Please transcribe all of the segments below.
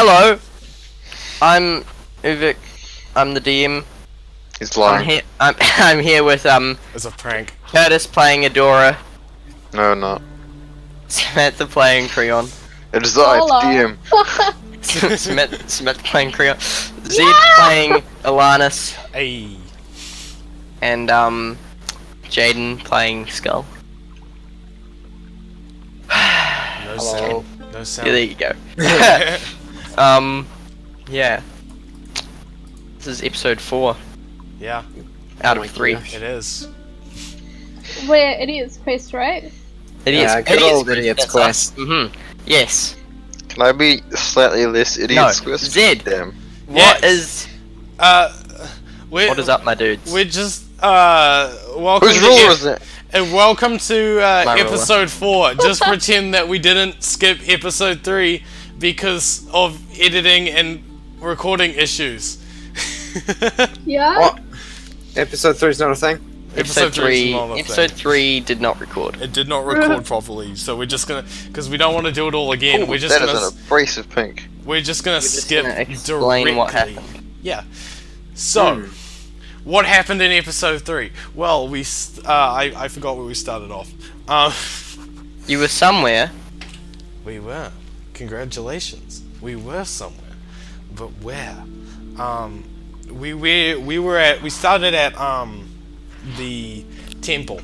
Hello, I'm Uvik. I'm the DM. He's lying. I'm here with It's a prank. Curtis playing Adora, No, not. Samantha playing Creon, It is I, the DM. Samantha playing Creon, Zed playing Alanis, Hey. and Jaden playing Skull. No sound. No Yeah, sound. there you go. Yeah. This is episode 4 Yeah, out of 3. it is. Where it is quest, right? It is. Yeah, good old Idiot's Quest. Yes. Can I be slightly less idiot's quest? Zed. Damn. What Yes. is? We're, What is up, my dudes? We're just welcome Whose to ruler is it? and welcome to My ruler. episode 4. Just pretend that we didn't skip episode 3 because of editing and recording issues. Yeah. What? Episode 3 is not a thing? Episode 3. three is not a thing. Episode 3 did not record. It did not record properly, so we're just gonna, because we don't want to do it all again. Ooh, we're just that gonna, is an abrasive pink. we're just gonna just skip gonna explain directly. what happened. Yeah. So, what happened in episode 3? Well, I forgot where we started off. You were somewhere. We were. Congratulations. We were somewhere, but where? We started at the temple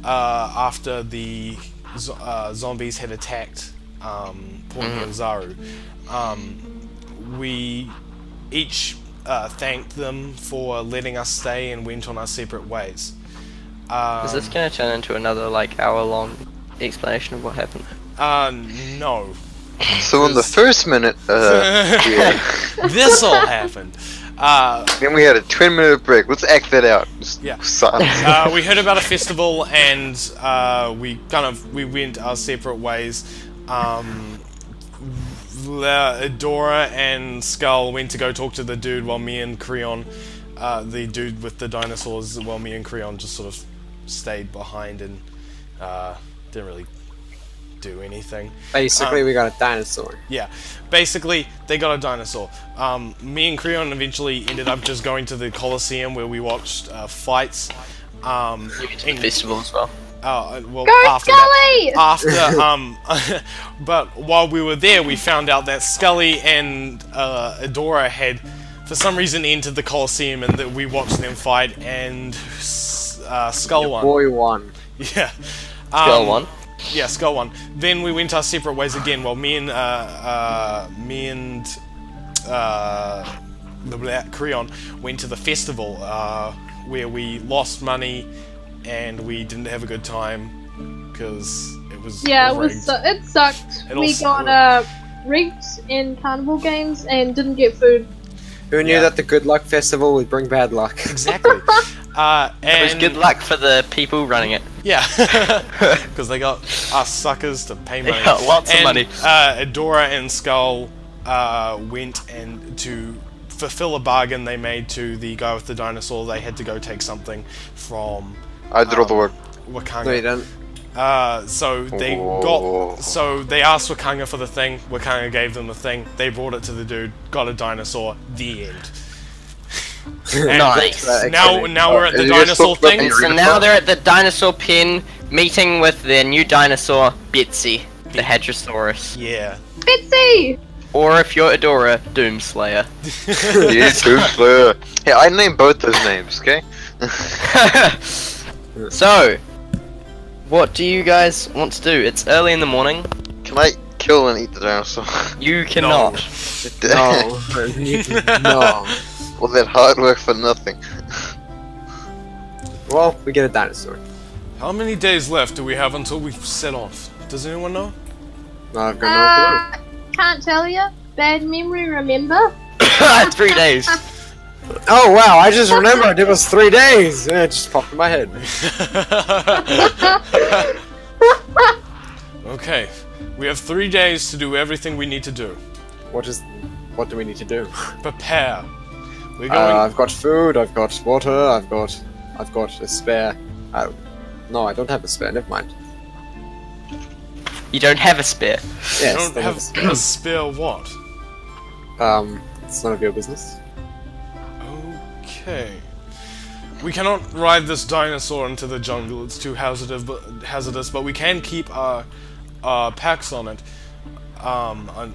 after the zombies had attacked Port Zaru. We each thanked them for letting us stay and went on our separate ways. Is this gonna turn into another like hour-long explanation of what happened? No. So in the first minute, yeah. This all happened. Then we had a 20-minute break. Let's act that out. Just Yeah. silence. We heard about a festival and we went our separate ways. Dora and Skull went to go talk to the dude while me and Creon, the dude with the dinosaurs, while me and Creon just sort of stayed behind and didn't really do anything. Basically, we got a dinosaur. Yeah, basically they got a dinosaur. Me and Creon eventually ended up just going to the Colosseum where we watched fights. In festival as well. Well, Go after Scully! that, but while we were there, we found out that Scully and Adora had, for some reason, entered the Colosseum, and that we watched them fight, and Skull won. Boy won. Yeah. Skull won. Yeah, Skull won. Then we went our separate ways again. While me and Creon went to the festival, where we lost money and we didn't have a good time because it was Yeah, it rigged. was. It sucked. It We also- got rigged in carnival games and didn't get food. Who knew Yeah. that the Good Luck Festival would bring bad luck? Exactly. It was And good luck for the people running it. yeah, because they got us suckers to pay money. They got lots of money. Dora and Skull went and to fulfill a bargain they made to the guy with the dinosaur. They had to go take something from I did all the work. Wakanga. No, you don't. So they Oh. they asked Wakanga for the thing. Wakanga gave them the thing. They brought it to the dude. Got a dinosaur. The end. And Nice. Now we're at the And you just dinosaur looked up thing. and So Read now about- they're at the dinosaur pen, meeting with their new dinosaur, Betsy, the Hadrosaurus. Yeah. Bitsy! Or if you're Adora, Doomslayer. Yeah, Doomslayer. Hey, I named both those names, okay? So, what do you guys want to do? It's early in the morning. Can I kill and eat the dinosaur? You cannot. No. No. All that hard work for nothing. Well, we get a dinosaur. How many days left do we have until we set off? Does anyone know? No, I've got no Can't tell you. Bad memory, remember? 3 days. clue. Oh wow, I just remembered it was 3 days! Yeah, it just popped in my head. Okay. We have 3 days to do everything we need to do. What do we need to do? Prepare. We're going. I've got food, I've got water, I've got a spare. No, I don't have a spare, never mind. You don't have a spare. You Yes, don't don't have have a spare. a spare what? It's none of your business. Okay. We cannot ride this dinosaur into the jungle. It's too hazardous, but we can keep our packs on it,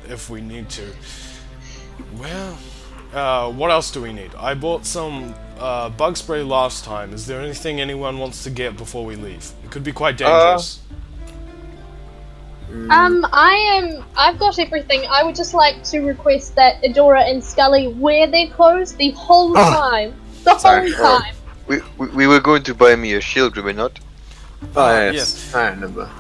if we need to. Well, what else do we need? I bought some bug spray last time. Is there anything anyone wants to get before we leave? It could be quite dangerous. I've got everything. I would just like to request that Adora and Scully wear their clothes the whole time. The whole time. We were going to buy me a shield, were we not? Oh, yes. I remember.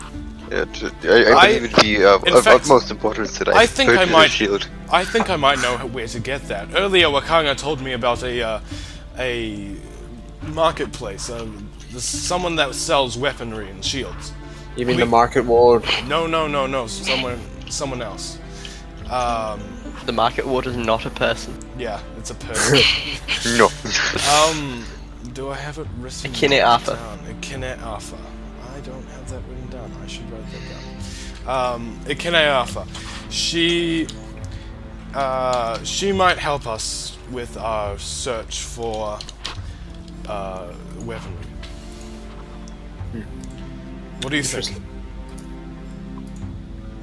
Yeah, I believe it'd be of utmost importance that I purchase a shield. I think I might know where to get that. Earlier, Wakanga told me about a marketplace. Someone that sells weaponry and shields. You mean the market ward? No. Someone else. The market ward is not a person. Yeah, it's a person. No. Do I have it written Akine Arthur. down? Akine Arthur. I don't have that written down. I should write that down. Akine Arthur. She might help us with our search for weaponry. What do you think?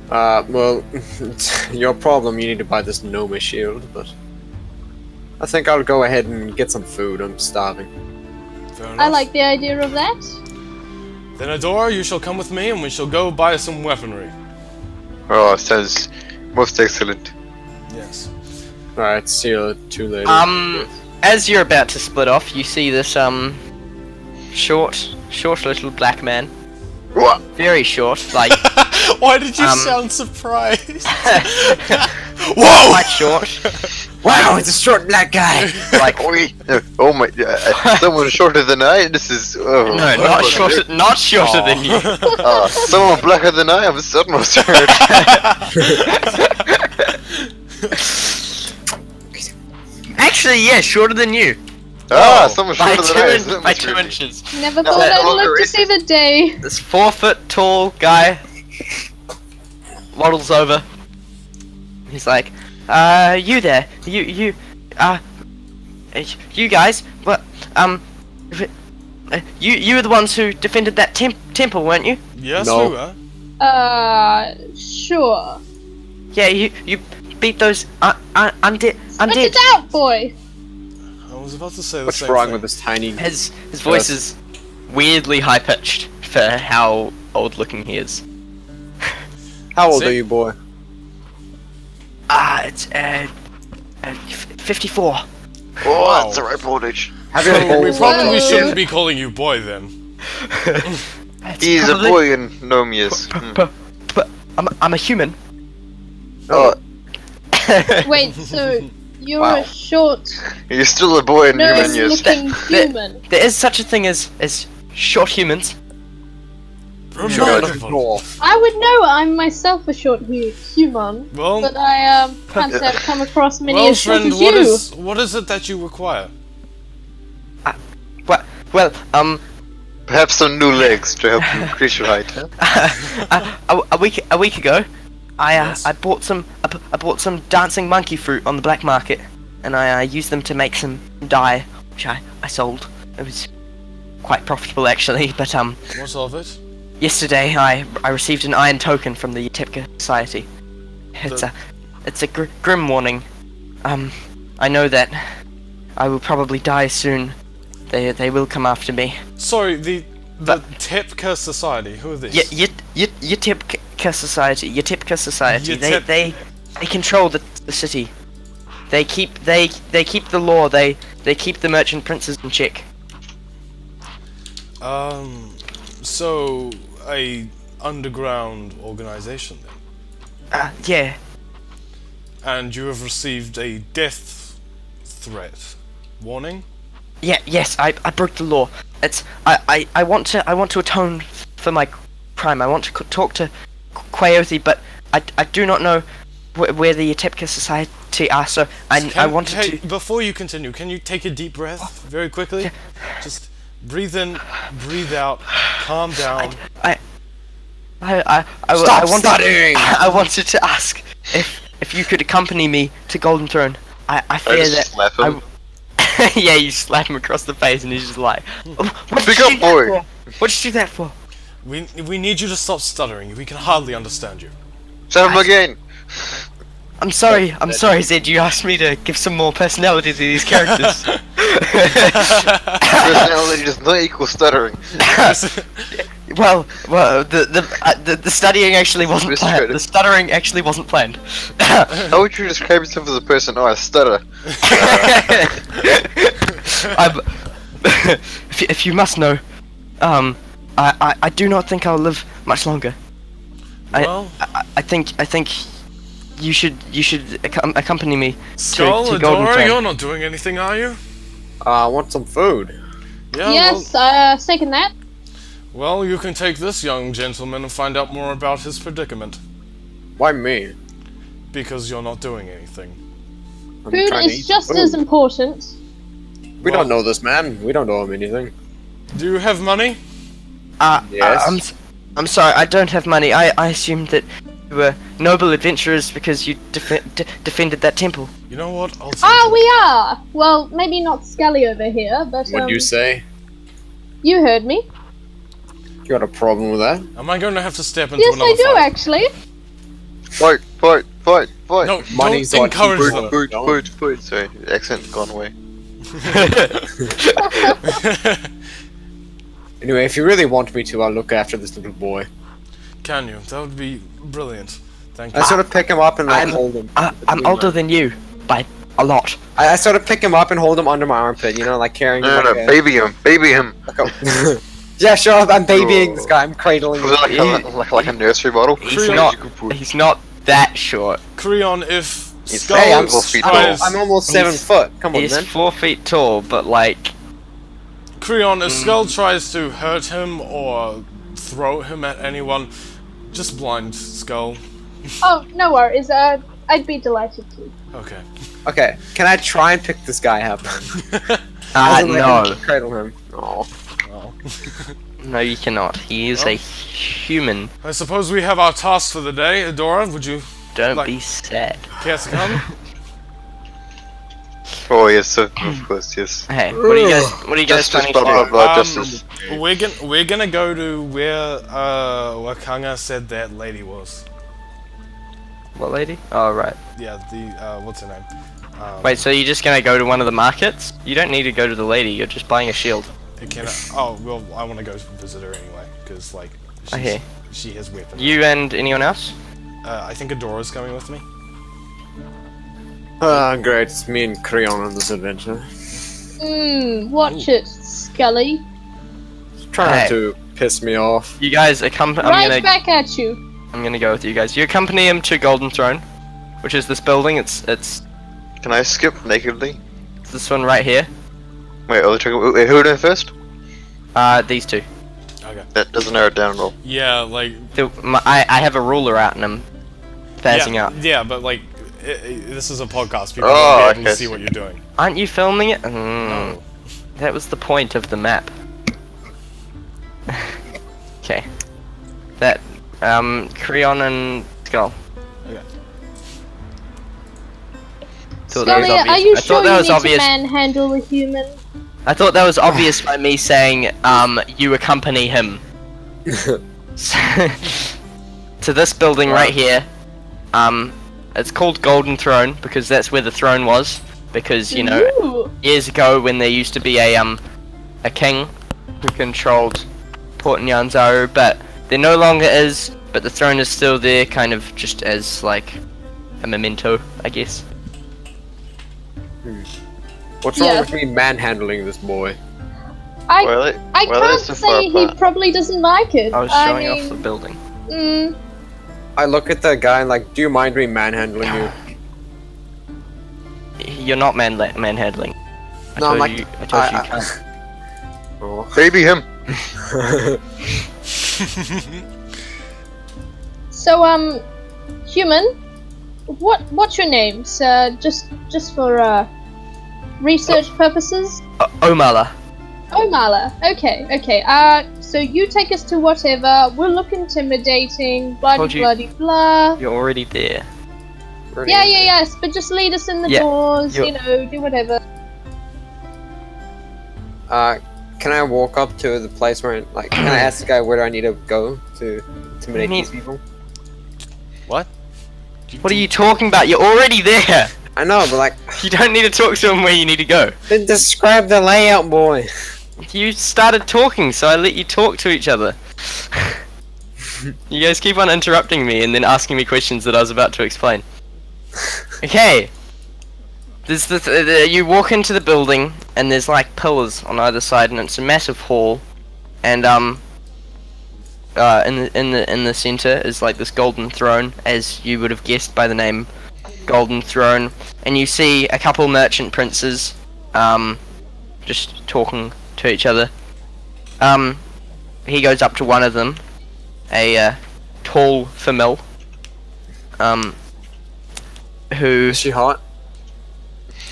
Well, it's your problem. You need to buy this Noma shield, but I think I'll go ahead and get some food. I'm starving. Fair enough. I like the idea of that. Then Adora, you shall come with me, and we shall go buy some weaponry. Oh, sounds most excellent. Yes. Alright, see you two later. As you're about to split off, you see this short little black man. What? Very short, like Why did you sound surprised? Whoa! quite short. Wow, it's a short black guy! Like Oh my! Someone shorter than I. This is. Oh, no, not shorter than you. Someone blacker than I. I'm suddenly scared. Actually, yeah, shorter than you. Someone By shorter than I. Is that by much 2 really? inches. Never No, thought that I'd longer live to is- see the day. This 4-foot tall guy waddles over. He's like, you there? You guys? What? You were the ones who defended that temple, weren't you? Yes, No. we were. Sure. Yeah, you beat those undead. Spit it out, boy! I was about to say the What's same wrong thing. with this tiny... His voice is weirdly high pitched for how old looking he is. How old See? are you, boy? It's 54. Oh, Wow. that's the right voltage. Have your We balls probably up. shouldn't be calling you boy then. He's probably- a boy and Gnome is. But I'm a human. Oh, Wait, so you're Wow. a short, you're still a boy and human, yes. nurse-looking human? There is such a thing as short humans. Remarkable. I would know I'm myself a short human, Well, but I can't say I've come across many well, as short friend, as you. what is it that you require? Well, Perhaps some new legs to help you increase your height, huh? a week ago, Yes. I bought some dancing monkey fruit on the black market, and I used them to make some dye, which I sold. It was quite profitable actually, but What of it? yesterday I received an iron token from the Yatipka Society. It's a grim warning. I know that I will probably die soon. They will come after me. Sorry, the Tepka Society. Who are these? Yatipka Society. Yatipka Society. Yatip- They control the city. They keep the law. They keep the merchant princes in check. So a underground organization then, Yeah. and you have received a death threat warning. Yeah. Yes. I broke the law. It's I want to atone for my crime. I want to talk to Quaothi, but I do not know where the Yatipka Society are. So I wanted to. Before you continue, can you take a deep breath very quickly? Just breathe in, breathe out, calm down. I wanted to ask if if you could accompany me to Golden Throne, I I fear just that slap him. yeah, you slap him across the face and he's just like, "Oh, what Speak did you up, do that boy." for? What did you do that for? We need you to stop stuttering. We can hardly understand you. Shut him again! I'm sorry, Zed, you asked me to give some more personality to these characters. Personality does not equal stuttering. well, the studying actually wasn't Mr. planned. Critic. The stuttering actually wasn't planned. How would you describe yourself as a person? Oh, I stutter. if you must know, I do not think I'll live much longer. Well, I think you should accompany me Skull, to Golden Adora, Throne. you're not doing anything, are you? I want some food. Yeah. Yes, second that. Well, you can take this young gentleman and find out more about his predicament. Why me? Because you're not doing anything. I'm Food trying to is eat just food. as important. We don't know this man. We don't know him anything. Do you have money? Yes. I'm sorry, I don't have money. I assumed that you were noble adventurers because you defended that temple. You know what? I'll take Ah, it. we are! Well, maybe not Scully over here, but What'd you say? you heard me. You got a problem with that? Am I going to have to step into Yes, another I do fight? actually. Fight, fight, fight, fight! No, Money's don't what encourage you them. Food, Don't. food, food. Sorry, the accent gone away. Anyway, if you really want me to, I'll look after this little boy. Can you? That would be brilliant. Thank you. I sort of pick him up and like I'm- hold him. I'm older than you by a lot. I sort of pick him up and hold him under my armpit, you know, like carrying him. No, no, like a- baby him, baby him. like a- yeah, sure. I'm babying this guy. I'm cradling him. Like a nursery bottle. He's not that short. Creon, if He's Skull Hey, I'm, Skull feet tries... I'm almost 7 He's- foot. Come on, He's man. 4 feet tall, but like Creon, if Skull tries to hurt him or throw him at anyone, just blind Skull. Oh, no worries. I'd be delighted to. Okay. Okay, can I try and pick this guy up? As in, like, no, cradle him. Oh. Well, no, you cannot. He is Oh. a human. I suppose we have our task for the day. Adora, would you Don't Like- be sad. care to come? Oh yes, of course, yes. Hey, what are you guys Justice, planning blah blah to do? blah, justice. We're gonna go to where Wakanga said that lady was. What lady? Oh, right. Yeah, the what's her name? Wait, so you're just gonna go to one of the markets? You don't need to go to the lady, you're just buying a shield. It can. Oh well, I want to go visit her anyway because like Okay. she has weapons. You and anyone else? I think Adora's coming with me. Great. It's me and Creon on this adventure. Watch it, Scully. Trying Hey. to piss me off. You guys accompany. Right back at you. I'm gonna go with you guys. You accompany him to Golden Throne, which is this building. It's Can I skip nakedly? this one right here. Wait, wait, who did first? These two. Okay. That doesn't narrow it down at all. Yeah, like I have a ruler out and I'm phasing yeah, out. Yeah, but like this is a podcast. People Oh, won't be able to okay. see what you're doing. Aren't you filming it? No. That was the point of the map. Okay. That Creon and Skull. Okay. Thought that was Scully, obvious. are you I sure thought that you was need obvious. to manhandle a human? I thought that was obvious by me saying you accompany him. To this building right here. It's called Golden Throne because that's where the throne was. Because you know, Ooh. years ago when there used to be a king who controlled Port Nyanzaru, but there no longer is. But the throne is still there, kind of just as like a memento, I guess. What's wrong Yeah. with me manhandling this boy? I Well, can't that's too far say he apart. probably doesn't like it. I was showing off the building. I look at the guy and like, do you mind me manhandling you? You're not manhandling. I No, I'm told like, you, I told you can't. Oh. Baby him. So, human, what's your name, sir? Just for research purposes. Omala. Oh, Mala. Okay. So you take us to whatever. We'll look intimidating. Bloody Told you. bloody blah. You're already there. Pretty Yeah, easy. yes, but just lead us in the Yeah, doors, you- you know, do whatever. Can I walk up to the place where, like, can I ask the guy where do I need to go to intimidate these people? What? What are you talking about? You're already there. I know, but like, You don't need to talk to him where you need to go. then describe the layout, boy. You started talking, so I let you talk to each other. You guys keep on interrupting me and then asking me questions that I was about to explain. Okay. There's you walk into the building and there's like pillars on either side and it's a massive hall, and in the center is like this golden throne, as you would have guessed by the name Golden Throne, and you see a couple merchant princes just talking to each other. He goes up to one of them, a tall female, who Is she hot?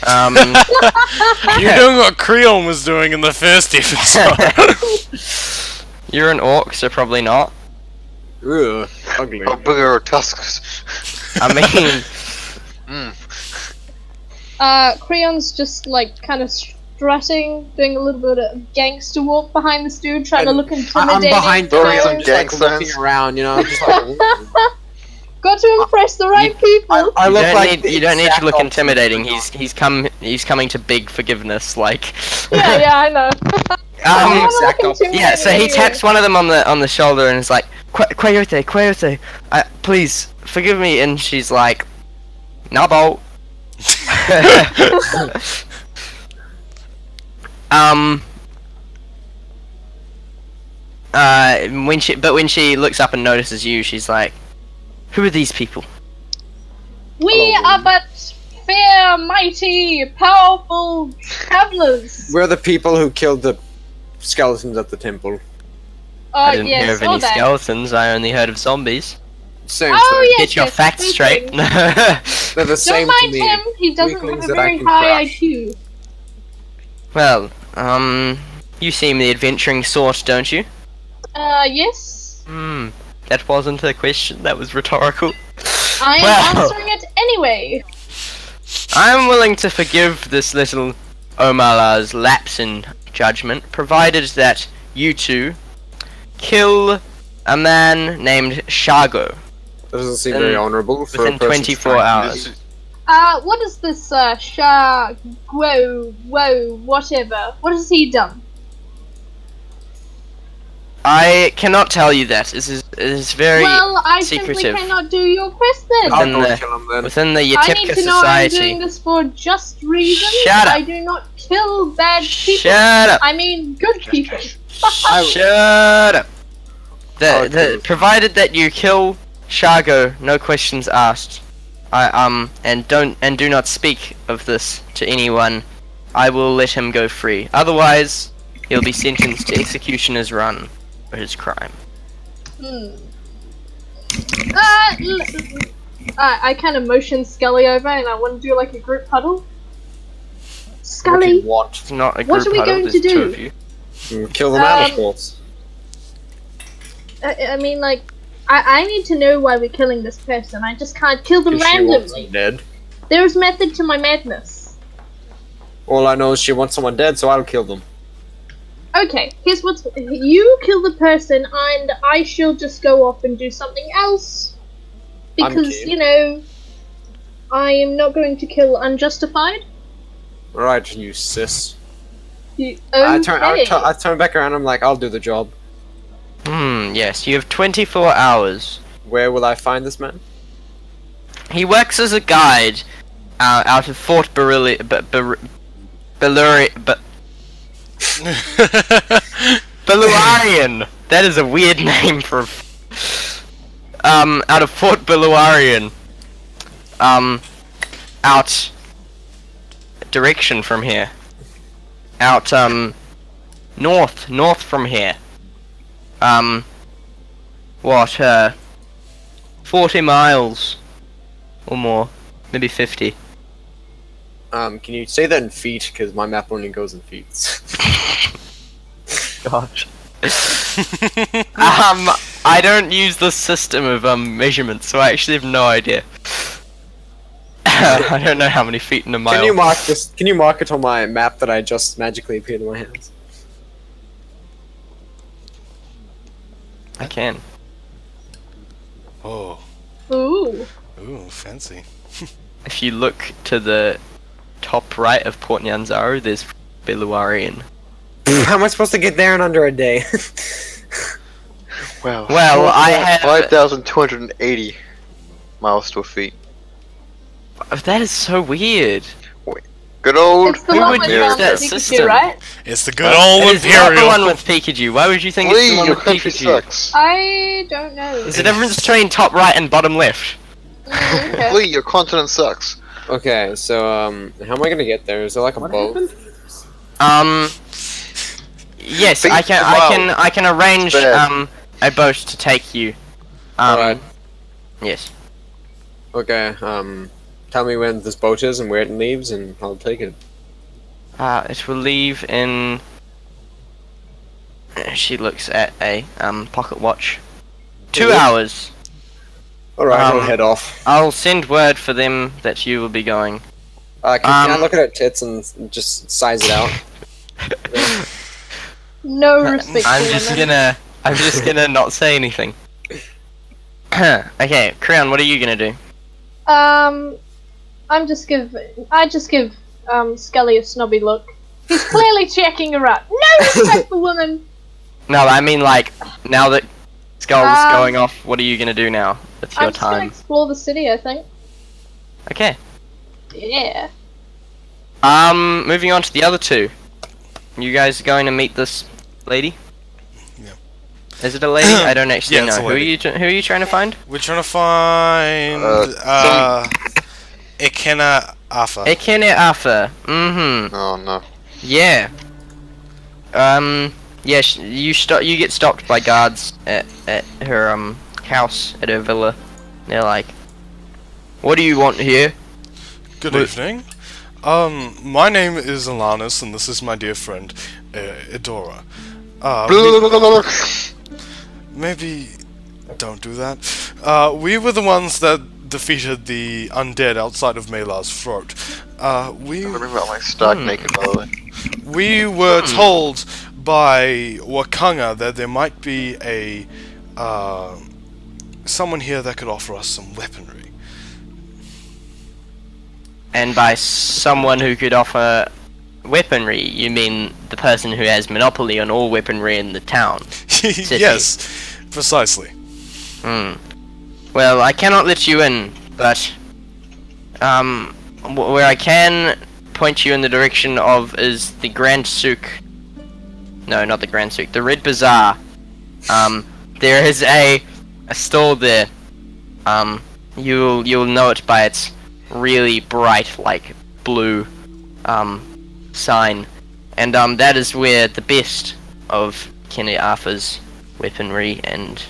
You're doing what Creon was doing in the first episode. You're an orc, so probably not. Ugh, ugly. How big are her tusks? I mean, Creon's just like kind of strutting, doing a little bit of gangster walk behind this dude, trying to look I'm intimidating. behind Throwing Tori, some I'm just like gang looking signs. around, you know, I'm just like, Got to impress the right people. I look like the you don't need exact to look opposite. intimidating. He's coming to beg forgiveness. Like, Yeah, I know. I'm the um, exact opposite. yeah. So he taps one of them on the shoulder and is like, Quayote, please forgive me. And she's like, Nabo. When she looks up and notices you, she's like, who are these people? We Hello. are but fair, mighty, powerful travelers. We're the people who killed the skeletons at the temple. I didn't hear yes, of any all that. skeletons. I only heard of zombies. Same Oh, thing. yes, Get your yes, facts same straight. thing. They're the Don't same to mind me. him, he doesn't have Weaklings a that I very can high crush. IQ. Well, you seem the adventuring sort, don't you? Yes. That wasn't a question. That was rhetorical. I am Well. answering it anyway. I'm willing to forgive this little Omala's lapse in judgment, provided that you two kill a man named Shago That doesn't seem very honorable for a within person 24 trying to- hours. What is this, whatever. What has he done? I cannot tell you that. It is very Well, I simply secretive. cannot do your quest then. I'll Within go the- kill him then. within the I need Yatipka to know I'm society. doing this for just reasons. Shut up. I do not kill bad people. Shut up! I mean good people. Shut up! Okay. Provided that you kill Shago, no questions asked. And do not speak of this to anyone. I will let him go free. Otherwise, he'll be sentenced to executioner's run for his crime. I kind of motion Scully over, and I want to do like a group huddle. What do Scully, you want? It's not a What group are we huddle. going There's to two do? of you. Kill them out, of course. I mean, like, I need to know why we're killing this person. I just can't kill them If she wants randomly. them dead. There's method to my madness. All I know is she wants someone dead, so I'll kill them. Okay, here's what's... You kill the person, and I shall just go off and do something else. I'm Because, keen. you know, I am not going to kill unjustified. Alright, you sis. You, I okay. turn back around, I'm like, I'll do the job. Yes, you have 24 hours. Where will I find this man? He works as a guide out of Fort Berillion. Beluarian. That is a weird name for. Out of Fort Beluarian. Out. Direction from here. Out north from here. 40 miles or more, maybe 50. Can you say that in feet? Because my map only goes in feet. Gosh. I don't use the system of measurements, so I actually have no idea. I don't know how many feet in a mile. Can you mark this? Can you mark it on my map that I just magically appeared in my hands? I can. Oh. Ooh. Ooh, fancy. If you look to the top right of Port Nyanzaru, there's Biluarian. How am I supposed to get there in under a day? Well, Well, I have... 5,280 miles to a feet. That is so weird. Good old It's the Who one would with use Pikachu, that system? right? It's the good old It is not the Imperial. one with Pikachu. Why would you think it's the Lee, one your with country Pikachu? sucks. I don't know. There's a difference between top right and bottom left. Okay. Lee, your continent sucks. Okay, so how am I gonna get there? Is there like a boat? Yes, Think I can arrange Bad. a boat to take you. Alright. Yes. Okay. Tell me when this boat is and where it leaves, and I'll take it. It will leave in. She looks at a pocket watch. 2 hours. Alright, I'll Um, head off. I'll send word for them that you will be going. Can I look at her tits and just size it out? No respect I'm for just women. gonna not say anything. Okay, Creon, what are you gonna do? I just give Scully a snobby look. He's clearly checking her out. No respect for women. No, I mean like now that Skull's Um, going off, what are you gonna do now with your I'm just gonna time? explore the city, I think. Okay. Yeah. Moving on to the other two. You guys are going to meet this lady? Yeah. Is it a lady? I don't actually Yeah, it's know. a Who are lady. you trying to find? We're trying to find Ekena Afa. Ekene Afa. Mm-hmm. Oh no. Yeah. Yeah. You get stopped by guards at her house at her villa. They're like, "What do you want here?" Good evening. My name is Alanis, and this is my dear friend, Edora. Maybe don't do that. We were the ones that defeated the undead outside of Melar's throat. I remember I stark naked, by the way. We were told by Wakanga that there might be a someone here that could offer us some weaponry. And by someone who could offer weaponry, you mean the person who has monopoly on all weaponry in the town? Yes, precisely. Well, I cannot let you in, but where I can point you in the direction of is the Grand Souk. No, not the Grand Souk. The Red Bazaar. There is a stall there. You'll know it by its really bright, like blue sign, and that is where the best of Kene Arthur's weaponry and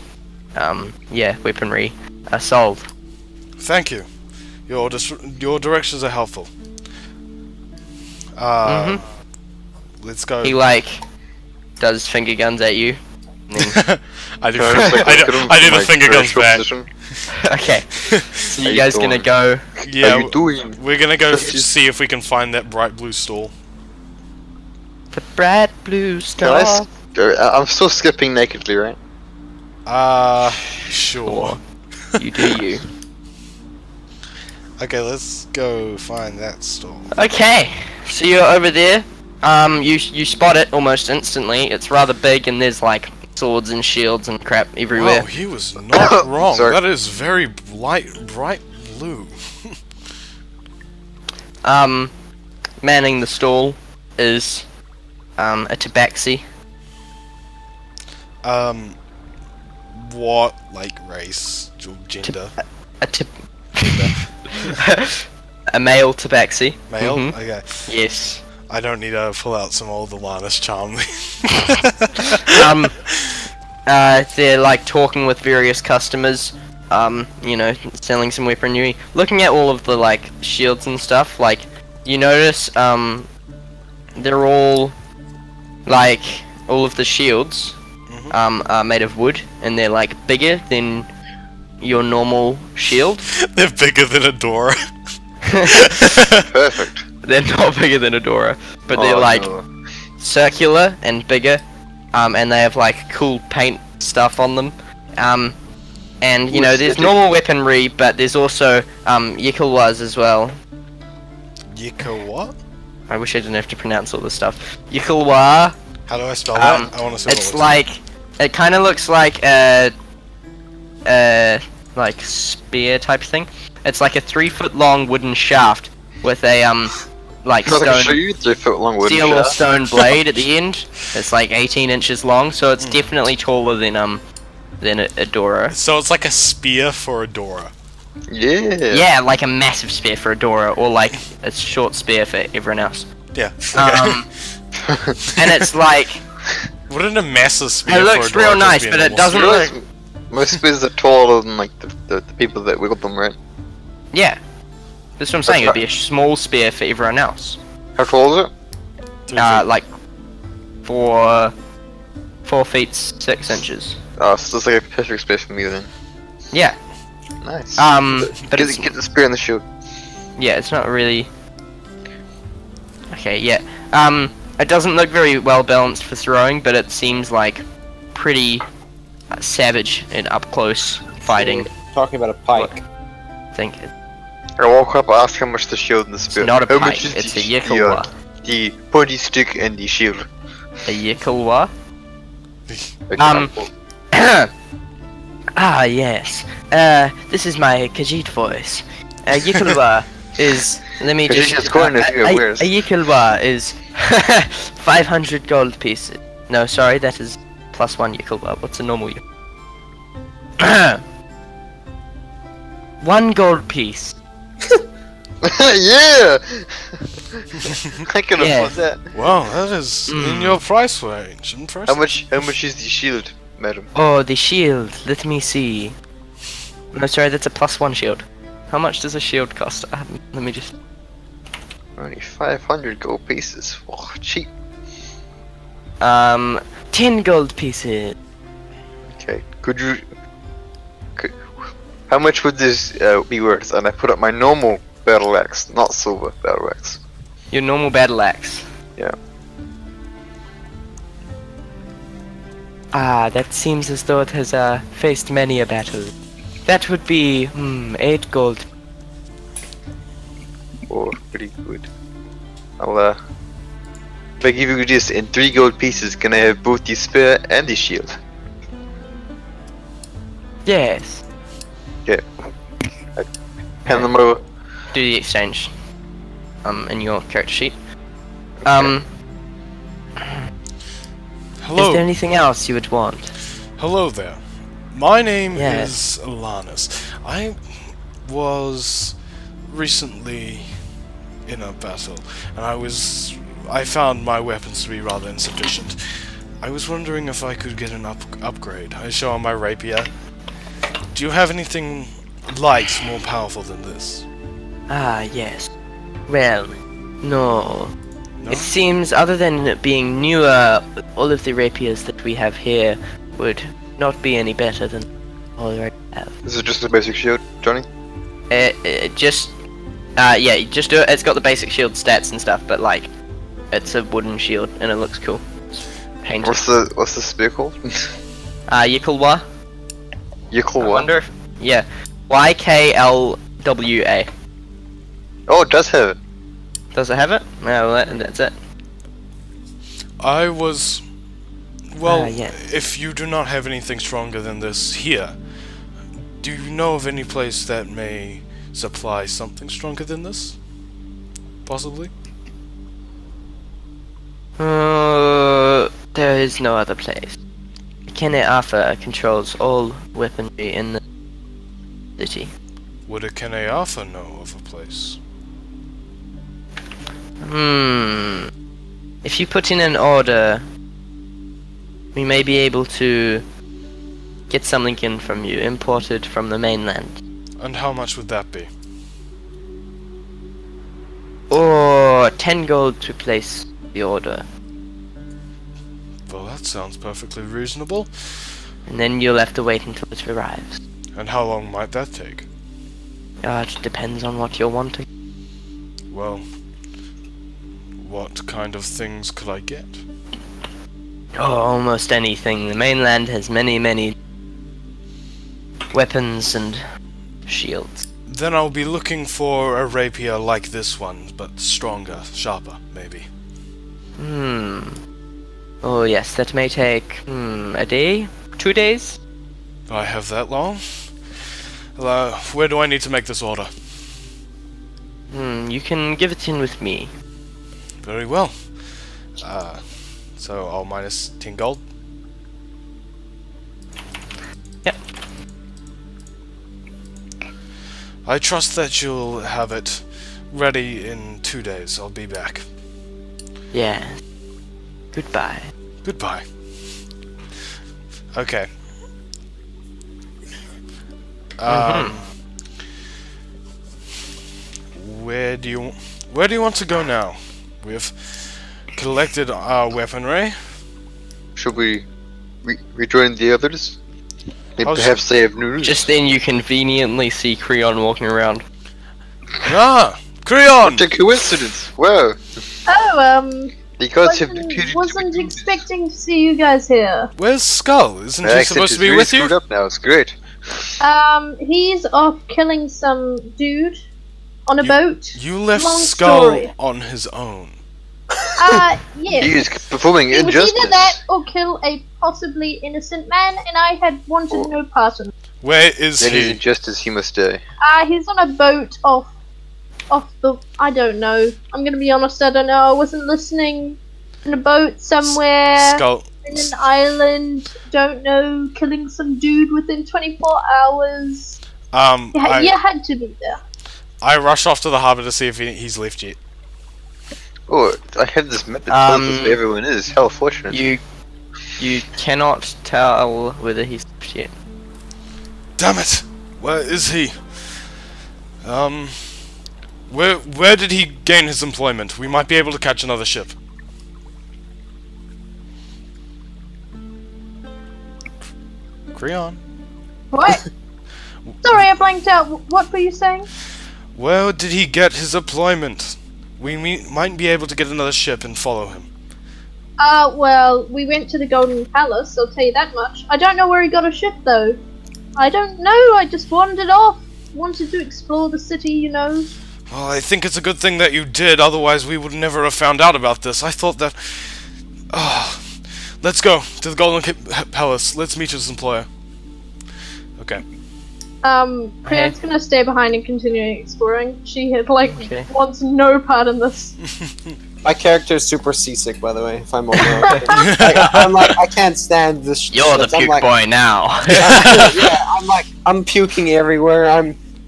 weaponry are sold. Thank you. Your directions are helpful. Let's go. He does finger guns at you. And then I do. I do the finger guns back. okay, so How you you guys gonna doing? go? Yeah, How you doing? we're gonna go see if we can find that bright blue stall. The bright blue star. I'm still skipping nakedly, right? Sure. You do you. Okay, let's go find that stall. Okay, so you're over there. You spot it almost instantly. It's rather big, and there's like swords and shields and crap everywhere. Oh, he was not wrong. Sorry. That is very bright blue. Manning the stall is a tabaxi. What, like, race or gender? A male tabaxi. Male? Mhm. Okay. Yes. I don't need to pull out some old Alanis charm. They're like talking with various customers, selling some weaponry, looking at all of the like shields and stuff. Like, you notice, they're all like all of the shields, are made of wood, and they're like bigger than your normal shield. They're bigger than a door. Perfect. They're not bigger than Adora, but they're Oh, like no. circular and bigger, and they have like cool paint stuff on them. And you know, there's aesthetic. normal weaponry, but there's also Yikulwas as well. Yika what? I wish I didn't have to pronounce all this stuff. Yikulwa. How do I spell that? I want to see what it It's looks like it kind of looks like like spear type thing. It's like a 3-foot long wooden shaft with a like Not gonna show stone you 3-foot long wooden steel or shaft. stone blade at the end. It's like 18 inches long, so it's definitely taller than Adora. So it's like a spear for Adora. Yeah. Yeah, like a massive spear for Adora, or like a short spear for everyone else. Yeah. And it's like Wouldn't a massive spear it looks for Adora real just nice, be a but it normal doesn't spear? look. Most spears are taller than like the people that wield them, right? Yeah, that's what I'm saying. It'd be a small spear for everyone else. How tall is it? 3 feet. Like 4 feet 6 inches. Oh, so it's like a perfect space for me then. Yeah. Nice. But it's get the spear in the shield. yeah, it's not really. Okay, yeah. It doesn't look very well balanced for throwing, but it seems like pretty savage in up close fighting. Talking about a pike. I think I walk up, ask how much the shield and the it's spear. not a How pike. much is It's the a shield? Yikulwa. The pointy stick and the shield. A Yikulwa. Okay. Ah, yes. This is my Khajiit voice. A Yikulwa is. Let me Khajiit just. is going if you're weird. A Yikulwa is 500 gold pieces. No, sorry, that is +1 Yikulwa. What's a normal Yikulwa? 1 gold piece. Yeah! I can Yeah. afford that. Wow, that is in your price range. Impressive. How much is the shield, madam? Oh, the shield. Let me see. No, sorry, that's a +1 shield. How much does a shield cost? Let me just. Only 500 gold pieces. Oh, cheap. 10 gold pieces. Okay, how much would this be worth? And I put up my normal battle axe, not silver battle axe. Your normal battle axe. Yeah. Ah, that seems as though it has faced many a battle. That would be 8 gold. Oh, pretty good. I'll if I give you this in 3 gold pieces, can I have both the spear and the shield? Yes. Okay. I hand them over. Do the exchange. In your character sheet. Hello. Is there anything else you would want? Hello there. My name Yes. is Alanis. I was recently in a battle, and I found my weapons to be rather insufficient. I was wondering if I could get an upgrade. I show on my rapier. Do you have anything light more powerful than this? Ah, yes. Well, no. No? It seems, other than it being newer, all of the rapiers that we have here would not be any better than all I already have. This is just a basic shield, Johnny. Just just do it. It's got the basic shield stats and stuff, but like, it's a wooden shield and it looks cool. It's painted. What's the spear called? Yikulwa. I Yikulwa. wonder if, yeah, YKLWA. Oh, it does have it. Does it have it? No, well, that's it. I was... Well, yeah. if you do not have anything stronger than this here, do you know of any place that may supply something stronger than this? Possibly? There is no other place. Kene Arthur controls all weaponry in the city. Would a Keneafa know of a place? If you put in an order, we may be able to get something in from you, imported from the mainland. And how much would that be? Or 10 gold to place the order. Well, that sounds perfectly reasonable. And then you'll have to wait until it arrives. And how long might that take? It depends on what you're wanting. Well, what kind of things could I get? Oh, almost anything. The mainland has many weapons and shields. Then I'll be looking for a rapier like this one, but stronger, sharper, maybe. Oh yes, that may take, a day? 2 days? I have that long? Where do I need to make this order? You can give it in with me. Very well. So I'll minus 10 gold. Yep. I trust that you'll have it ready in 2 days. I'll be back. Yeah. Goodbye. Goodbye. Okay. Where do you want to go now? We've collected our weaponry. Should we rejoin the others? Maybe How's- perhaps they have news. Just then you conveniently see Creon walking around. Ah! Creon! What a coincidence! Wow! Oh, The gods have repeated wasn't expecting to see you guys here. Where's Skull? Isn't he supposed to be with you? Screwed up now. It's great. He's off killing some dude on a boat. You left Long Skull story. on his own. Yes. He is performing It was injustice. either that or kill a possibly innocent man, and I had wanted no part in it. Where is That is he? injustice. He must die. He's on a boat off the. I don't know. I'm gonna be honest. I don't know. I wasn't listening. In a boat somewhere. Skull. In an island. Don't know. Killing some dude within 24 hours. You had to be there. I rushed off to the harbour to see if he's left yet. Oh, I have this map that tells us where everyone is. How fortunate. You cannot tell whether he's left yet. Damn it! Where is he? Where did he gain his employment? We might be able to catch another ship. Creon. What? Sorry, I blanked out. What were you saying? Where did he get his employment? We might be able to get another ship and follow him. Well, we went to the Golden Palace, I'll tell you that much. I don't know where he got a ship, though. I don't know, I just wandered off. Wanted to explore the city, you know. Well, I think it's a good thing that you did, otherwise we would never have found out about this. I thought that... let's go to the Golden Palace. Let's meet his employer. Okay. Creon's gonna stay behind and continue exploring. She had, Okay. wants no part in this. My character is super seasick, by the way. If I'm okay. I'm like, I can't stand this. You're the puke boy now. Yeah, I'm puking everywhere.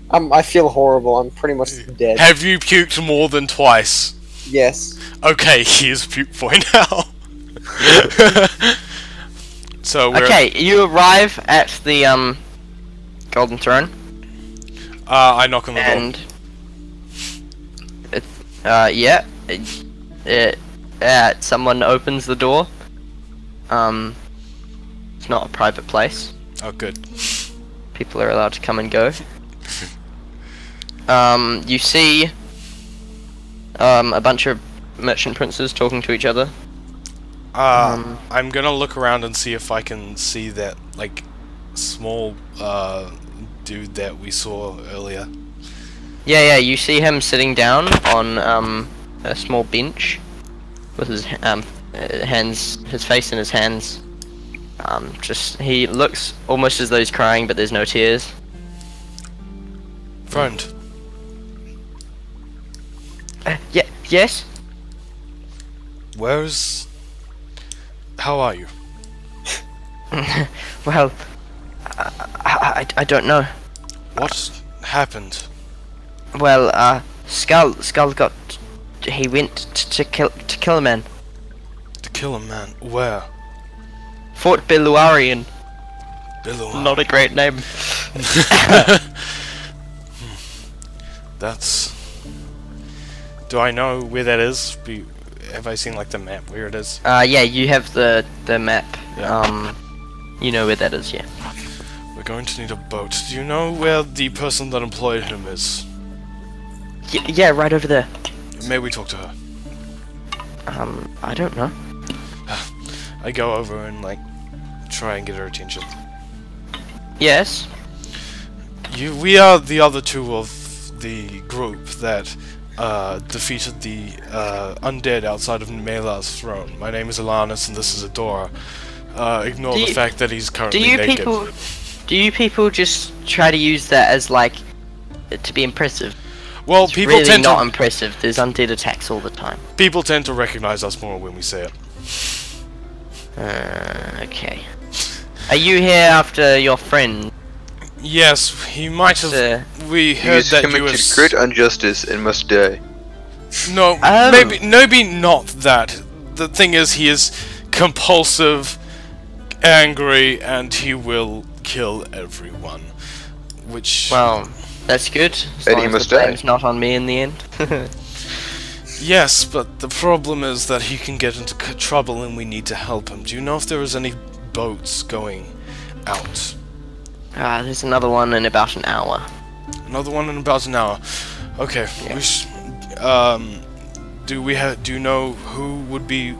I feel horrible. I'm pretty much dead. Have you puked more than twice? Yes. Okay, he is puke boy now. So we're... Okay, you arrive at the Golden Throne, I knock on the door. and someone opens the door. It's not a private place. Oh, good. People are allowed to come and go. You see a bunch of merchant princes talking to each other. I'm gonna look around and see if I can see that, like, small, dude that we saw earlier. Yeah, you see him sitting down on a small bench with his his face in his hands. He looks almost as though he's crying, but there's no tears. Friend. Yes? How are you? Well, I don't know. What happened? Well, Skull he went to kill a man. To kill a man? Where? Fort Beluarian. Below. Not a great name. That's... Do I know where that is? Have I seen, like, the map where it is? Yeah, you have the map. Yeah. You know where that is, yeah. We're going to need a boat. Do you know where the person that employed him is? Yeah, right over there. May we talk to her? I don't know. I go over and like try and get her attention. Yes. We are the other two of the group that defeated the undead outside of Mela's throne. My name is Alanis and this is Adora. Ignore the fact that he's currently naked. Do you people just try to use that as like to be impressive? Well, It's people really tend not to impressive. There's undead attacks all the time. people tend to recognize us more when we say it. Okay. Are you here after your friend? Yes, he might have. We He heard has that you committed have. great injustice and must die. No, maybe not that. The thing is, he is compulsive, angry, and he will kill everyone. Which, Well, that's good. As And long he as must the die. blame's not on me in the end. yes, but the problem is that he can get into trouble, and we need to help him. Do you know if there is any boats going out? There's another one in about an hour. Another one in about an hour. Okay. Yeah. Do you know who would be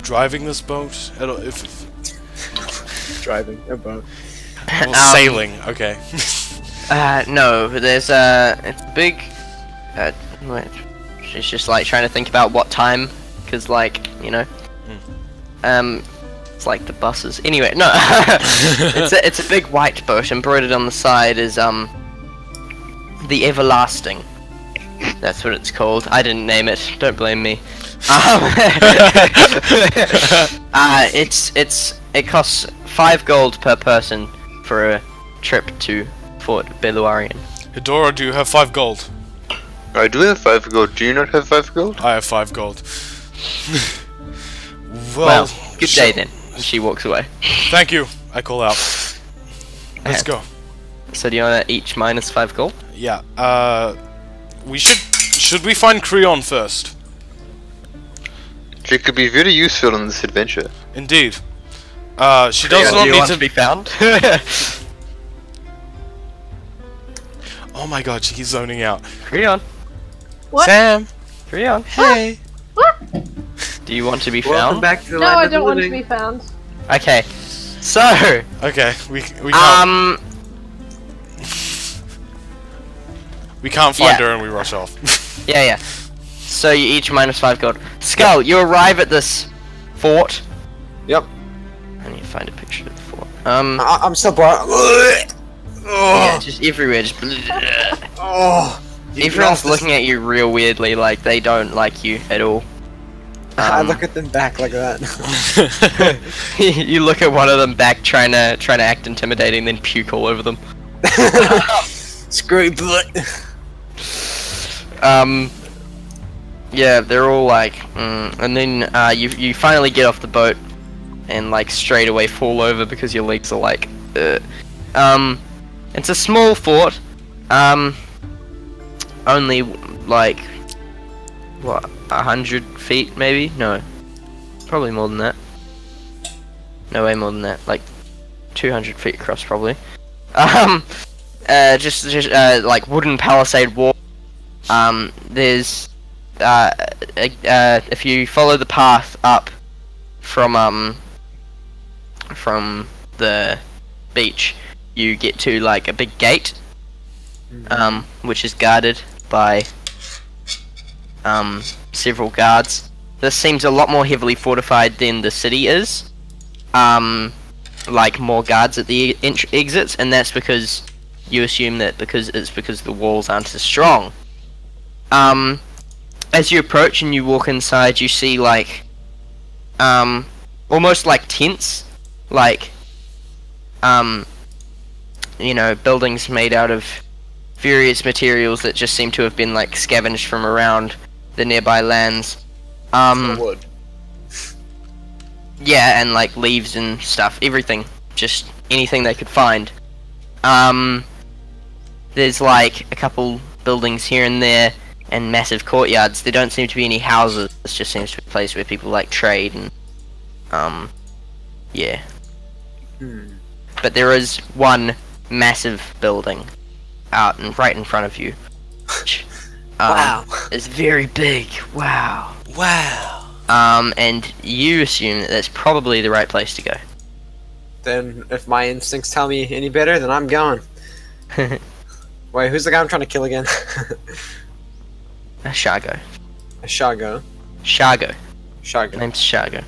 driving this boat? If Driving a boat. well, sailing. Okay. No, there's it's big. Wait, she's just like trying to think about what time, cause like you know, it's like the buses. Anyway, no, it's a big white boat. Embroidered on the side is the Everlasting. That's what it's called. I didn't name it. Don't blame me. It costs 5 gold per person for a trip to Fort Beluarian. Hedora, do you have 5 gold? I do have 5 gold. Do you not have 5 gold? I have 5 gold. Well, good day then. And she walks away. Thank you. I call out. Let's Okay. go. So do you want to each minus 5 gold? Yeah. We should we find Creon first? She could be very useful in this adventure. Indeed. She does not do you need want to to be found? Oh my god, he's zoning out. Creon. What? Sam. Creon. Hey. What? Do you want to be Welcome found? back to the No, land I of the don't want to living. be found. Okay. So, Okay, we can't we can't find yeah. her and we rush off. yeah. So you each minus 5 gold. Skull, you arrive at this fort. Yep. I need to find a picture of the fort. I'm still blind. Yeah, just everywhere, just Oh. everyone's looking at you real weirdly, like they don't like you at all. I look at them back like that. You look at one of them back, trying to act intimidating, then puke all over them. Screw butt. Yeah, they're all like, and then you finally get off the boat, and like straight away fall over because your legs are like, it's a small fort, only like what 100 feet maybe? No, probably more than that. No way more than that. Like 200 feet across probably. Just like wooden palisade wall. There's if you follow the path up from the beach, you get to like a big gate, which is guarded by several guards. This seems a lot more heavily fortified than the city is. Like more guards at the exits, and that's because you assume that because the walls aren't as strong. As you approach and you walk inside, you see like almost like tents, like you know, buildings made out of various materials that just seem to have been like scavenged from around the nearby lands. Wood. Yeah, and like leaves and stuff, everything, just anything they could find. There's like a couple buildings here and there, and massive courtyards. There don't seem to be any houses. This just seems to be a place where people like trade and yeah. But there is one massive building out and right in front of you, which Wow. It's very big. Wow. Wow. And you assume that that's probably the right place to go. Then, if my instincts tell me any better, then I'm going. Wait, who's the guy I'm trying to kill again? Shargo. Shago. Shargo. Shago. Name's Shargo.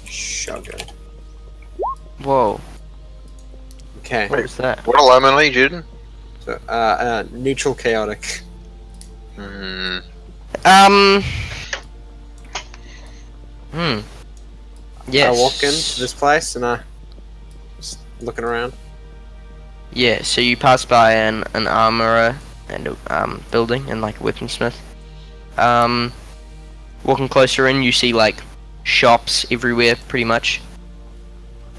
Shago. Whoa. Okay. What was that? What alignment are you, Jaden? So, neutral chaotic. Hmm. Yes. I walk into this place and just looking around. Yeah, so you pass by an armorer and a building and like a weaponsmith. Walking closer in, you see like shops everywhere, pretty much.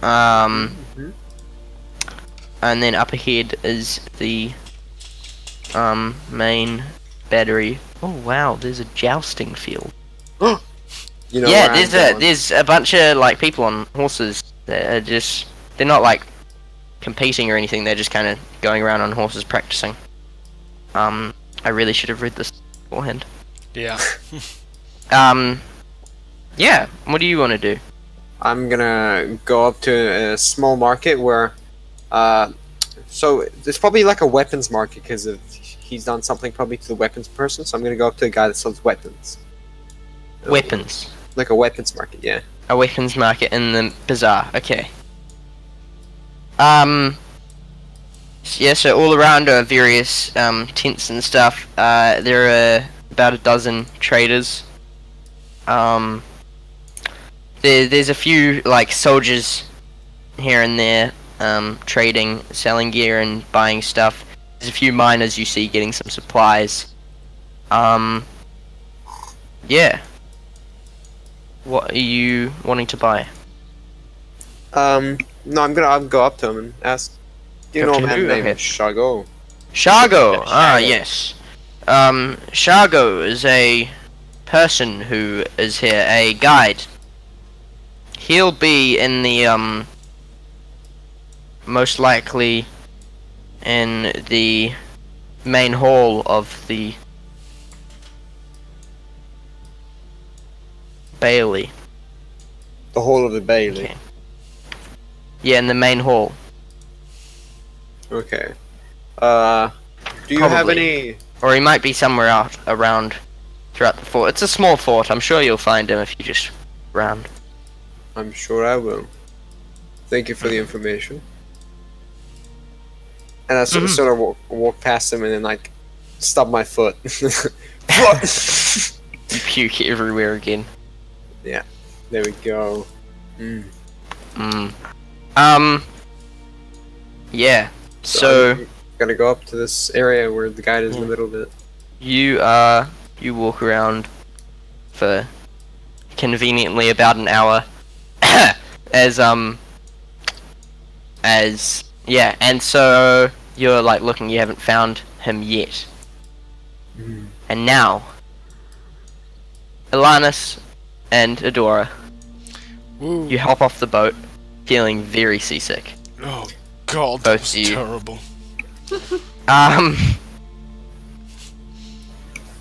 And then up ahead is the main battery. Oh wow, there's a jousting field. You know Yeah, where I'm going. there's a bunch of like people on horses that are just, they're not like competing or anything, they're just kind of going around on horses practicing. I really should have read this beforehand. Yeah. Yeah, what do you want to do? I'm gonna go up to a small market where, so there's probably like a weapons market because he's done something probably to the weapons person. So I'm gonna go up to a guy that sells weapons. Weapons. Like a weapons market, yeah. A weapons market in the bazaar, okay. Yeah, so all around are various tents and stuff. There are about a dozen traders. There's a few like soldiers here and there, trading, selling gear and buying stuff. There's a few miners you see getting some supplies. Yeah. What are you wanting to buy? No, I'll go up to him and ask. Do you Go know to a man who? named Okay. Shago? Shargo! Ah, Shargo. yes. Shargo is a person who is here, a guide. He'll be in the, most likely in the main hall of the Bailey. The whole of the Bailey. Okay. Yeah, in the main hall. Okay. Do you have Probably. any? Or he might be somewhere out around throughout the fort. It's a small fort, I'm sure you'll find him if you just round. I'm sure I will. Thank you for the information. And I sort of walk past him and then like stub my foot. You puke everywhere again. Yeah. There we go. Yeah. So I'm gonna go up to this area where the guide is in the middle of it. you walk around for conveniently about an hour yeah, and so you're like looking, you haven't found him yet. And now Elanus and Adora, Woo. you hop off the boat feeling very seasick. Oh god, Both that was of you. terrible.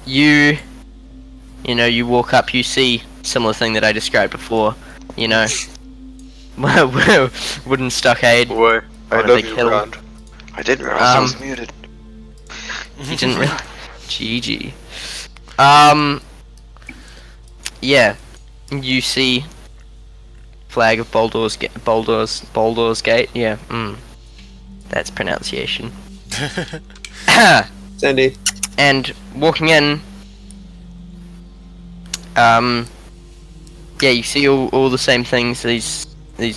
You know, you walk up, you see similar thing that I described before, you know, wooden stockade. Boy, I On a love big you, hill. Rand. I didn't realize I was muted. You didn't really. GG. Yeah, you see flag of Baldur's Gate. Yeah. That's pronunciation. Sandy. And walking in, yeah, you see all the same things. These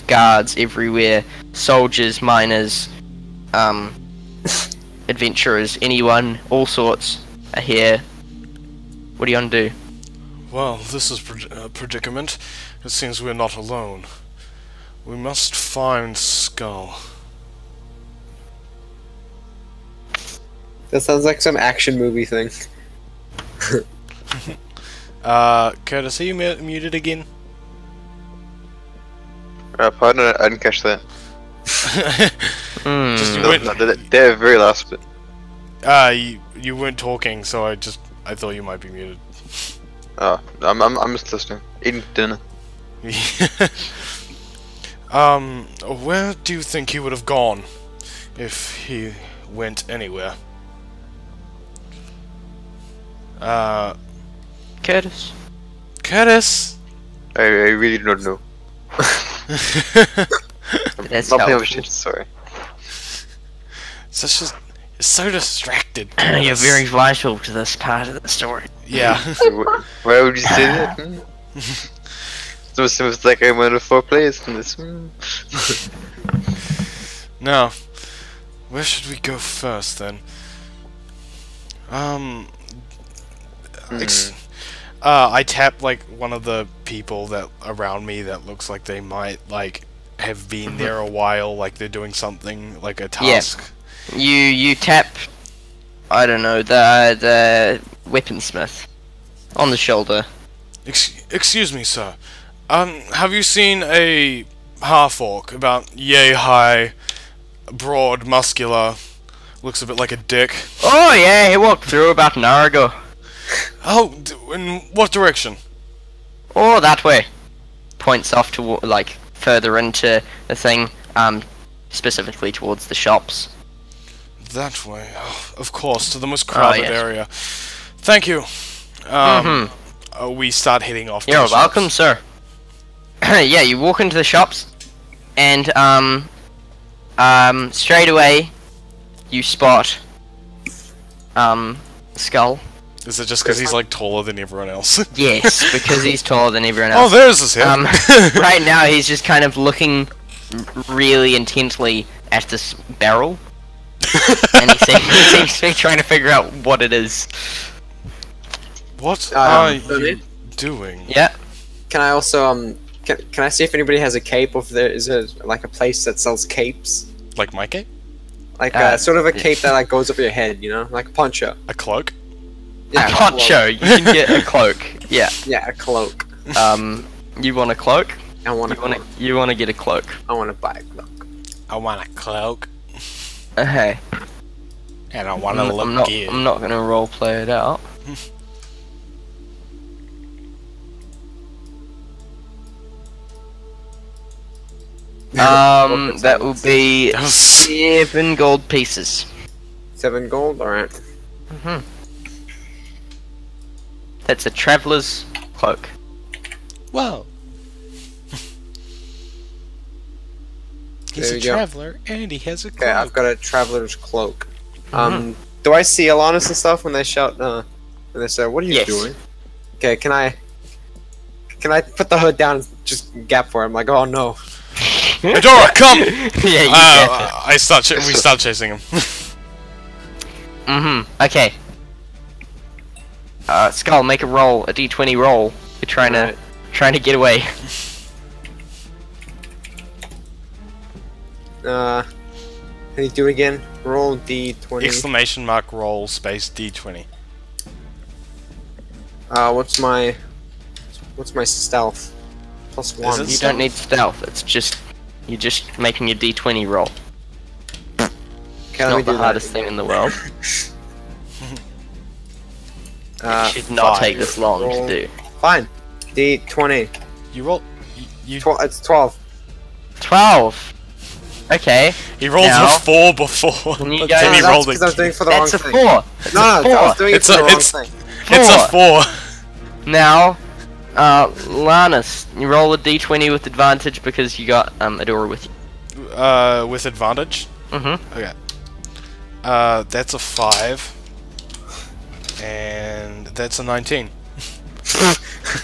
guards everywhere, soldiers, miners, adventurers, anyone, all sorts are here. What do you want to do? Well, this is a predicament. It seems we're not alone. We must find Skull. That sounds like some action movie thing. Curtis, are you muted again? Pardon, I didn't catch that. Just No, the very last bit. you weren't talking, so I just I thought you might be muted. Oh, I'm just listening. Eating dinner. Where do you think he would have gone if he went anywhere? Curtis. Curtis. I really don't know. That's Not paying helpful. shit. Sorry. You're so distracted. You're Curtis. very vital to this part of the story. Yeah. Why would you say that? So it seems like I'm one of 4 players in this. Now, where should we go first then? I tap like one of the people that around me that looks like they might like have been there a while, like they're doing something like a task. You tap, I don't know, the weaponsmith on the shoulder. Excuse me, sir. Have you seen a half-orc about yay high, broad, muscular, looks a bit like a dick? Oh yeah, he walked through about an hour ago. Oh, in what direction? Oh, that way. Points off to like further into the thing, specifically towards the shops. That way. Oh, of course, to the most crowded yes. area. Thank you. We start heading off. To You're the shops. welcome, sir. Yeah, you walk into the shops, and straight away, you spot Skull. Is it just because he's like taller than everyone else? Yes, because he's taller than everyone Oh, else. there's his head. Right now, he's just kind of looking really intently at this barrel, and he seems to be trying to figure out what it is. What are so you doing? Yeah. Can I also can I see if anybody has a cape? If there is like a place that sells capes, Like my cape? like sort of a cape that like goes over your head, you know, like a poncho. A cloak? Yeah, A poncho. You can get a cloak. Yeah. Yeah, a cloak. You want a cloak? I want a cloak. You want to get a cloak. I want to buy a cloak. I want a cloak. Hey. And I want to look good. I'm not gonna roleplay it out. That will be That was- 7 gold pieces. 7 gold. All right. That's a traveler's cloak. Whoa. He's There a you go. traveler and he has a cloak. Okay, I've got a traveler's cloak. Do I see Alanis and stuff when they shout? When they say, "What are you Yes. doing?" Okay, can I put the hood down and just gap for him? Like, oh no. Adora, come! Yeah, you get it. We start chasing him. Okay. Skull, make a roll, a d20 roll. You're trying to get away. Can you do it again? Roll d20. Exclamation mark roll space d20. What's my stealth? +1. Is it You don't need stealth. It's just you're just making a d20 roll. Okay, It's let me not do the that. hardest thing in the world. Uh, It should not take 5. this long roll. to do. Fine. D20. You roll. You. It's 12. 12. Okay. He rolled Now- a 4 before. Can you but guys- then he No, rolled that's because I was doing it for the That's a wrong 4. thing. It's No, a I 4. was doing it It's for the a- wrong it's- thing. It's a 4. Now, Lannis, you roll a d20 with advantage because you got Adora with you. With advantage. Mm-hmm. Okay. That's a 5. And that's a 19.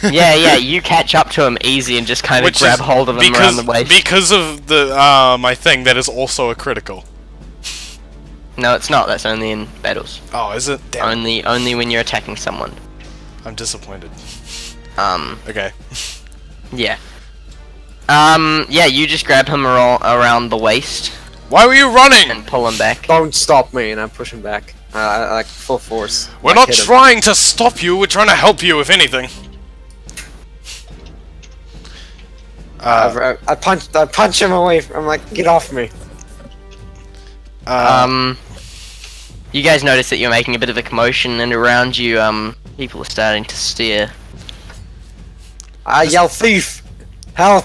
Yeah, you catch up to him easy and just kind of grab hold of him around the waist. Because of the my thing that is also a critical. No, it's not. That's only in battles. Oh, is it? Damn. Only when you're attacking someone. I'm disappointed. Um, Okay. yeah. Yeah, you just grab him around the waist Why were you running? and pull him back. Don't stop me, and I push him back. Like full force. We're Like, not hit him. trying to stop you. We're trying to help you, if anything. I punch him away. I'm like, get off me. You guys notice that you're making a bit of a commotion, and around you, people are starting to stare. I yell thief! Help!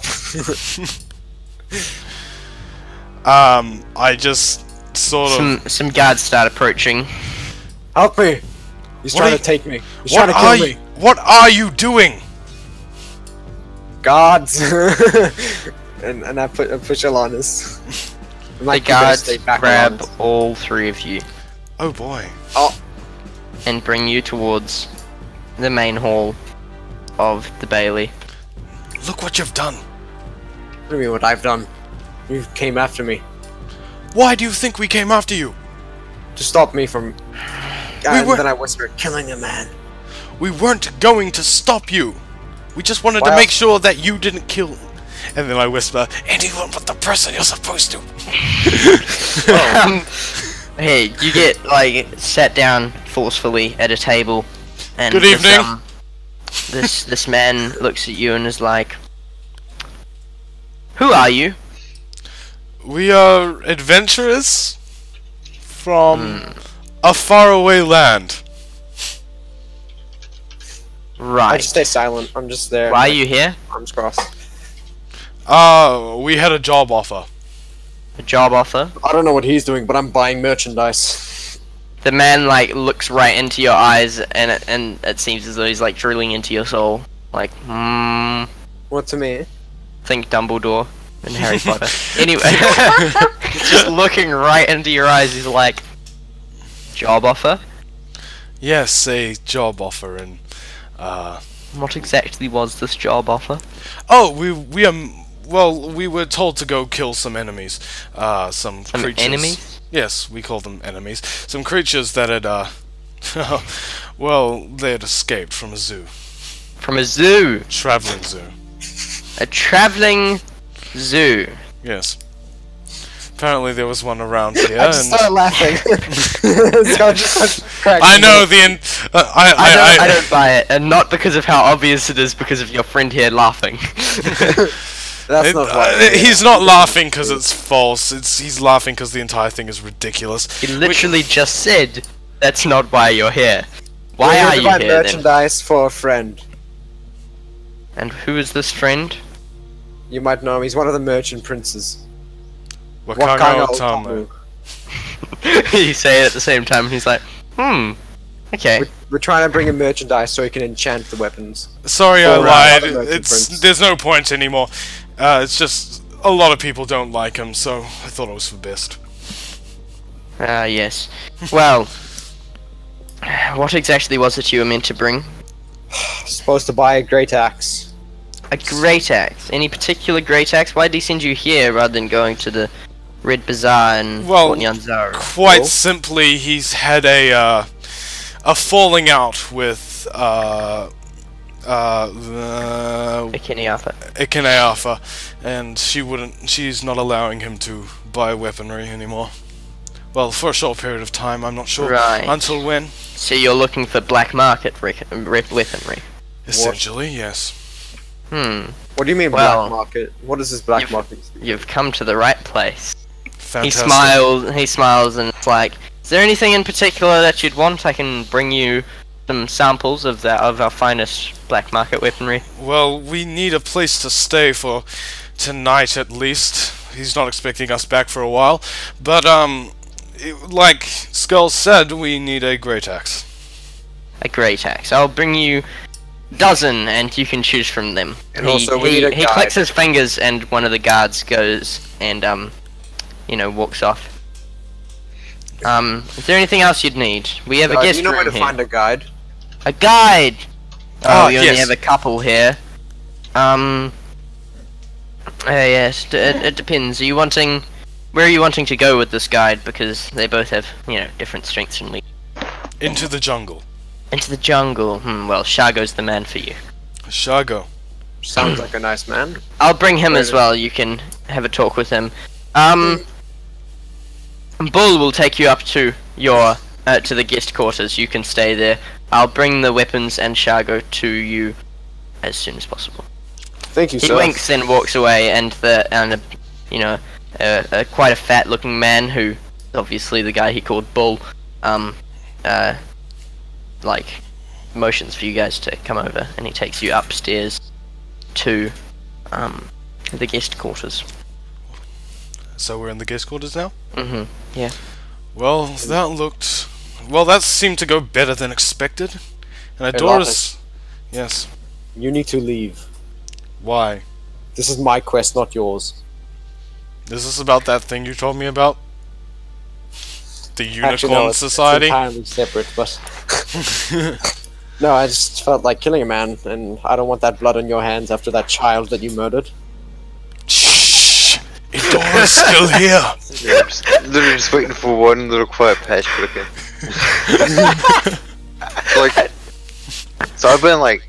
I just sort of. Some guards start approaching. Help me! He's What trying are to take me. He's What trying to are kill you? me. What are you doing? Guards! and I push Alanis. The guards grab all three of you Oh boy. Oh, and bring you towards the main hall of the Bailey. Look what you've done. what do you mean what I've done? You came after me. Why do you think we came after you? To stop me from... And were- then I whispered, killing a man. We weren't going to stop you. We just wanted to Well- make sure that you didn't kill. And then I whisper, anyone but the person you're supposed to. Hey, you get like sat down forcefully at a table, and Good evening. This man looks at you and is like, "Who are you?" We are adventurers from a faraway land. I Right. just stay silent. I'm just there. Why are you here? Arms crossed. We had a job offer. A job offer. I don't know what he's doing, but I'm buying merchandise. The man like looks right into your eyes, and it seems as though he's like drilling into your soul. Like, What to me? think Dumbledore and Harry Potter. Anyway, he's just looking right into your eyes. He's like, job offer? Yes, a job offer, and What exactly was this job offer? oh, we were told to go kill some enemies. Some creatures. Enemies? Yes, we call them enemies. Some creatures that had well, they had escaped from a zoo. From a zoo. Traveling zoo. A traveling zoo. Yes. Apparently there was one around here, I just and started laughing. Scott just started cracking I know up. I don't buy it, and not because of how obvious it is, because of your friend here laughing. That's not why. he's not laughing because it's false. He's laughing because the entire thing is ridiculous. He literally just said, "That's not why you're here." Why We're are here to you buy here then? merchandise for a friend. And who is this friend? You might know him. He's one of the merchant princes. Wakano Tamu. Tamu. You say it at the same time, and he's like, okay. We're trying to bring him merchandise so he can enchant the weapons. Sorry, I Or, lied. other merchant It's prince. there's no point anymore. It's just a lot of people don't like him, so I thought it was for best. Ah, yes. Well, what exactly was it you were meant to bring? Supposed to buy a great axe. A great axe. Any particular great axe? Why did he send you here rather than going to the Red Bazaar in Well, Fort Nyanzaru? Quite Cool. simply, he's had a falling out with Ikiniafa. Ikeneafa, and she's not allowing him to buy weaponry anymore. Well, for a short period of time, I'm not sure Right. until when. So you're looking for black market weaponry. Essentially, yes. What do you mean Well, black market? What is this black you've- market? You've come to the right place. Fantastic. He smiles and it's like, is there anything in particular that you'd want? I can bring you some samples of our finest black market weaponry. Well, we need a place to stay for tonight at least. He's not expecting us back for a while, but like Skull said, we need a great axe. A great axe. I'll bring you a dozen and you can choose from them. And also we need a he guide. clicks his fingers and one of the guards goes and walks off. Is there anything else you'd need? We have a Do guest you know where room to here. find a guide? A guide! Ah, We only yes. have a couple here. Yes, it depends. Are you wanting... Where are you wanting to go with this guide? Because they both have, different strengths and weaknesses. Into the jungle. Into the jungle. Well, Shargo's the man for you. Shago. Sounds like a nice man. I'll bring him Where as is- well. You can have a talk with him. Bull will take you up to your to the guest quarters. You can stay there. I'll bring the weapons and Shargo to you as soon as possible. Thank you, He sir. winks and walks away, and quite a fat-looking man who, obviously the guy he called Bull, um, like motions for you guys to come over, and he takes you upstairs to the guest quarters. So we're in the guest quarters now? Yeah. Well, that seemed to go better than expected. And Adora's... Yes. You need to leave. Why? This is my quest, not yours. Is this about that thing you told me about? The Unicorn Actually, no, Society? It's entirely separate, but... No, I just felt like killing a man, and I don't want that blood on your hands after that child that you murdered. Shh! Adora's still here! Yeah, I'm just, literally just waiting for one little quiet patch, but okay. Like, so I've been like,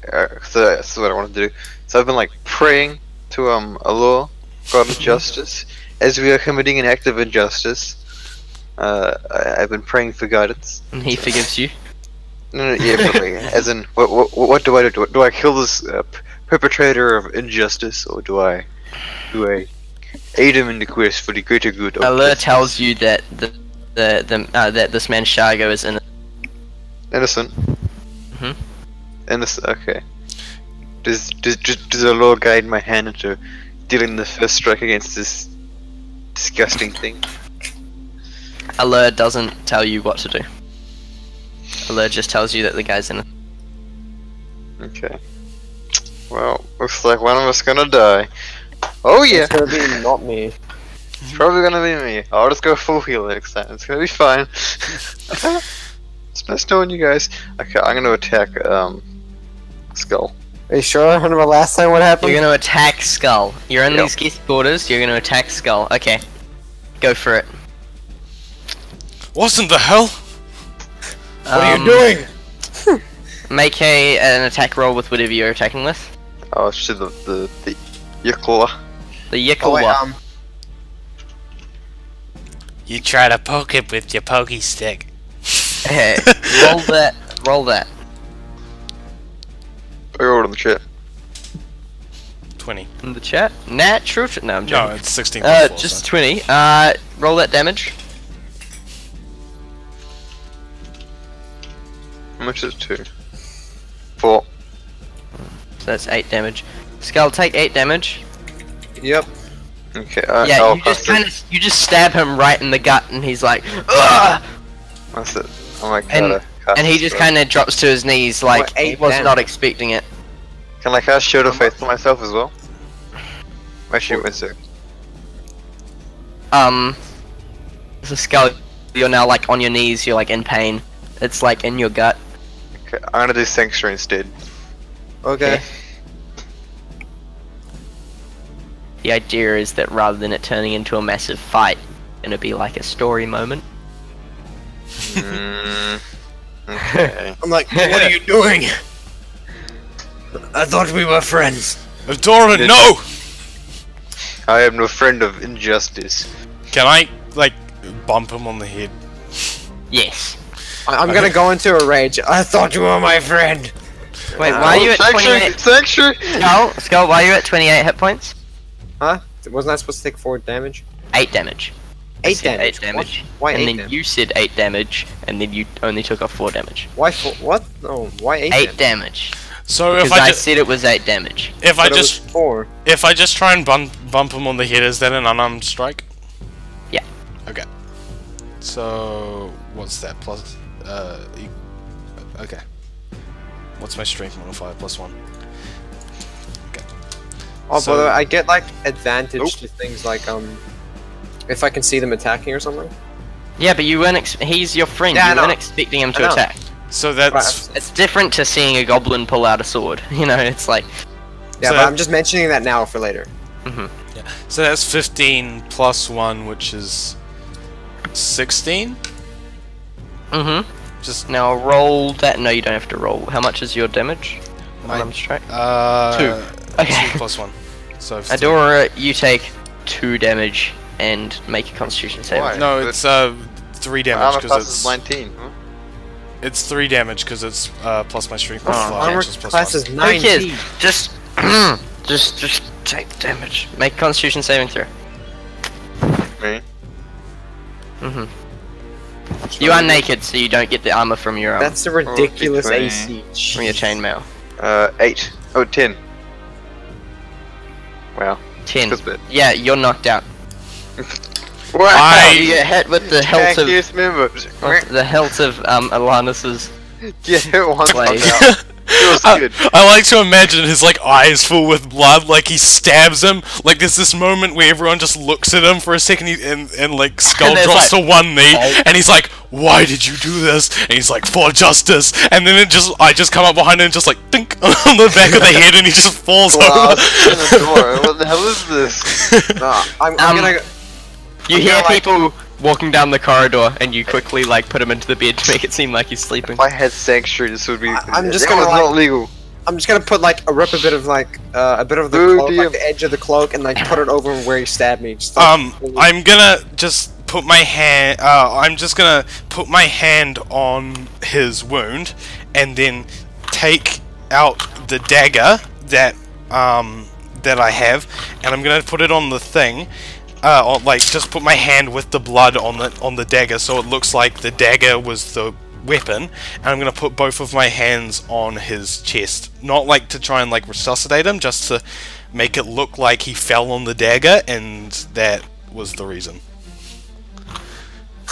so that's what I want to do. So I've been like praying to Allah, God of Justice, as we are committing an act of injustice. I've been praying for guidance. And he forgives you. No, yeah, but like, as in, what do I do? Do I kill this perpetrator of injustice, or do I aid him in the quest for the greater good of Allah justice? tells you that that this man Shargo is Innocent. Mhm. Innocent. Okay. Does the Lord guide my hand into dealing the first strike against this disgusting thing? Allah doesn't tell you what to do. Allah just tells you that the guy's in. Okay. Well, looks like one of us gonna die. Oh yeah, It's gonna be not me. it's probably gonna be me. I'll just go full heal next time. It's gonna be fine. It's nice knowing you guys. Okay, I'm gonna attack Skull. Are you sure? Remember last time what happened? You're gonna attack Skull. You're in Yep. these guest quarters. You're gonna attack Skull. Okay, go for it. What in the hell? What are you doing? Make an attack roll with whatever you're attacking with. Oh shit, the Yikla. The Yikla. Oh, wait, You try to poke it with your pokey stick. Hey, roll that. Roll that. I rolled in the chat. 20. In the chat. Natural. No, I'm No, joking. it's 16 plus 4, Just so. 20. Roll that damage. How much is it? 2? 4. So that's 8 damage. Skull, take 8 damage. Yep. Okay. Yeah, I'll you just pass it. you just stab him right in the gut, and he's like, ugh! That's it. Oh my And- god. And he just kind of drops to his knees, like What, he 8 was damage? not expecting it. Can I cast Shield of Faith on myself as well? I shoot myself. So Skull, you're now like on your knees. You're like in pain. It's like in your gut. Okay, I'm gonna do Sanctuary instead. Okay. The idea is that rather than it turning into a massive fight, it's gonna be like a story moment. Okay. I'm like, what are you doing? I thought we were friends. Adora, Did- no! I am no friend of injustice. Can I, like, bump him on the head? Yes. I'm gonna go into a rage. I thought you were my friend. Wait, why are you at Sanctuary! 28? Sanctuary! Skull, why are you at 28 hit points? Huh? Wasn't I supposed to take 4 damage? 8 damage. I 8 said damage. 8 damage. Why and 8 then damage? you said 8 damage, and then you only took off 4 damage. Why 4? What? No. Why 8? 8 damage. So Because if I I just said it was 8 damage. if I But it was just 4. if I just try and bump him on the head, is that an unarmed strike? Yeah. Okay. So what's that plus? Okay. What's my strength modifier? +1. Okay. Oh, So- by the way, I get like advantage Nope. to things like if I can see them attacking or something. Yeah, but you weren't. He's your friend. Yeah, I you know. weren't expecting him I to know. attack. So that's It's different to seeing a goblin pull out a sword. You know, it's like. Yeah, So but that- I'm just mentioning that now for later. so that's 15 plus 1, which is 16. Mm-hmm. Just Now roll that. No, you don't have to roll. How much is your damage? My- Unarmed strike. 2. Okay. 2 plus 1. So Adora, you take 2 damage and make a Constitution saving. Why? throw. No, it's 3 damage Armor because class it's is 19. Huh? it's 3 damage because it's plus my strength Oh, modifier, Armor which is plus class 1. is Who 19. cares? Just take damage. Make a Constitution saving throw. Me? Mm-hmm. You are naked, so you don't get the armor from your That's a ridiculous Okay. AC. from your chainmail. 8. Oh, 10. Wow. 10. That's bad. Yeah, you're knocked out. Wow. You get hit with the hilt of Tankiest member. Alanis's Yeah, one blade. out. Feels good. I like to imagine his like eyes full with blood, like he stabs him. Like there's this moment where everyone just looks at him for a second, and like Skull And there's drops like, to one knee, oh. and he's like, "Why did you do this?" And he's like, "For justice." And then I just come up behind him and just like think on the back of the head, and he just falls Wow, over. in the door. What the hell is this? No, I'm gonna. You I'm hear gonna, like- people walking down the corridor, and you quickly like put him into the bed to make it seem like he's sleeping. If I had sanctuary, this would be. I'm just that gonna, was like- not legal. I'm just gonna put like a bit of like a bit of the Ooh, cloak, dear. like the edge of the cloak, and like put it over where he stabbed me. Just, I'm gonna just put my hand. I'm just gonna put my hand on his wound, and then take out the dagger that I have, and I'm gonna put it on the thing. Like just put my hand with the blood on the dagger, so it looks like the dagger was the weapon, and I'm gonna put both of my hands on his chest, not like to try and like resuscitate him, just to make it look like he fell on the dagger, and that was the reason.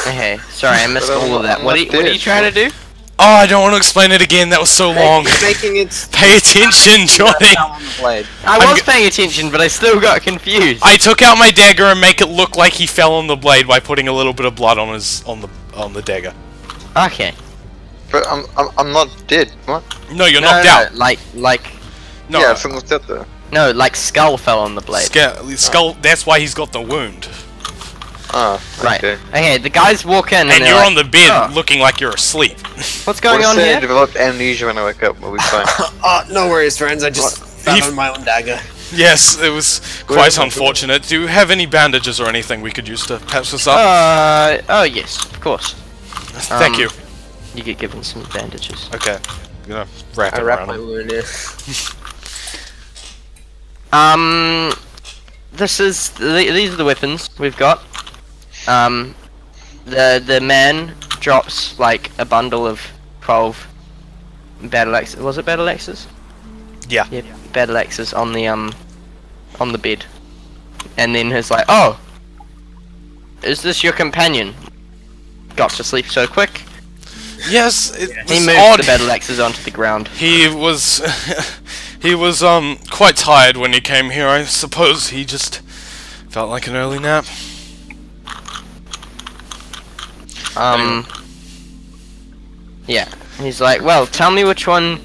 Okay, sorry, I missed But I'm all of that. not What are you dead. trying to do? Oh, I don't want to explain it again. That was so long. making it. Pay attention, Johnny. On the blade. I I'm was paying attention, but I still got confused. I took out my dagger and make it look like he fell on the blade by putting a little bit of blood on the dagger. Okay. But I'm not dead. What? No, you're No, knocked no, out. like, No, Yeah, someone's dead there. no, like Skull fell on the blade. Skull. That's why he's got the wound. Ah, Right. okay. Okay, the guys walk in And they're you're like, on the bed, "Oh, looking like you're asleep. what's going What on if I here?" developed amnesia when I wake up? We'll be fine. No worries, friends. I just He- found my own dagger. Yes, it was quite unfortunate. Do you have any bandages or anything we could use to patch this up? Oh yes, of course. Thank you. You get given some bandages. Okay, I'm gonna wrap I it wrapped around my him. wound. Yeah. These are the weapons we've got. The man drops like a bundle of 12 battle axes. Was it battle axes? Yeah. Yeah, battle axes on the bed, and then he's like, "Oh, is this your companion? Got to sleep so quick." Yes, it He was moved odd. the battle axes onto the ground. He was he was quite tired when he came here. I suppose he just felt like an early nap. Yeah. He's like, "Well, tell me which one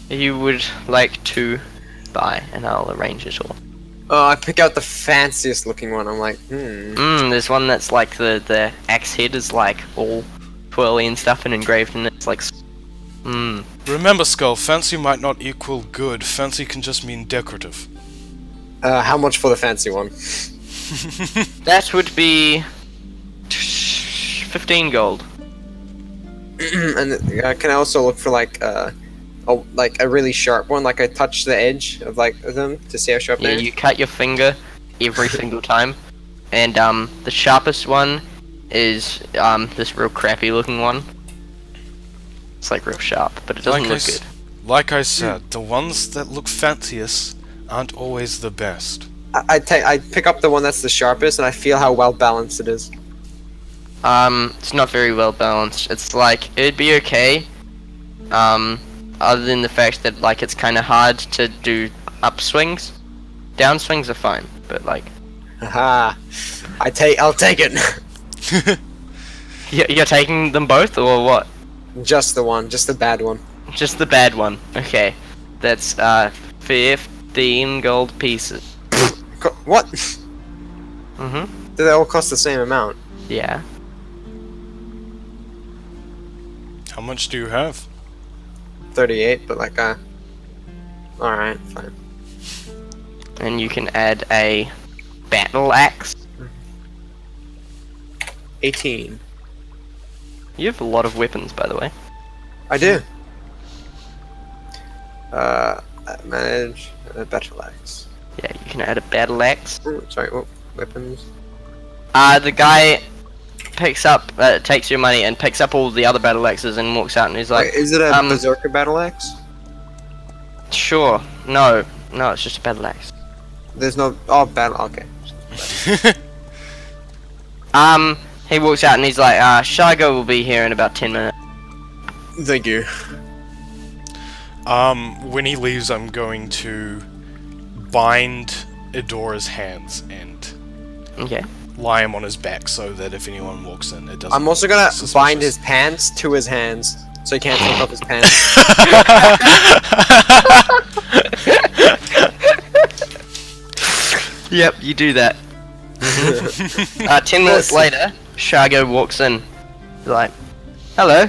you would like to buy, and I'll arrange it all." I pick out the fanciest looking one. I'm like, There's one that's like the axe head is like all twirly and stuff and engraved, and it's like, Remember, Skull, fancy might not equal good. Fancy can just mean decorative. How much for the fancy one? that would be 15 gold. And can I also look for like a really sharp one? Like I touch the edge of them to see how sharp Yeah, they are. you cut your finger every single time, and the sharpest one is this real crappy looking one. It's like real sharp, but it doesn't look good. Like I said, the ones that look fanciest aren't always the best. I pick up the one that's the sharpest, and I feel how well balanced it is. It's not very well balanced. It's like, it'd be okay, other than the fact that, like, it's kind of hard to do upswings. Downswings are fine, but, like... Haha. I'll take it. You're taking them both, or what? Just the one, just the bad one. Just the bad one. Okay. That's, 15 gold pieces. What? Mm-hmm. Do they all cost the same amount? Yeah. How much do you have? 38, but like, alright, fine. And you can add a battle axe. 18. You have a lot of weapons, by the way. I do. Manage battle axe. Yeah, you can add a battle axe. Ooh, sorry, what weapons? The guy picks up, takes your money and picks up all the other battle axes and walks out and he's like, Wait, is it a berserker battle axe? sure, no, it's just a battle axe. There's no battle. Okay. He walks out and he's like, Shargo will be here in about 10 minutes. Thank you. When he leaves, I'm going to bind Edora's hands and Okay. lie him on his back so that if anyone walks in, it doesn't. I'm also gonna suspicious. bind his pants to his hands so he can't take off his pants. Yep, you do that. 10 minutes later, Shargo walks in. He's like, hello.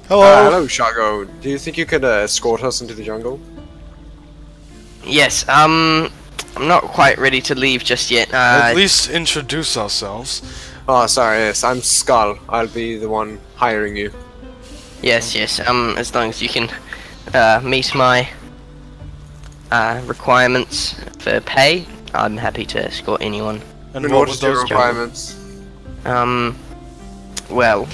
Hello. Hello, Shago. Do you think you could escort us into the jungle? Yes, I'm not quite ready to leave just yet. At least introduce ourselves. Oh, sorry. Yes, I'm Skull. I'll be the one hiring you. Yes, as long as you can meet my requirements for pay, I'm happy to escort anyone. And And what what was is your those? requirements? Well,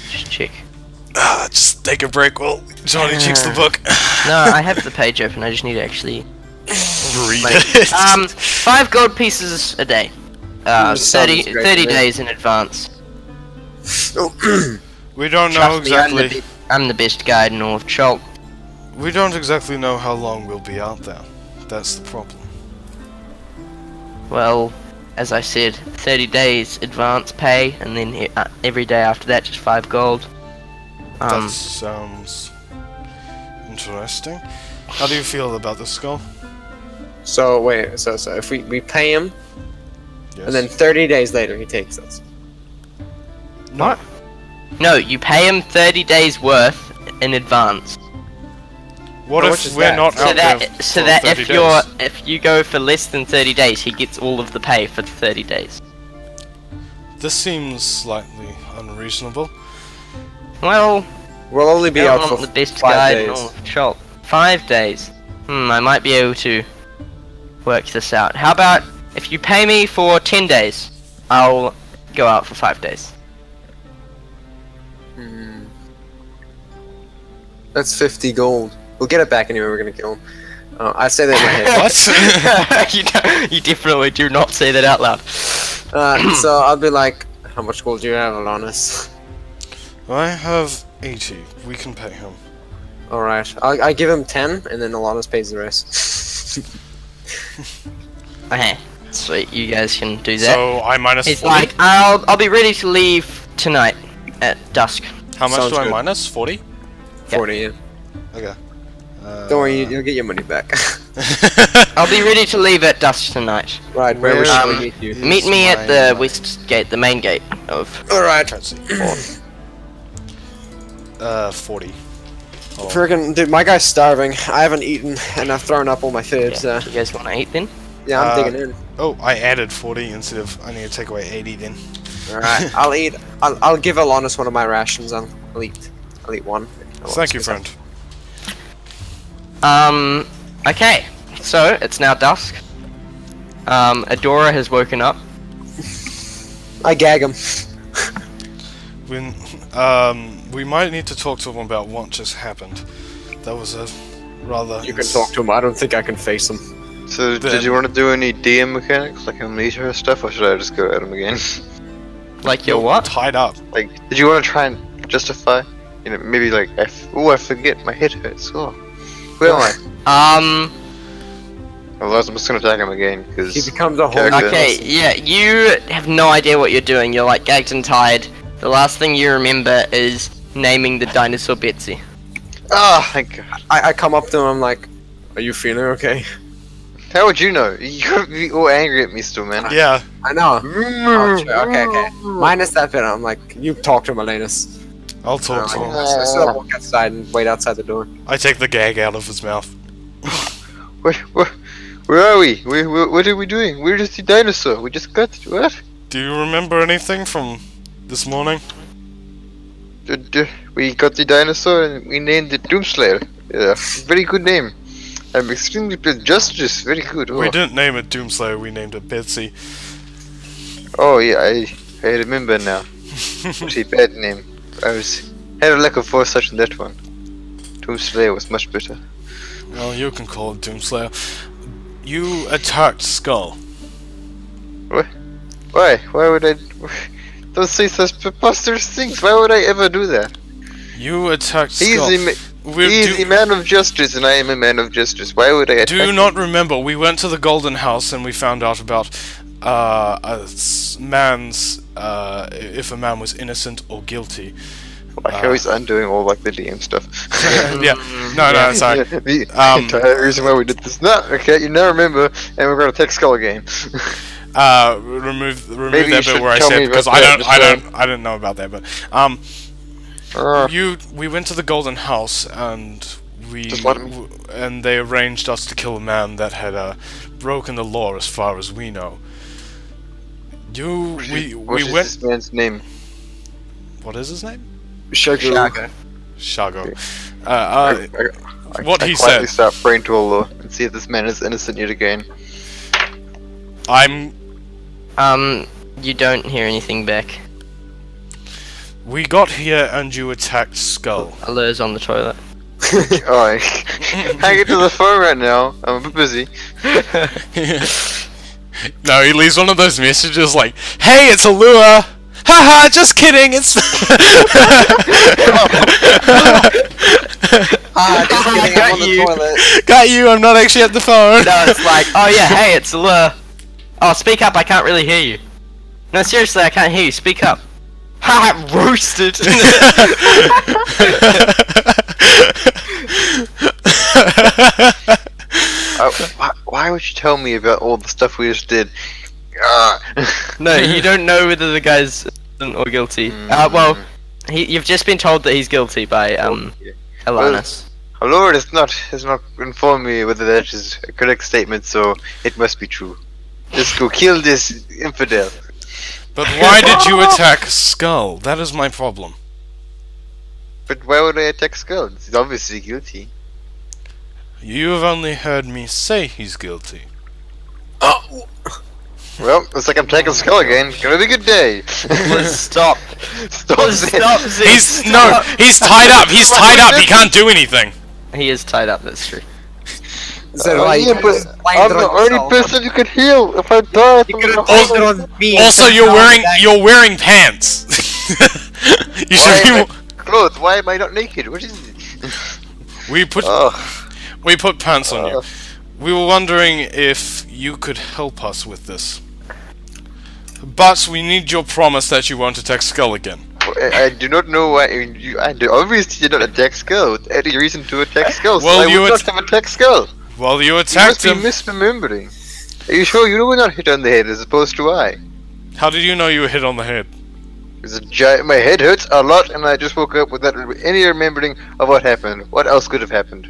just check. Just take a break while Johnny checks the book. No, I have the page open, I just need to actually... Read Like, it. 5 gold pieces a day. Sounds 30 great to me. days in advance. We don't know Trust me, exactly. I'm the best guide in all of Chalk. We don't exactly know how long we'll be out there. That's the problem. Well, as I said, 30 days advance pay, and then every day after that, just 5 gold. That sounds interesting. How do you feel about the skull? So wait, so if we pay him, Yes. and then 30 days later he takes us. What? No, you pay him 30 days worth in advance. What How if much is we're that? not So out there that, so for that 30 if days? if you go for less than 30 days, he gets all of the pay for the 30 days. This seems slightly unreasonable. Well, We'll only be I out want for the best 5 guide in days. all of Chalk. 5 days. I might be able to work this out. How about if you pay me for 10 days, I'll go out for 5 days. That's 50 gold. We'll get it back anyway. We're gonna kill him. I say that in my head. What? You definitely do not say that out loud. So I'll be like, how much gold do you have, Alanis? I have 80. We can pay him. Alright, I give him 10, and then Alanis pays the rest. Okay, sweet. You guys can do that. So I minus He's 40. like, I'll be ready to leave tonight at dusk. How much Sounds do I good. minus? 40? 40, yeah. Okay. Don't worry, you'll get your money back. I'll be ready to leave at dusk tonight. Right, where Where, shall we um, meet you? Meet me at my the money? west gate, the main gate of. Alright. Let's see. 40. Hold on. Friggin', dude, my guy's starving. I haven't eaten, and I've thrown up all my food, so... Do you guys want to eat then? Yeah, I'm digging in. Oh, I added 40 instead of. I need to take away 80 then. Alright, I'll eat. I'll give Alanis one of my rations. I'll eat one. Thank you, friend. Okay. So it's now dusk. Adora has woken up. I gag him. When, we might need to talk to him about what just happened. That was a rather. You can talk to him. I don't think I can face him. So, Then- did you want to do any DM mechanics, like amnesia or stuff, or should I just go at him again? Like you're You're what? tied up. Like, did you want to try and justify? You know, maybe like, I forget, my head hurts. Oh, where am I? Otherwise, I'm just gonna attack him again, He because... becomes a whole. Character. Okay, yeah, you have no idea what you're doing. You're like gagged and tied. The last thing you remember is naming the dinosaur Betsy. Ah, thank God. I come up to him. I'm like, "Are you feeling okay?" How would you know? You're be all angry at me still, man. Yeah. I know. Oh, sure. Okay. Minus that bit. I'm like, you talk to him, Alanis. I'll talk to him. So I walk outside and wait outside the door. I take the gag out of his mouth. Where are we? What are we doing? We're just the dinosaur. We just got what? Do you remember anything from this morning? We got the dinosaur and we named it Doomslayer. Yeah, very good name. I'm extremely pleased. Justice, very good. Oh. We didn't name it Doomslayer, we named it Betsy. Oh yeah, I remember now. Pretty bad name. Had a lack of foresight in that one. Doomslayer was much better. Well, you can call it Doomslayer. You attacked Skull. What? Why? Why would I? Don't say such preposterous things. Why would I ever do that? You attacked He's Skull. a man of justice, and I am a man of justice. Why would I attack Do him? not remember, we went to the Golden House and we found out about if a man was innocent or guilty. Like how he's undoing all like the DM stuff. Yeah, no, sorry. The entire reason why we did this. No, okay, you now remember, and we're gonna take Skull again. Remove Maybe that you bit where I should tell said me because about that, I didn't know about that, but we went to the Golden House and they arranged us to kill a man that had broken the law as far as we know. What is this man's name? What is his name? Shago. Shago. I What he quietly said. start praying to Allah and see if this man is innocent yet again. You don't hear anything back. We got here and you attacked Skull. Allur's on the toilet. Oh, I can't get to the phone right now. I'm a bit busy. No, he leaves one of those messages like, "Hey, it's Allure! Haha, just kidding, it's..." Just kidding, I'm on the toilet. Got you, I'm not actually at the phone. No, it's like, oh yeah, hey, it's Allure. Oh, speak up, I can't really hear you. No, seriously, I can't hear you, speak up. Ha, roasted! Why would you tell me about all the stuff we just did? No, you don't know whether the guy's innocent or guilty. Well, you've just been told that he's guilty by, Alanis. Our Lord has not informed me whether that is a correct statement, so it must be true. Just go kill this infidel. But why did you attack Skull? That is my problem. But why would I attack Skull? He's obviously guilty. You have only heard me say he's guilty. Well, looks like I'm taking Skull again. Gonna be a good day. Stop. Stop. Stop, Zed, He's stop. he's tied up. He's tied up. He can't do anything. He is tied up, that's true. Yeah, but I'm the only person you can heal if I die. You could have blamed it on me. Also, you're wearing pants. You should be. Clothes. Why am I not naked? What is it? We put pants on you. We were wondering if you could help us with this. But we need your promise that you won't attack Skull again. I do not know why you. I obviously did not attack Skull. Any reason to attack Skull? Well, so I would not have attacked Skull. Well, you You attacked must be him. misremembering. Are you sure you were not hit on the head as opposed to I? How did you know you were hit on the head? It's a giant. My head hurts a lot, and I just woke up without any remembering of what happened. What else could have happened?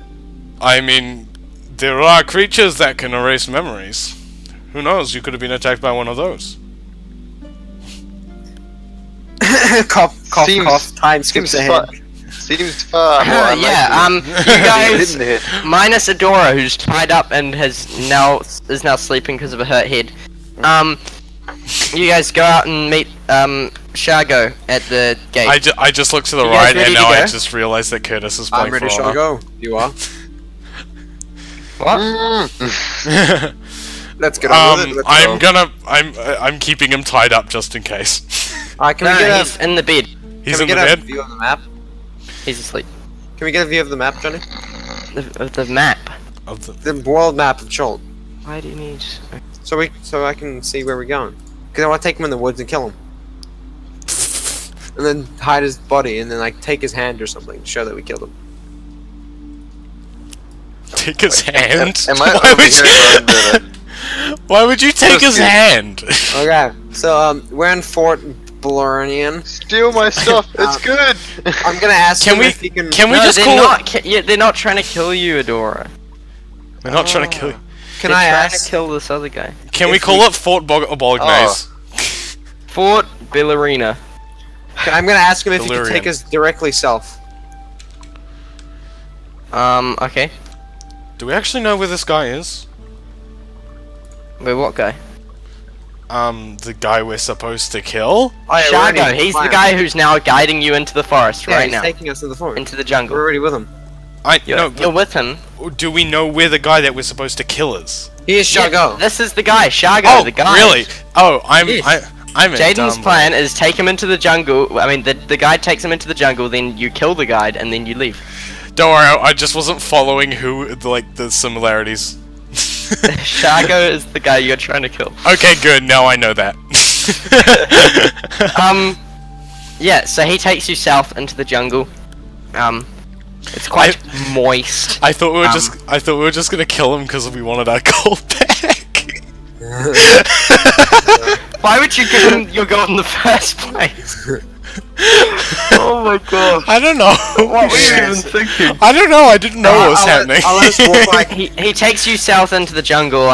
I mean, there are creatures that can erase memories. Who knows? You could have been attacked by one of those. Cough, cough, time skips ahead. Seems far more Yeah, unlikely. you guys, Hidden head. minus Adora, who's tied up and is now sleeping because of a hurt head. You guys go out and meet Shago at the gate. I just looked to the You guys right and ready now to I go? just realized that Curtis is playing I'm ready, for shall I go? You are? What? Let's get on with it. Let's go. I'm keeping him tied up just in case. Can No, we get he's in the bed. He's can in we the get a bed. view of the map? He's asleep. Can we get a view of the map, Johnny? The map. Of the, The world map of Chult. Why do you need? So I can see where we're going. Because I want to take him in the woods and kill him. And then hide his body and then like take his hand or something to show that we killed him. take his hand. Am I Why over would here you? going to Why would you take his hand? Okay, so we're in Fort Blurnian. steal my stuff? It's good. I'm gonna ask Can him we- if he can. Can we No, just they're call not. it? They're not trying to kill you, Adora. We're not trying to kill you. Can They're I trying ask? to kill this other guy. Can we if call we- it Fort Bolognese? Fort Ballerina. I'm gonna ask him if he can Delirium. take us directly south. Okay. Do we actually know where this guy is? Wait, what guy? The guy we're supposed to kill? Oh, yeah, we're already Shago, he's the fine. guy who's now guiding you into the forest Yeah, right he's now. taking us to the forest. Into the jungle. We're already with him. You're with him. Do we know where the guy that we're supposed to kill is? He is Yeah, Shago. this is the guy, Shago, Oh, the guy. really? Oh, I'm Yes. I'm a Jaden's dumb plan is take him into the jungle. I mean, the guide takes him into the jungle, then you kill the guide, and then you leave. Don't worry, I just wasn't following the similarities. Shago is the guy you're trying to kill. Okay, good. Now I know that. Yeah. So he takes you south into the jungle. It's quite moist. I thought we were just gonna kill him because we wanted our gold back. Why would you give him your gold in the first place? Oh my gosh. I don't know. What were you even thinking? I don't know. I didn't know what was happening. I'll let us walk like He takes you south into the jungle.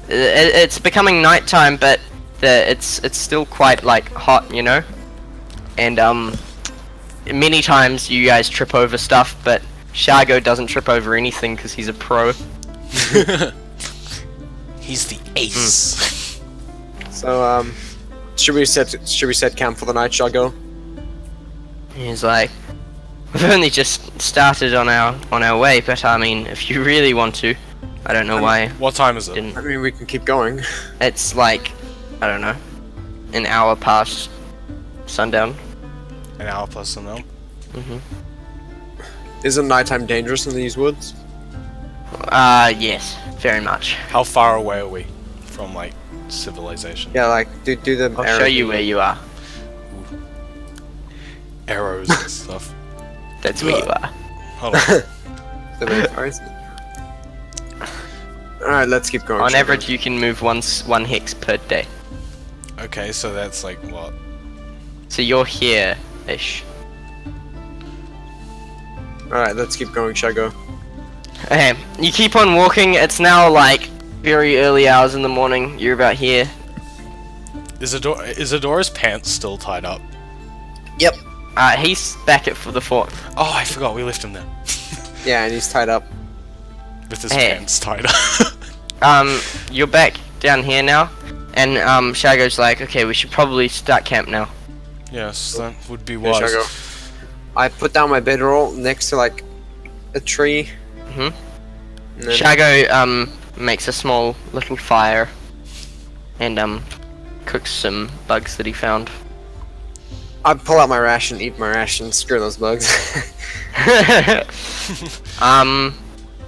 It's becoming nighttime, but it's still quite like hot, you know. And many times you guys trip over stuff, but Shago doesn't trip over anything because he's a pro. He's the ace. So should we set camp for the night, Shago? He's like, we've only just started on our way, but I mean, if you really want to, I don't know why. What time is it? I mean, we can keep going. It's like, I don't know, an hour past sundown. An hour plus an hour. Isn't nighttime dangerous in these woods? Yes, very much. How far away are we from like civilization? Yeah, like do the. I'll arrow show you thing. where you are. Arrows and stuff. That's where you are. Hold on. The very forest. Alright, let's keep going. On Shago. average, you can move one hex per day. Okay, so that's like what? So you're here-ish. Alright, let's keep going, Shago. Okay, you keep on walking. It's now like very early hours in the morning. You're about here. Is Adora's pants still tied up? Yep. He's back at the fort. Oh, I forgot we left him there. Yeah, and he's tied up. With his Hey. pants tied up. You're back down here now, and Shago's like, okay, we should probably start camp now. Yes, that would be Here, wise. Shago. I put down my bedroll next to like a tree. Mhm. And then Shago makes a small little fire, and cooks some bugs that he found. I pull out my ration, eat my ration, screw those bugs.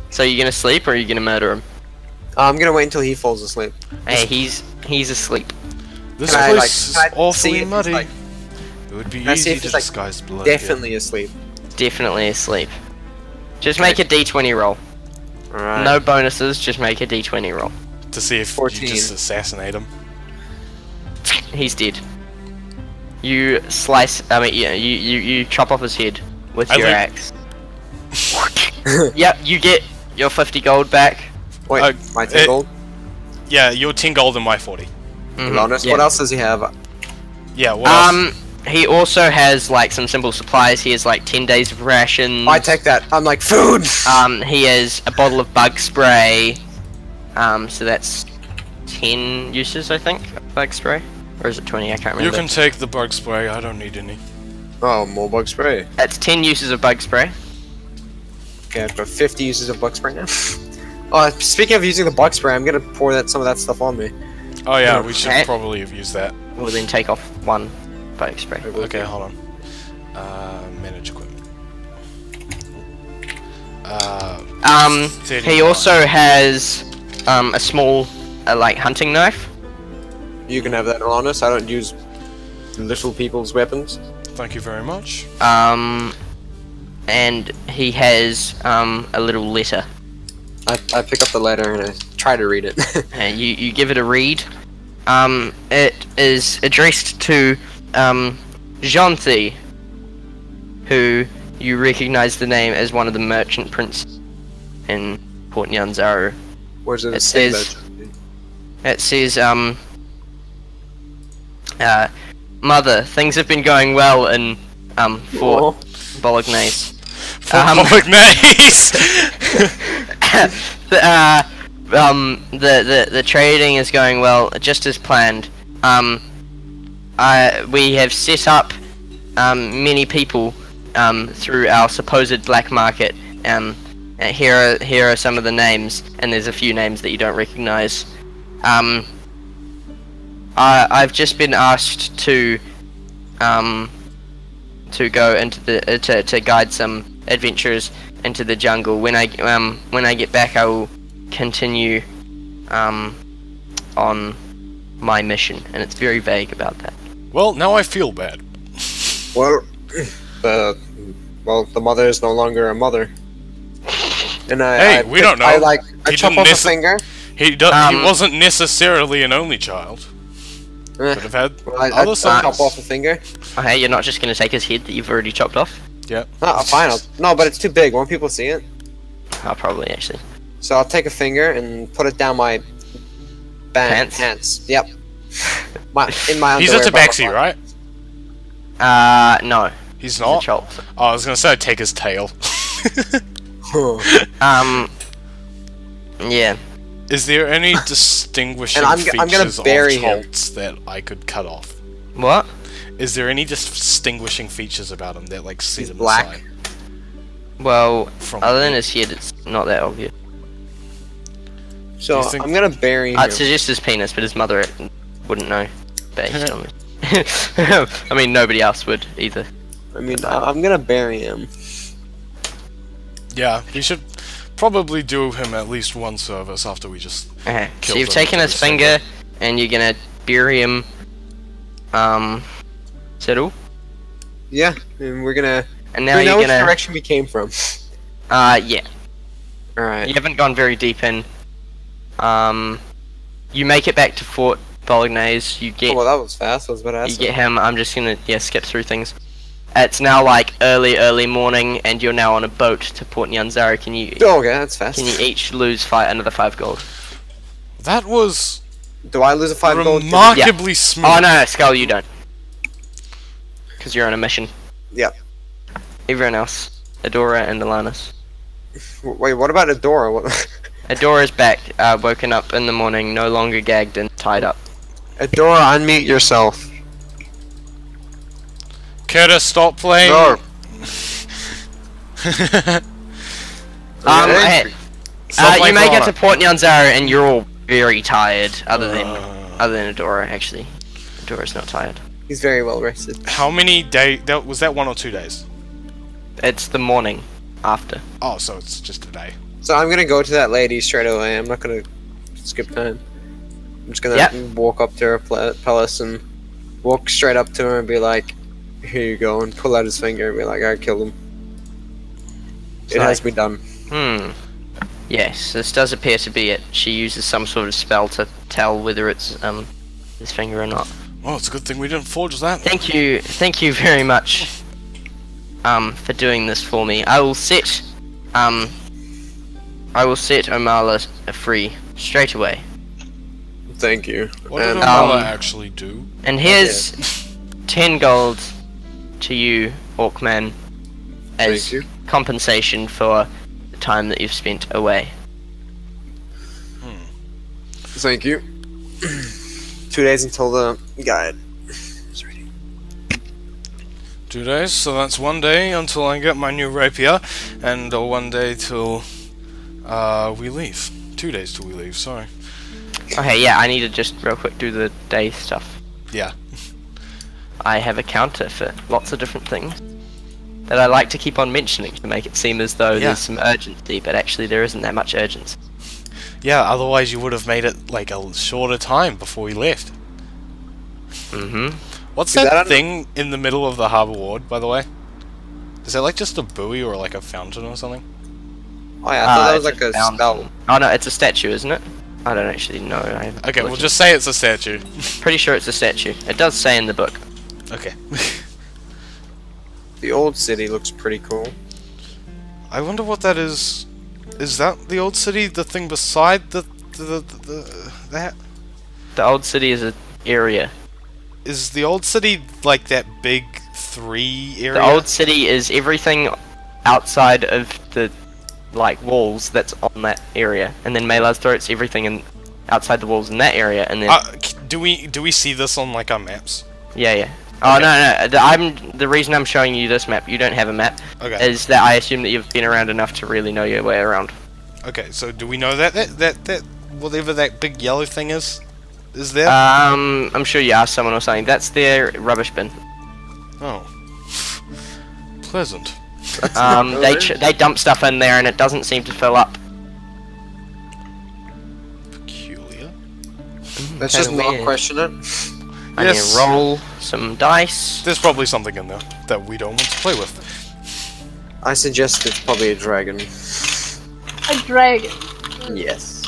So you gonna sleep or are you gonna murder him? I'm gonna wait until he falls asleep. Hey, he's asleep. This Can I, like, place can I is see awfully if he's, muddy. like- It would be Can I see easy if to he's, like, disguise blood. here. Definitely asleep. Definitely asleep. Just make a d20 roll. Alright. No bonuses, just make a d20 roll. To see if 14. you just assassinate him. He's dead. You slice. I mean, yeah, you chop off his head with I your leave- axe. Yep, you get your 50 gold back. Wait, Uh, my 10 gold? Yeah, you're 10 gold and my 40. Mhm, Honest. yeah. What else does he have? Yeah, what else? He also has like some simple supplies. He has like 10 days of rations. I take that. I'm like, food! He has a bottle of bug spray. So that's 10 uses, I think, of bug spray. Or is it 20? I can't You remember. can take the bug spray, I don't need any. Oh, more bug spray. That's 10 uses of bug spray. Okay, I've got 50 uses of bug spray now. Oh, speaking of using the bug spray, I'm gonna pour some of that stuff on me. Oh yeah, we should Okay. probably have used that. We'll then take off one bug spray. Okay, hold on. Manage equipment. He 39. also has a small like hunting knife. You can have that, Honest. I don't use little people's weapons. Thank you very much. And he has a little letter. I pick up the letter and I try to read it. And you give it a read. It is addressed to Jonthi, who you recognize the name as one of the merchant princes in Port Nyanzaru. Where's it? It say says- that? It says, Mother, things have been going well in Fort Bolognese. For Bolognese! The trading is going well, just as planned. We have set up many people through our supposed black market. Here are some of the names, and there's a few names that you don't recognize. I've just been asked to go into the to guide some adventurers into the jungle. When I get back, I will continue on my mission, and it's very vague about that. Well, now I feel bad. Well, the mother is no longer a mother. And we don't know. I chop off a finger. He wasn't necessarily an only child. Could have had other sons. Chop off a finger. Okay, you're not just gonna take his head that you've already chopped off? Yeah. Fine. No, but it's too big. Won't people see it? I'll probably actually. So I'll take a finger and put it down my pants. Yep. In my underwear. He's a tabaxi, right? No. He's not? A chop. Oh, I was gonna say I'd take his tail. Yeah. Is there any distinguishing I'm gonna features bury of him. Choltz that I could cut off? What? Is there any distinguishing features about him that like set He's him black. aside? Well, From other than his head, it's not that obvious. So Do you think- I'm gonna bury him. I'd suggest his penis, but his mother wouldn't know, based on this. I mean, nobody else would either. I mean, I'm gonna bury him. Yeah, we should probably do him at least one service after we just Okay, so killed you've him taken with his finger, and you're gonna bury him, settle? Yeah, and we're gonna. And now we know you're which gonna, direction we came from. yeah. Alright. You haven't gone very deep in. You make it back to Fort Bolognese, you get, Oh, well, that was fast. I was about to you ask. get him, I'm just gonna, skip through things. It's now like early morning, and you're now on a boat to Port Nyanzaru. Can you Oh, okay, that's fast. each lose another 5 gold? That was Do I lose a 5 gold? remarkably smooth. Oh no, Skull, you don't. Because you're on a mission. Yep. Everyone else. Adora and Alanis. Wait, what about Adora? What? Adora's back, woken up in the morning, no longer gagged and tied up. Adora, unmute yourself. Curtis, stop playing. No. Hey, Stop you playing make it Corona. to Port Nyanzaru and you're all very tired, other than Adora, actually. Adora's not tired. He's very well rested. How many days? Was that 1 or 2 days? It's the morning after. Oh, so it's just a day. So I'm gonna go to that lady straight away. I'm not gonna skip time. I'm just gonna walk up to her palace and walk straight up to her and be like, "Here you go," and pull out his finger and be like, "I killed him." It has been done. Yes, this does appear to be it. She uses some sort of spell to tell whether it's his finger or not. Well, it's a good thing we didn't forge that. Thank you very much for doing this for me. I will set Omala free straight away. Thank you. What did And, Omala actually do? And here's 10 gold to you, Orcman, as Thank you. compensation for the time that you've spent away. Thank you. 2 days until the guide is ready. 2 days, so that's 1 day until I get my new rapier, and 1 day till we leave. 2 days till we leave, sorry. Okay, yeah, I need to just real quick do the day stuff. Yeah. I have a counter for lots of different things that I like to keep on mentioning to make it seem as though there's some urgency, but actually there isn't that much urgency. Yeah, otherwise you would have made it like a shorter time before we left. What's Is that, that thing in the middle of the harbour ward, by the way? Is that like just a buoy or like a fountain or something? Oh yeah, I thought that was it's like a fountain. spell. Oh no, it's a statue, isn't it? I don't actually know. Okay, we'll just say it's a statue. Pretty sure it's a statue. It does say in the book. Okay. The old city looks pretty cool. I wonder what that is. Is that the old city? The thing beside that? The old city is an area. Is the old city like that big 3 area? The old city is everything outside of the like walls that's on that area, and then Malar's throats everything in outside the walls in that area, and then do we see this on like our maps? yeah. Oh no, the reason I'm showing you this map, you don't have a map, Okay. is that I assume that you've been around enough to really know your way around. Okay, so do we know that whatever that big yellow thing is there? I'm sure you asked someone or something. That's their rubbish bin. Oh, pleasant. They dump stuff in there and it doesn't seem to fill up. Peculiar. Let's just Kinda not weird. question it. I need to roll some dice. There's probably something in there that we don't want to play with. I suggest it's probably a dragon. A dragon. Yes.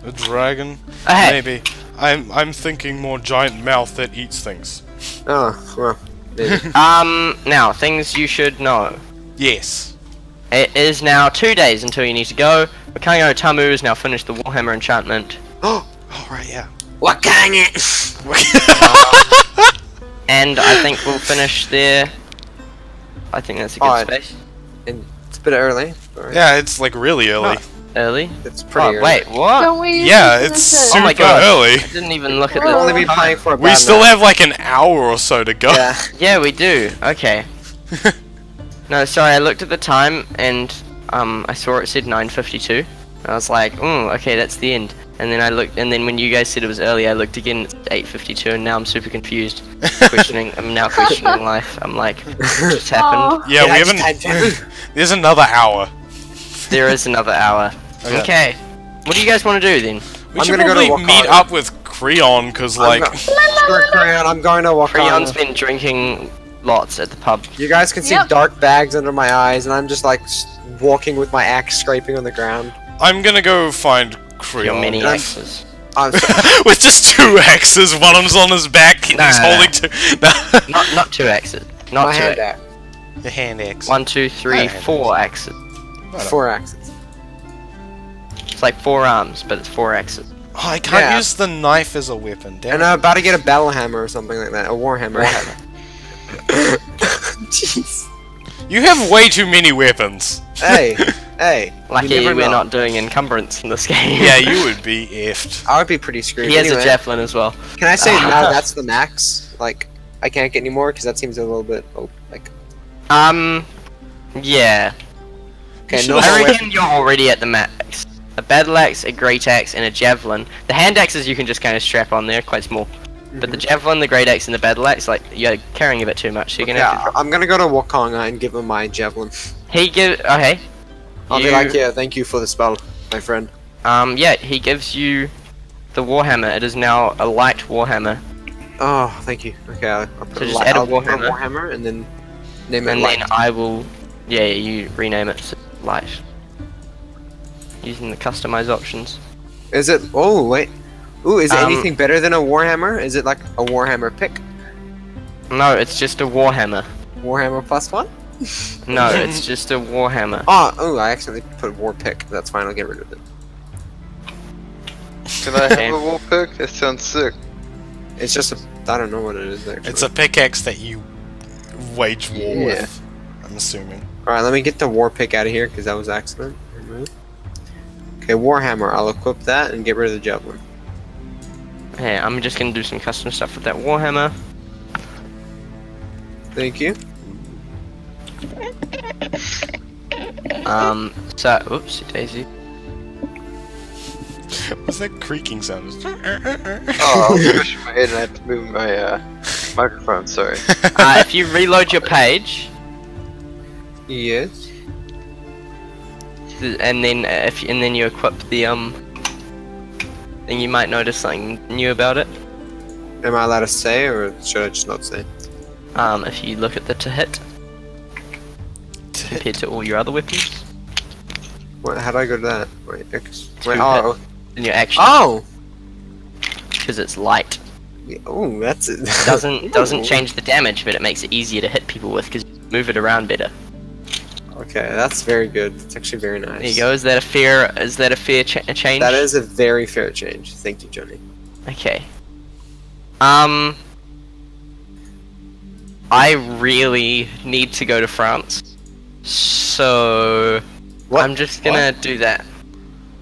A dragon? Hey. Maybe. I'm thinking more giant mouth that eats things. Oh, well, maybe. Now, things you should know. Yes. It is now 2 days until you need to go. Wakango Tamu has now finished the Warhammer enchantment. Oh, right, yeah. Wakanga! And I think we'll finish there. I think that's a good Alright. space. And it's a bit early. Alright. Yeah, it's like really early. Early? It's pretty early. Wait, what? Don't we? Yeah, finish it's it? Oh my super God. early. I didn't even look at We'll only the be playing for a We bad still night. have like an hour or so to go. Yeah. Yeah, we do. Okay. No, sorry, I looked at the time and I saw it said 9:52. I was like, okay, that's the end. And then I looked, and then when you guys said it was early, I looked again. It's 8:52, and now I'm super confused. I'm now questioning life. I'm like, what just happened? Yeah, we I just haven't. had There's another hour. There is another hour. Okay. What do you guys want to do then? We I'm should gonna go to probably meet Wakanda. up with Creon, cause like, I'm going to Wakanda. Creon's been drinking lots at the pub. You guys can see Yep. dark bags under my eyes, and I'm just like walking with my axe scraping on the ground. I'm gonna go find Your Creon. mini I'm- axes. I'm sorry. With just two axes, one of them's on his back, and No, he's no, no. holding two. Not two axes. Not my two. hand axe. The hand axe. 1, 2, 3, Oh, 4 axes. 4 axes. It's like 4 arms, but it's 4 axes. Oh, I can't Yeah. use the knife as a weapon. Damn And it. I'm about to get a battle hammer or something like that. A warhammer. Jeez. You have way too many weapons. Hey, hey. Lucky you never we're know. not doing encumbrance in this game. Yeah, you would be effed. I would be pretty screwed. He has anyway, a javelin as well. Can I say now that's the max? Like, I can't get any more because that seems a little bit like. Yeah. Okay, should no have- I more reckon you're already at the max. A battle axe, a great axe, and a javelin. The hand axes you can just kind of strap on there, quite small. But the javelin, the great axe, and the battle axe, like, you're carrying a bit too much, so you're gonna have to Yeah, drop. I'm gonna go to Wakanga and give him my javelin. He give. Okay. I'll be You- like, yeah, thank you for the spell, my friend. Yeah, he gives you the warhammer. It is now a light warhammer. Oh, thank you. Okay, I'll put So a just light. add a I'll put warhammer. warhammer and then name it And light. then I will, yeah, you rename it to light. Using the customize options. Is it? Oh wait. Ooh, is it Um, anything better than a warhammer? Is it like a warhammer pick? No, it's just a warhammer. Warhammer +1? No, it's just a warhammer. Oh, I accidentally put war pick. That's fine. I'll get rid of it. Can I have a wall pick? That sounds sick. It's just a. I don't know what it is actually. It's a pickaxe that you wage war Yeah. with. I'm assuming. All right, let me get the war pick out of here because that was accident. Remove. Okay, warhammer. I'll equip that and get rid of the javelin. Hey, I'm just gonna do some custom stuff with that warhammer. Thank you. So, oops, Daisy. What's that creaking sound? Oh, I was pushing my head and I had to move my microphone. Sorry. If you reload your page, Yes. and then and then you equip the then you might notice something new about it. Am I allowed to say, or should I just not say? If you look at the to hit compared to all your other weapons, What? How do I go to that? Wait, X. To Wait. hit. Oh. then your action Oh. because it's light. Oh, that's it. Doesn't change the damage, but it makes it easier to hit people with because you move it around better. Okay, that's very good. It's actually very nice. There you go. Is that a fair change? That is a very fair change. Thank you, Johnny. Okay. I really need to go to France. So What? I'm just gonna do that.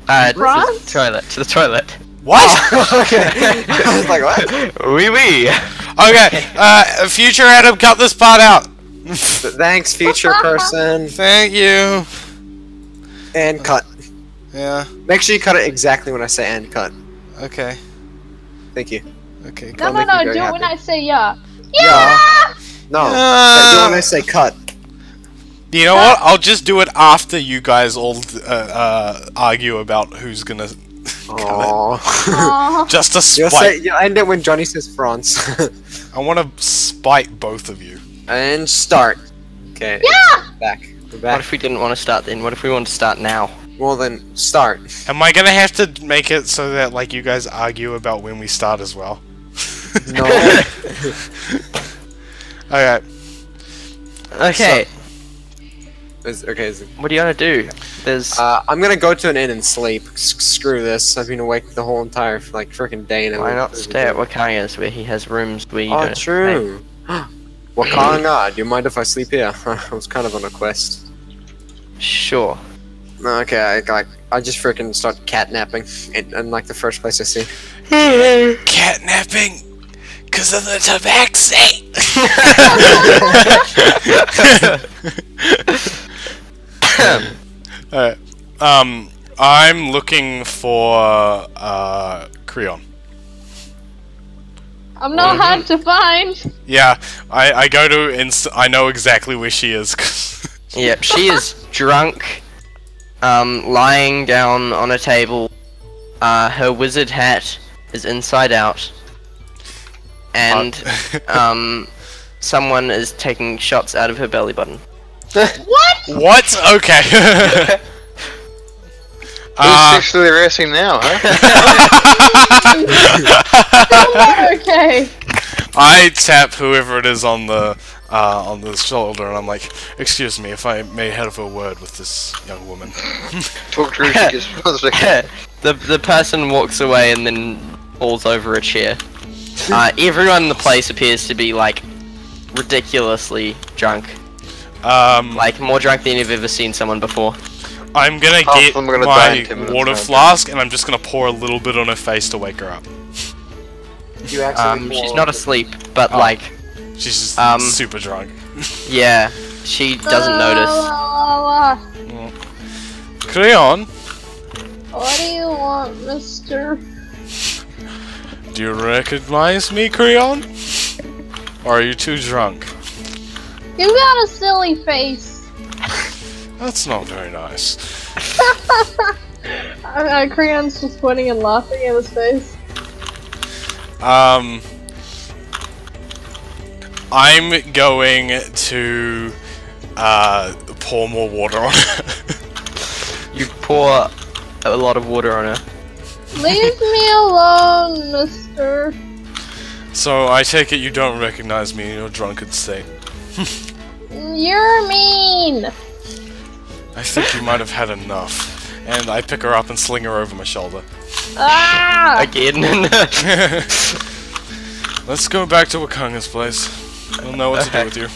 To France? the toilet. To the toilet. What? Okay. I was like, what? Wee wee. Okay, future Adam, cut this part out. Thanks, future person. Thank you. And cut. Yeah. Make sure you cut it exactly when I say and cut. Okay. Thank you. Okay. No, make no, me no, very do it when happy. I say yeah. Yeah. No. Do it when I say cut. You know what? I'll just do it after you guys all argue about who's gonna cut Aww. Aw. it. Just to You'll spite. end it when Johnny says France. I want to spite both of you. And start. Okay. Yeah! Back. We're What back. if we didn't want to start then? What if we want to start now? Well then, start. Am I gonna have to make it so that like you guys argue about when we start as well? No. Okay. Okay. Okay. What do you want to do? There's. I'm gonna go to an inn and sleep. Screw this. I've been awake the whole entire like freaking day. And Why not stay at Wakanga's where he has rooms where you Oh, don't have to true. Wakanga, do you mind if I sleep here? I was kind of on a quest. pay? Sure. No, okay, I just freaking start catnapping in like the first place I see. Catnapping, cause of the tabaxi. Alright. I'm looking for Creon. I'm not hard to find. Yeah, I go to I know exactly where she is. Yep, she is drunk, lying down on a table. Her wizard hat is inside out, and someone is taking shots out of her belly button. What? What? Okay. Who's sexually harassing now, huh? Okay. I tap whoever it is on the shoulder, and I'm like, "Excuse me, if I may have a word with this young woman." Talk to her, she gets positive. the person walks away and then falls over a chair. Everyone in the place appears to be like ridiculously drunk, like more drunk than you've ever seen someone before. I'm gonna Half get of them are gonna die in my 10 minutes, water okay. flask, and I'm just gonna pour a little bit on her face to wake her up. You actually She's not asleep, but Oh. like, She's just super drunk. yeah, she doesn't notice. Creon, What do you want, mister? do you recognize me, Creon? Or are you too drunk? You got a silly face. That's not very nice. Creon's just pointing and laughing at his face. I'm going to pour more water on it. You pour a lot of water on her. Leave me alone, mister. So I take it you don't recognize me in your drunken state. You're mean. I think you might have had enough. And I pick her up and sling her over my shoulder. Ah! Again. Let's go back to Wakanga's place. We'll know what to do Okay. with you.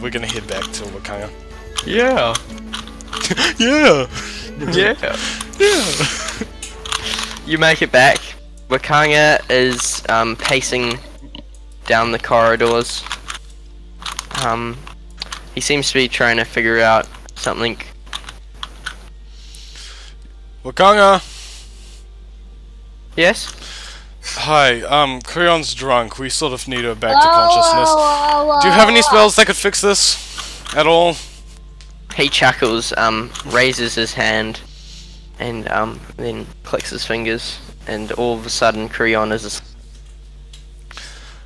We're gonna head back to Wakanga. Yeah. Yeah! Yeah. Yeah! You make it back. Wakanga is pacing down the corridors. He seems to be trying to figure out something. Wakanga! Yes? Hi, Creon's drunk. We sort of need her back to consciousness. Do you have any spells that could fix this? At all? He chuckles, raises his hand, and then clicks his fingers, and all of a sudden Creon is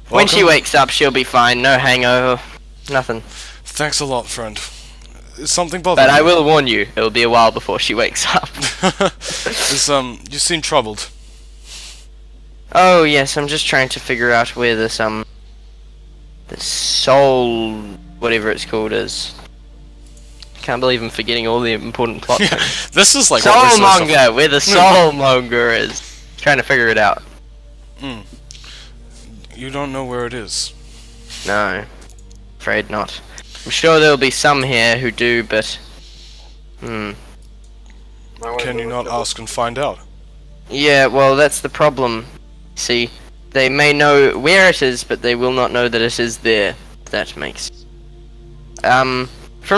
When she Welcome. wakes up, she'll be fine. No hangover. Nothing. Thanks a lot, friend. Is something bothering But I you? will warn you, it will be a while before she wakes up. You seem troubled. Oh yes, I'm just trying to figure out where this the soul, whatever it's called, is. Can't believe I'm forgetting all the important plot things. This is like what we're supposed to- Soulmonger, where the soulmonger is. Trying to figure it out. You don't know where it is. No, afraid not. I'm sure there'll be some here who do, but Hmm. Can you not ask and find out? Yeah, well, that's the problem. See, they may know where it is, but they will not know that it is there. If that makes. From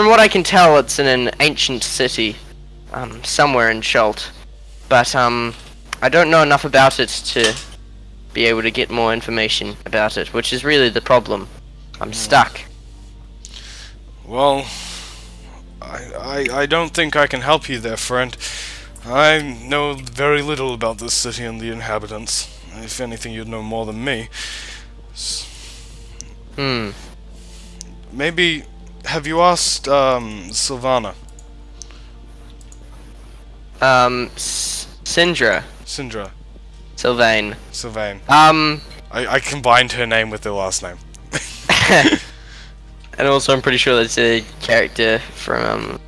what I can tell, it's in an ancient city, somewhere in Schult. But I don't know enough about it to be able to get more information about it, which is really the problem. I'm stuck. Well, I don't think I can help you there, friend. I know very little about this city and the inhabitants. If anything, you'd know more than me. Maybe, have you asked, Sylvana? Syndra. Syndra. Sylvain. Sylvain. I combined her name with their last name. And also I'm pretty sure that's a character from,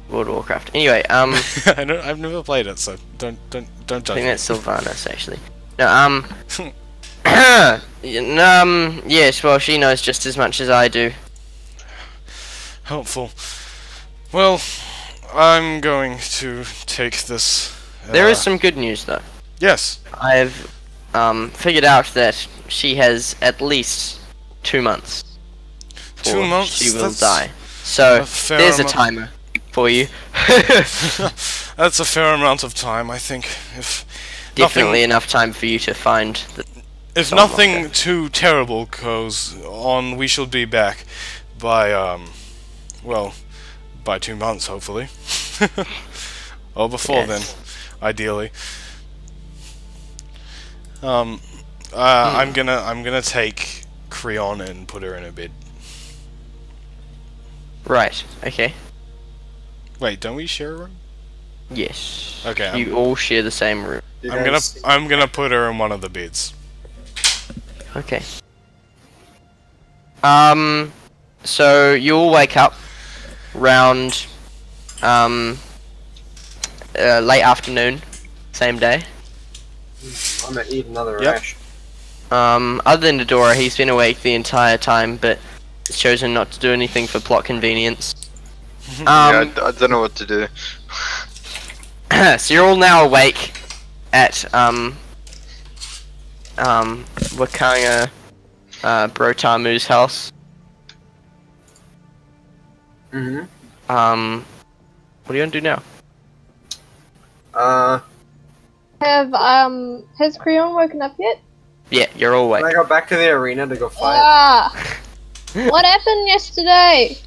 World of Warcraft. Anyway, I've never played it, so don't judge I think me. that's Sylvanas, actually. No, yes, well, she knows just as much as I do. Helpful. Well, I'm going to take this. There is some good news, though. Yes. I've, figured out that she has at least 2 months. 2 months? She will That's die. So, a fair there's a amount. timer for you. That's a fair amount of time, I think. If Definitely enough time for you to find the if Soul nothing Locker. too terrible goes on, we shall be back by well, by 2 months hopefully. Or before Yes. then, ideally. I'm gonna take Creon and put her in a bed. Right, okay. Wait, don't we share a room? Yes. Okay, You all share the same room. I'm gonna put her in one of the beds. Okay. So you'll wake up round late afternoon, same day. I'm gonna eat another Yep. rash. Other than Dora, he's been awake the entire time, but has chosen not to do anything for plot convenience. Yeah, I don't know what to do. So you're all now awake at Wakanga Brotamu's house. Mm-hmm. What are you gonna do now? Has Creon woken up yet? Yeah, you're all Can I awake. go back to the arena to go fight? Ah! What happened yesterday?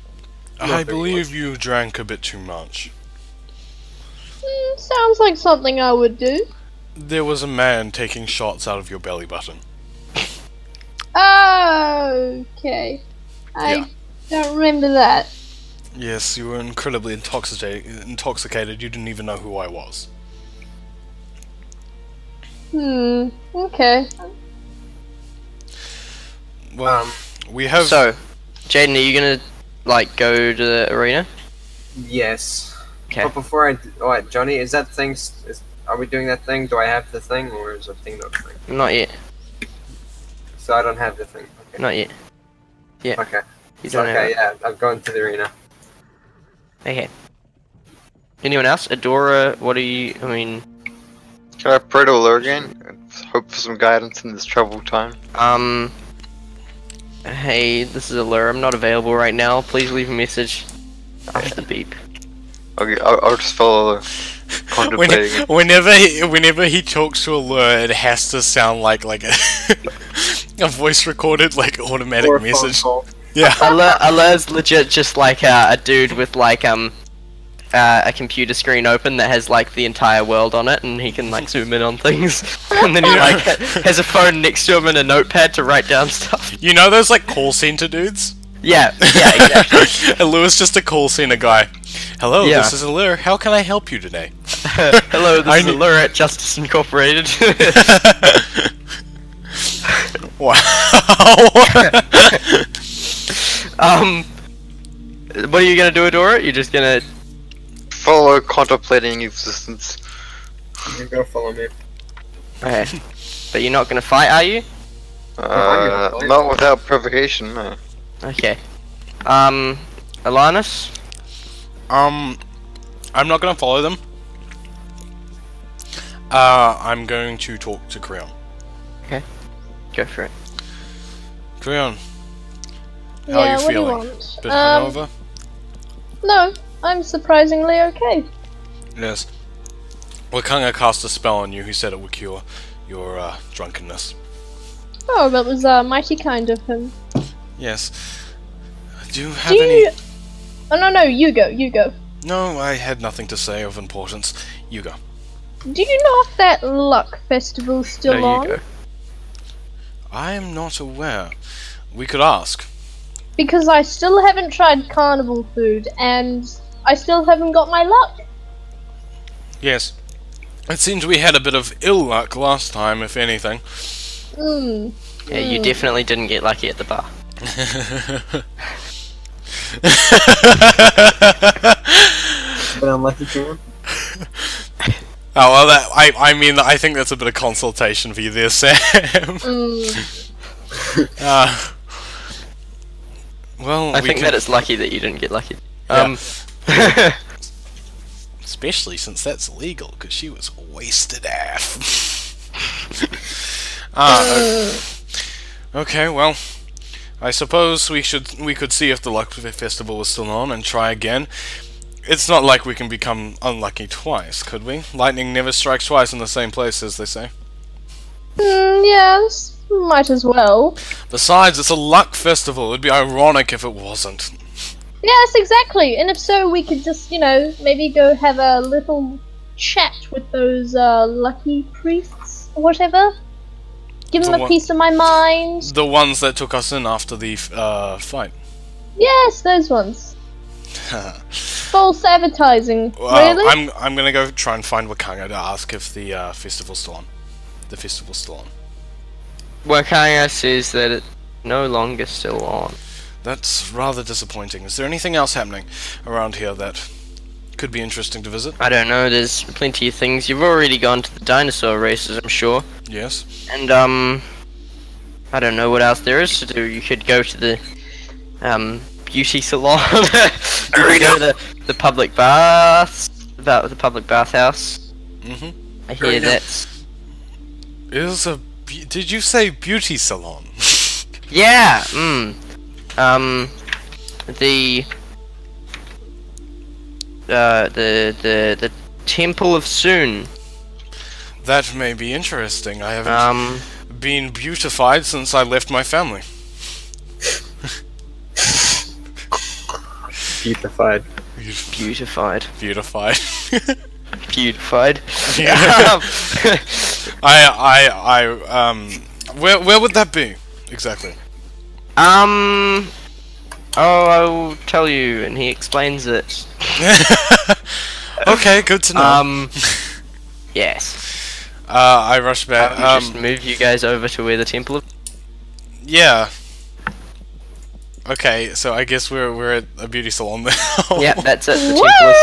I Nothing believe you drank a bit too much. Sounds like something I would do. There was a man taking shots out of your belly button. Okay. Yeah. I don't remember that. Yes, you were incredibly intoxicated. You didn't even know who I was. Okay. Well, we have. So, Jaden, are you gonna like go to the arena? Yes. Okay. But before wait, Johnny, is that thing? Are we doing that thing? Do I have the thing, or is the thing not the thing? Not yet. So I don't have the thing. Okay. Not yet. Yeah. Okay. You don't have Okay. it. Yeah, I'm going to the arena. Okay. Anyone else? Adora, what are you? I mean, Can I pray to Allure again? And hope for some guidance in this troubled time. hey, this is Allure. I'm not available right now. Please leave a message after the beep. Okay, I'll just follow Allure. Contemplating it. Whenever he talks to Allure, it has to sound like a a voice recorded like automatic Or a phone message. call. Yeah. Allure's legit just like a dude with like a computer screen open that has like the entire world on it, and he can like zoom in on things, and then he like has a phone next to him and a notepad to write down stuff. You know those like call center dudes? Yeah, exactly. Allure's just a call center guy. Hello, Yeah. this is Allure. How can I help you today? Hello, this I is kn- Allure at Justice Incorporated. Wow. What are you gonna do, Adora? You're just gonna... Follow contemplating existence. You're gonna follow me. Okay. But you're not gonna fight, are you? Not without provocation, no. Okay. Alanis? I'm not going to follow them. I'm going to talk to Creon. Okay. Go for it. Creon, how Yeah, are you what do you feeling? want? Bit hungover? No, I'm surprisingly okay. Yes. Wakanga cast a spell on you. He said it would cure your drunkenness. Oh, that was mighty kind of him. Yes. Do you have Do any... you... Oh, no, you go, you go. No, I had nothing to say of importance. You go. Do you know if that Luck Festival's still No, on? you go. I am not aware. We could ask. Because I still haven't tried carnival food, and I still haven't got my luck. Yes. It seems we had a bit of ill luck last time, if anything. Yeah, you definitely didn't get lucky at the bar. But unlucky for Oh well, I mean, I think that's a bit of consultation for you there, Sam. Well, I think that it's lucky that you didn't get lucky. Yeah. Especially since that's illegal, because she was wasted AF. Okay, well, I suppose we could see if the Luck Festival was still on and try again. It's not like we can become unlucky twice, could we? Lightning never strikes twice in the same place, as they say. Yes, might as well. Besides, it's a Luck Festival. It'd be ironic if it wasn't. Yes, exactly. And if so, we could just, you know, maybe go have a little chat with those lucky priests or whatever. Give them a piece of my mind. The ones that took us in after the fight. Yes, those ones. False advertising. Well, Really? I'm gonna go try and find Wakanga to ask if the festival's still on. The festival's still on. Wakanga says that it's no longer still on. That's rather disappointing. Is there anything else happening around here that could be interesting to visit? I don't know, there's plenty of things. You've already gone to the dinosaur races, I'm sure. Yes. And, I don't know what else there is to do. You could go to the, beauty salon. You could go to the public baths, about the public bathhouse. Mm-hmm. I hear that's... Did you say beauty salon? Yeah, the Temple of Soon. That may be interesting. I haven't been beautified since I left my family. Beautified. Beautified. Beautified. Beautified. Where would that be exactly? Oh, I'll tell you, and he explains it. Okay, good to know. Yes. I rush back. Just move you guys over to where the temple of... Yeah. Okay, so I guess we're at a beauty salon now. Yep, that's it. The temple of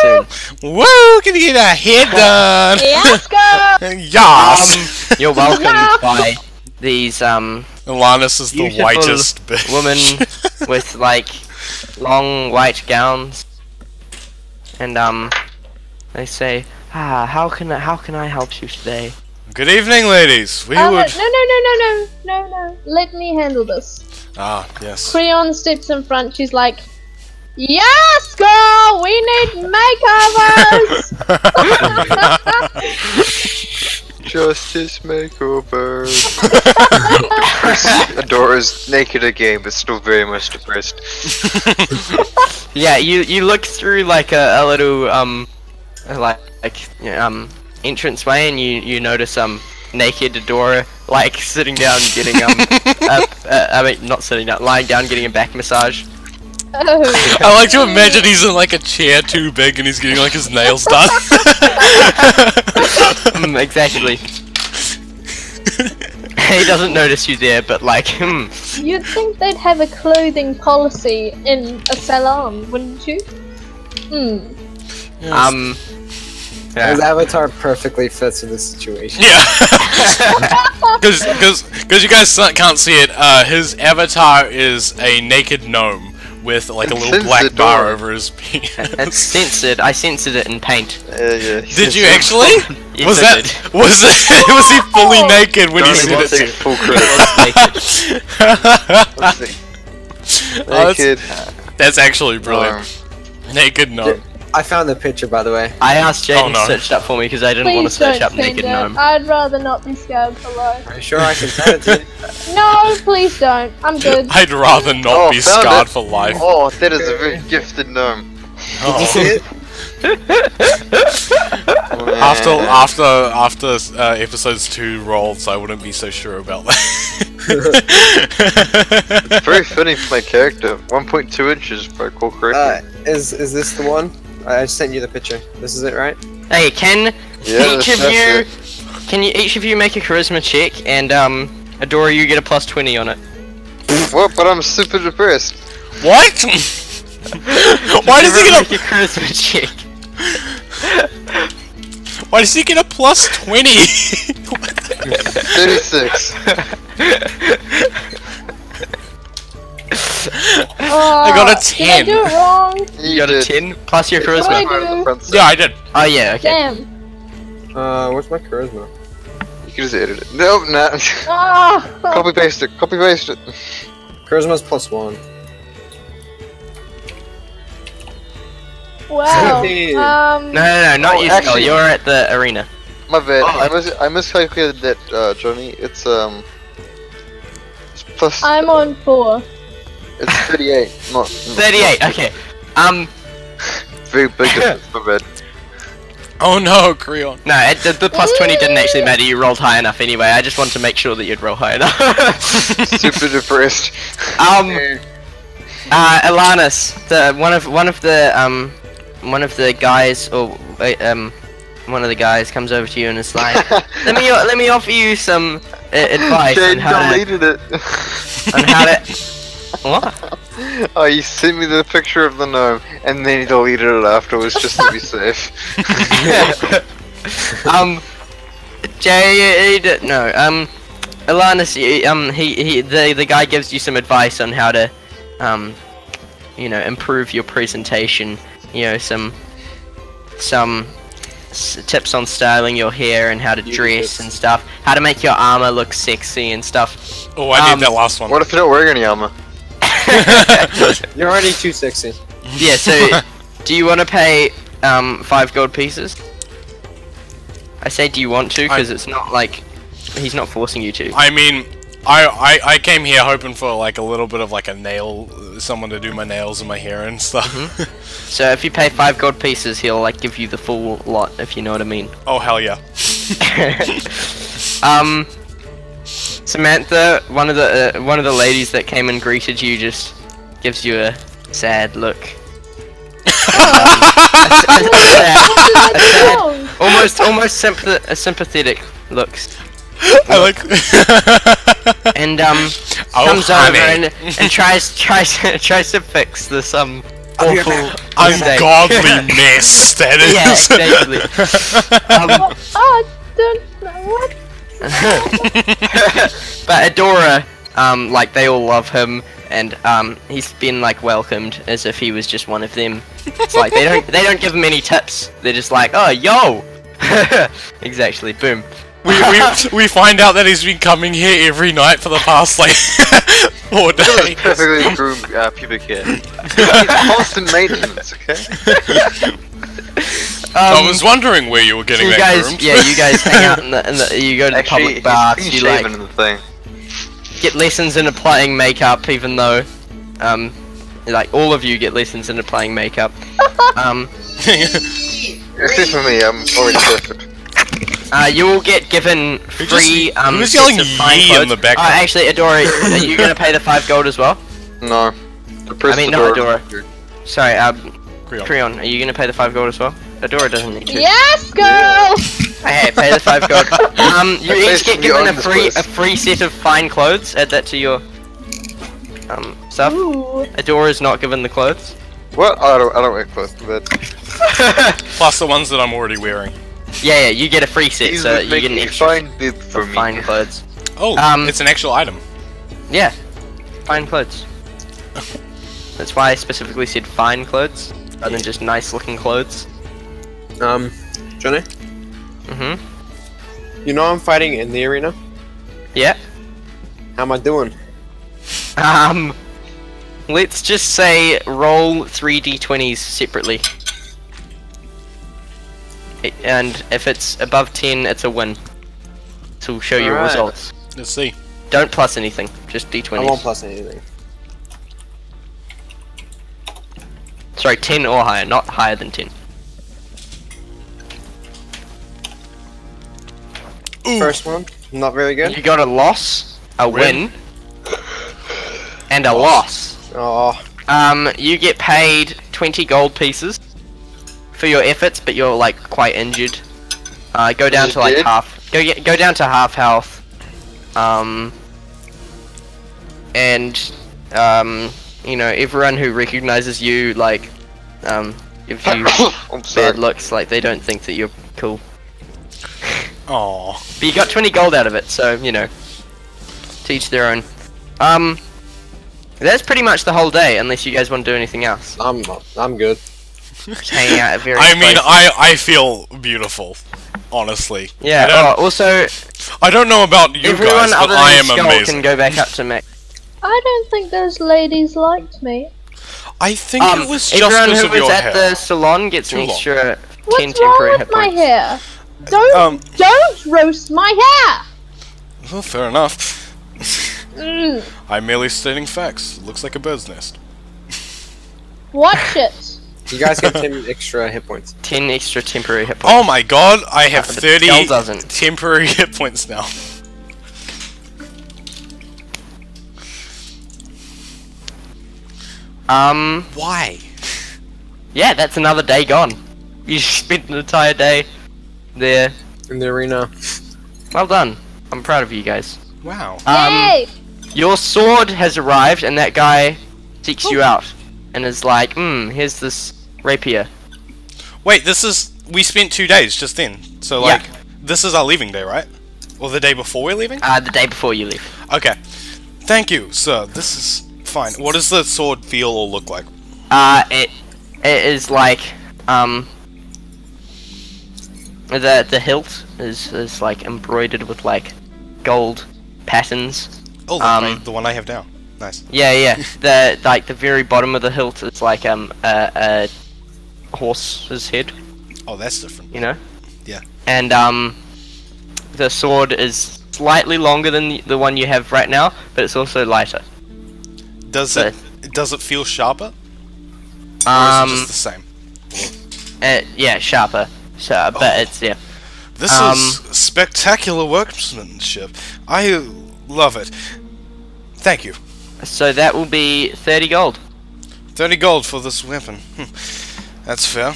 Soon. Woo! Can you get a hair done? Yes, girl! Yas! You're welcomed by these Alanis is the beautiful whitest bitch. woman with like long white gowns, and they say, how can I help you today? Good evening, ladies. We No. would. Let me handle this. Ah, yes. Creon steps in front. She's like, "Yes, girl, we need makeovers." Justice makeover. Adora's naked again, but still very much depressed. Yeah, you look through like a little entranceway, and you notice naked Adora like sitting down getting not sitting down, lying down getting a back massage. Oh. I like to imagine he's in like a chair too big and he's getting like his nails done. Exactly. He doesn't notice you there, but like, You'd think they'd have a clothing policy in a salon, wouldn't you? His avatar perfectly fits in this situation. Yeah. Because you guys can't see it, his avatar is a naked gnome with like a little black bar Dora. over his penis. It's censored. I censored it in paint. Yeah. Did you actually? Yes, Was I that did. was he fully naked when you Johnny said it wants to full credit. Let's see. Oh, Naked. That's actually brilliant. Naked gnome. I found the picture, by the way. I asked Jaden Oh, no. to search it up for me because I didn't want to Please search don't up naked send it. gnome. I'd rather not be scarred for life. Are you sure I can send it to you? No, please don't. I'm good. I'd rather not Oh, be found scarred it. for life. Oh, that is a very gifted gnome. Oh. Did you see it? After episodes 2 rolled, I wouldn't be so sure about that. Very fitting for my character. 1.2 inches, if I recall correctly. Is this the one? I sent you the picture. This is it, right? Hey, can Yeah, each of you each of you make a charisma check and Adora, you get a +20 on it. What? But I'm super depressed. What? Why does he Make get a charisma check? Why does he get a +20? 36. I got a Did I 10. do it wrong? You got a 10 plus your What charisma. do I do? Yeah, I did. Oh yeah, okay. Damn. Where's my charisma? You can just edit it. Nope, nah. Ah. Copy paste it. Copy paste it. Charisma's +1. Wow. Hey. No, not Oh, you, Skull. actually- You're at the arena. My bad. Oh. I miscalculated that, Johnny. It's plus. I'm on 4. It's 38. Not 38. Okay. Very big difference. My bad. Oh no, Creon. No, the +20 didn't actually matter. You rolled high enough anyway. I just wanted to make sure that you'd roll high enough. Super depressed. Alanis, one of the guys, or one of the guys comes over to you and is like, let me offer you some advice on Shane how to, deleted it. on how to. What? Oh, you sent me the picture of the gnome, and then he deleted it afterwards just to be safe. Alanis, the guy gives you some advice on how to, improve your presentation. Some tips on styling your hair and how to dress and stuff. How to make your armor look sexy and stuff. Oh, I need that last one. What if you don't wear any armor? You're already too sexy. Yeah. So, do you want to pay 5 gold pieces? I say, do you want to? Because it's not like he's not forcing you to. I mean, I came here hoping for like a little bit of like a nail, someone to do my nails and my hair and stuff. So if you pay 5 gold pieces, he'll like give you the full lot, if you know what I mean. Oh hell yeah. Samantha, one of the ladies that came and greeted you, just gives you a sad look. Almost sympathetic looks. I like. And Oh, comes honey. over and tries to fix this awful mistake. Ungodly mess that is. Yeah, exactly. Oh, don't know what. But Adora, like they all love him, and he's been like welcomed as if he was just one of them. It's like they don't give him any tips. They're just like, oh yo, exactly, boom. We find out that he's been coming here every night for the past like 4 days. Perfectly groomed pubic hair. Constant maintenance, okay? I was wondering where you were getting you that guys, groomed. yeah, you guys hang out in the you go to the Actually, public baths. he's You clean like shaven in the thing. get lessons in applying makeup, even though, like all of you get lessons in applying makeup. Except for me, I'm already perfect. You will get given free who was sets yelling of fine yee in clothes. the background? Actually, Adora, are you gonna pay the 5 gold as well? No. I mean, not Adora. Adora. Sorry, Creon. Creon, are you gonna pay the 5 gold as well? Adora doesn't need to. Yes, girl. Hey, pay the 5 gold. You each get basically given own this place. a free set of fine clothes. Add that to your stuff. Ooh. Adora's not given the clothes. What? Oh, I don't wear clothes, but Plus the ones that I'm already wearing. Yeah, you get a free set, he's so you get an making a extra fine bib for of me. fine clothes. Oh, Um, it's an actual item. Yeah, fine clothes. That's why I specifically said fine clothes, rather than just nice looking clothes. Johnny? Mm-hmm. You know I'm fighting in the arena? Yeah. How am I doing? Let's just say roll 3d20s separately. And if it's above 10, it's a win. So we'll show you Alright. results. Let's see. Don't plus anything, just d20s. I won't plus anything. Sorry, 10 or higher, not higher than 10. Ooh. First one, not very good. You got a loss, a win, and a loss. Oh, You get paid 20 gold pieces for your efforts, but you're like quite injured. Go down to like Injured? half. Go down to half health. You know, everyone who recognizes you like gives you I'm sorry. bad looks, like they don't think that you're cool. Aww. But you got 20 gold out of it, so you know, to each their own. That's pretty much the whole day, unless you guys want to do anything else. I'm good. Just hanging out at various I mean, places. I feel beautiful, honestly. Yeah. I don't, Also, I don't know about you everyone guys, but other I than am Skull amazing. can go back up to Mac. I don't think those ladies liked me. I think it was just everyone because who of was your at hair. the salon gets an Too long. extra 10 What's temporary wrong hit with my points. hair? Don't roast my hair! Well, fair enough. Mm, I'm merely stating facts. Looks like a bird's nest. watch it. You guys get 10 extra hit points. 10 extra temporary hit points. Oh my god, I have but 30 Skull doesn't. temporary hit points now. Why? Yeah, that's another day gone. You spent an entire day there. In the arena. Well done. I'm proud of you guys. Wow. Yay! Your sword has arrived, and that guy seeks you out, and is like, here's this rapier. Wait, this is... We spent 2 days just then. So, Yeah. like, this is our leaving day, right? Or the day before we're leaving? The day before you leave. Okay. Thank you, sir. This is fine. What does the sword feel or look like? It is like, the hilt is like embroidered with like gold patterns. Oh, the one I have now. Nice. Yeah. The very bottom of the hilt is like a horse's head, Oh, that's different. you know. Yeah. And the sword is slightly longer than the one you have right now, but it's also lighter. Does it feel sharper? Or is it just the same? Yeah, sharper. So, but it's yeah. This is spectacular workmanship. I love it. Thank you. So that will be 30 gold. 30 gold for this weapon. That's fair.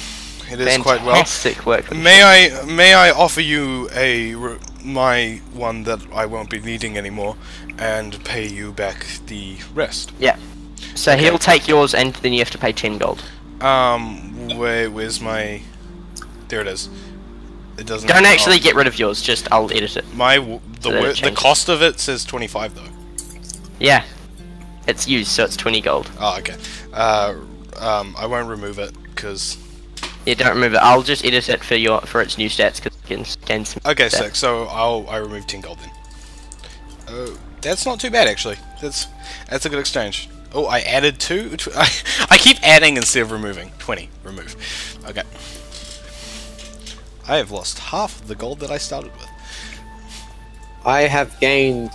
It is quite well. Fantastic work. May I offer you my one that I won't be needing anymore, and pay you back the rest? Yeah. So Okay. he'll take yours, and then you have to pay 10 gold. Where's my? There it is. It doesn't. Don't actually get rid of yours. Just I'll edit it. The change it. cost of it says 25 though. Yeah. It's used, so it's 20 gold. Oh, okay. I won't remove it because. Yeah, don't remove it. I'll just edit it for its new stats because it can gain some. Okay, stats. sick. So I remove 10 gold then. Oh, that's not too bad actually. That's a good exchange. Oh, I added 2. I keep adding instead of removing. 20. Remove. Okay. I have lost half of the gold that I started with. I have gained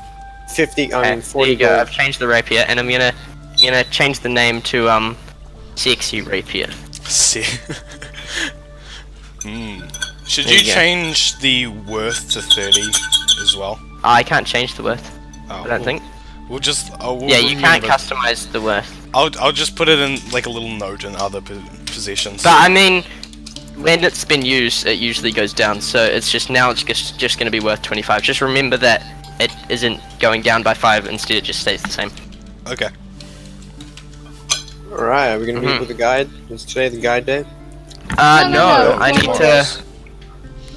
40 There 40 you go. gold. I've changed the rapier, and I'm gonna change the name to ZedXC rapier. See. Should There you you go. change the worth to 30 as well? I can't change the worth. Oh, I don't think. We'll just. Yeah, you can't customize the worth. I'll just put it in like a little note in other positions. But I mean, when it's been used, it usually goes down. So it's just now it's just going to be worth 25. Just remember that it isn't going down by 5. Instead, it just stays the same. Okay. Alright, are we gonna meet with the guide? Is today the guide day? No. I need Tomorrow.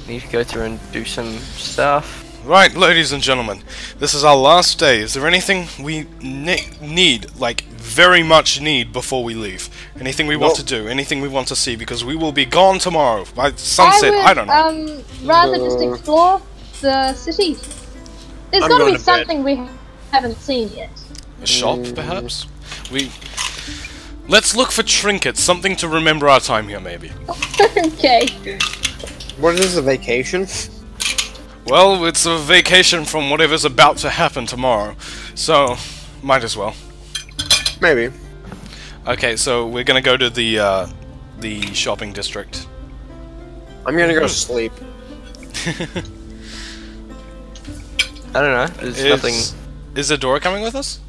to go through and do some stuff. Right, ladies and gentlemen, this is our last day. Is there anything we need, like, very much need before we leave? Anything we want to do? Anything we want to see? Because we will be gone tomorrow by sunset. I don't know. Rather just explore the city. There's I'm got to going be to something we haven't seen yet. A shop, perhaps? Let's look for trinkets, something to remember our time here, maybe. Okay. What is a vacation? Well, it's a vacation from whatever's about to happen tomorrow, so might as well. Maybe. Okay, so we're gonna go to the shopping district. I'm gonna go sleep. I don't know. There's nothing. Is Adora coming with us?